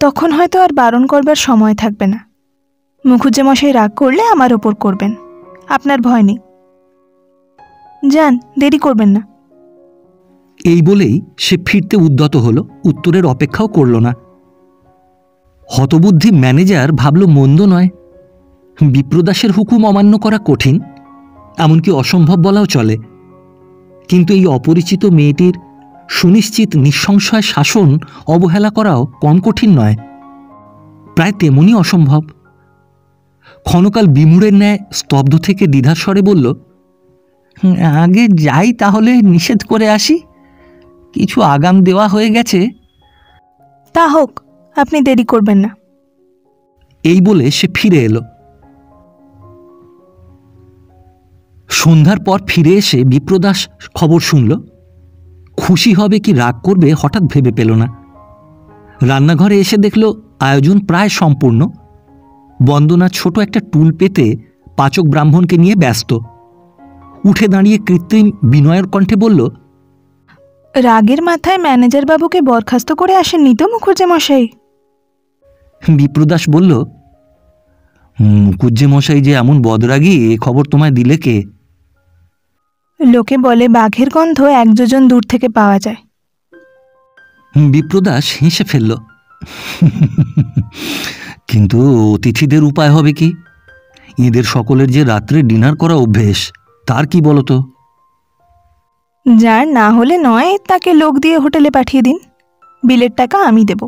তখন হয়তো আর বারণ করবার সময় থাকবে না। মুখুজ্জে মশাই রাগ করলে আমার ওপর করবেন, আপনার ভয় নেই। যান, দেরি করবেন না। এই বলেই সে ফিরতে উদ্যত হল, উত্তরের অপেক্ষাও করল না। হতবুদ্ধি ম্যানেজার ভাবল মন্দ নয়, বিপ্রদাসের হুকুম অমান্য করা কঠিন, এমনকি অসম্ভব বলাও চলে, কিন্তু এই অপরিচিত মেয়েটির সুনিশ্চিত নিঃসংশয় শাসন অবহেলা করাও কম কঠিন নয়, প্রায় তেমনি অসম্ভব। ক্ষণকাল বিমূঢ়ের ন্যায় স্তব্ধ থেকে দ্বিধার স্বরে বলল, আগে যাই তাহলে, নিষেধ করে আসি, কিছু আগাম দেওয়া হয়ে গেছে। তা হোক, আপনি দেরি করবেন না। এই বলে সে ফিরে এলো। সন্ধ্যার পর ফিরে এসে বিপ্রদাস খবর শুনল। খুশি হবে কি রাগ করবে হঠাৎ ভেবে পেল না। রান্নাঘরে এসে দেখল আয়োজন প্রায় সম্পূর্ণ। বন্দনা ছোট একটা টুল পেতে পাচক ব্রাহ্মণকে নিয়ে ব্যস্ত। উঠে দাঁড়িয়ে কৃত্রিম বিনয়ের কণ্ঠে বলল, রাগের মাথায় ম্যানেজার বাবুকে বরখাস্ত করে আসেননি তো মুখুজ্জে মশাই? বিপ্রদাস বলল, মুখুজ্জে মশাই যে এমন বদরাগী, এ খবর তোমায় দিলে কে? লোকে বলে বাঘের গন্ধ 1 যোজন দূর থেকে পাওয়া যায়। বিপ্রদাস হেসে ফেলল, কিন্তু অতিথিদের উপায় হবে কি? এদের সকলের যে রাত্রে ডিনার করা অভ্যেস, তার কি বলতো? যার না হলে নয়, তাকে লোক দিয়ে হোটেলে পাঠিয়ে দিন, বিলের টাকা আমি দেব।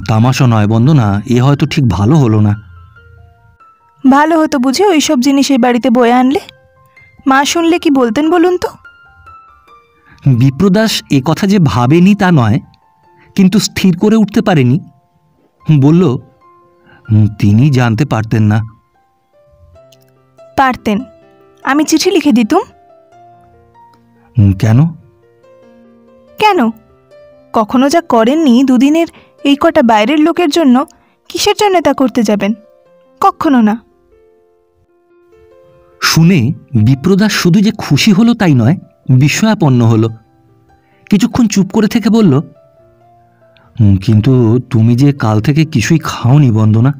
তামাশা নয় বন্দনা, এ হয়তো ঠিক ভালো হলো না। ভালো হতো বুঝে ওই সব জিনিস এই বাড়িতে বয়ে আনলে? মা শুনলে কি বলতেন বলুন তো? বিপ্রদাস এ কথা যে ভাবেনি তা নয়, কিন্তু স্থির করে উঠতে পারেনি। বলল, তিনি জানতে পারতেন না। পারতেন, আমি চিঠি লিখে দিতুম। কেন? কেন? কখনো যা করেননি দুদিনের এই কটা বাইরের লোকের জন্য, কিসের জন্য তা করতে যাবেন? কখনো না। শুনে বিপ্রদাস শুধু যে খুশি হলো তাই নয়, বিস্ময়াপন্ন হলো। কিছুক্ষণ চুপ করে থেকে বলল, কিন্তু তুমি যে কাল থেকে কিছুই খাওনি বন্দনা,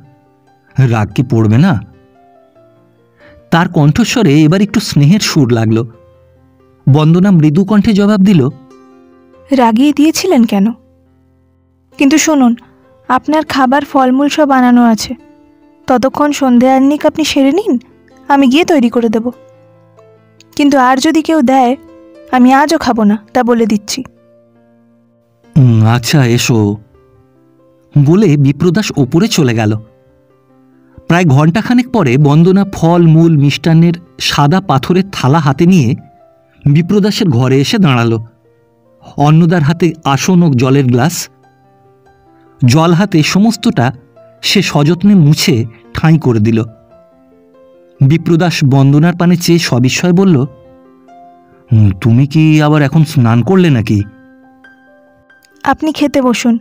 রাগ কি পড়বে না? তার কণ্ঠস্বরে এবার একটু স্নেহের সুর লাগল। বন্দনা মৃদু কণ্ঠে জবাব দিল, রাগিয়ে দিয়েছিলেন কেন? কিন্তু শুনুন, আপনার খাবার ফলমূল সব আনানো আছে, ততক্ষণ সন্ধে আহ্নিক আপনি সেরে নিন, আমি গিয়ে তৈরি করে দেব। কিন্তু আর যদি কেউ দেয়, আমি আজও খাবো না, তা বলে দিচ্ছি। আচ্ছা এসো, বলে বিপ্রদাস ওপরে চলে গেল। প্রায় ঘণ্টাখানেক পরে বন্দনা ফল মূল মিষ্টান্নের সাদা পাথরের থালা হাতে নিয়ে বিপ্রদাসের ঘরে এসে দাঁড়ালো। অন্নদার হাতে আসন ও জলের গ্লাস। জল হাতে সমস্তটা সে সযত্নে মুছে ঠাঁই করে দিল। বিপ্রদাস বন্দনার পানে চেয়ে সবিস্ময়ে বলল, তুমি কি আবার এখন স্নান করলে নাকি? আপনি খেতে বসুন,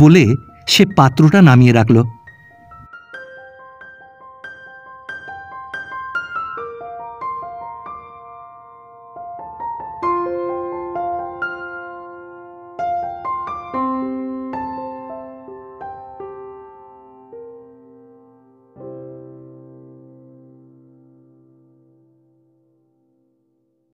বলে সে পাত্রটা নামিয়ে রাখল।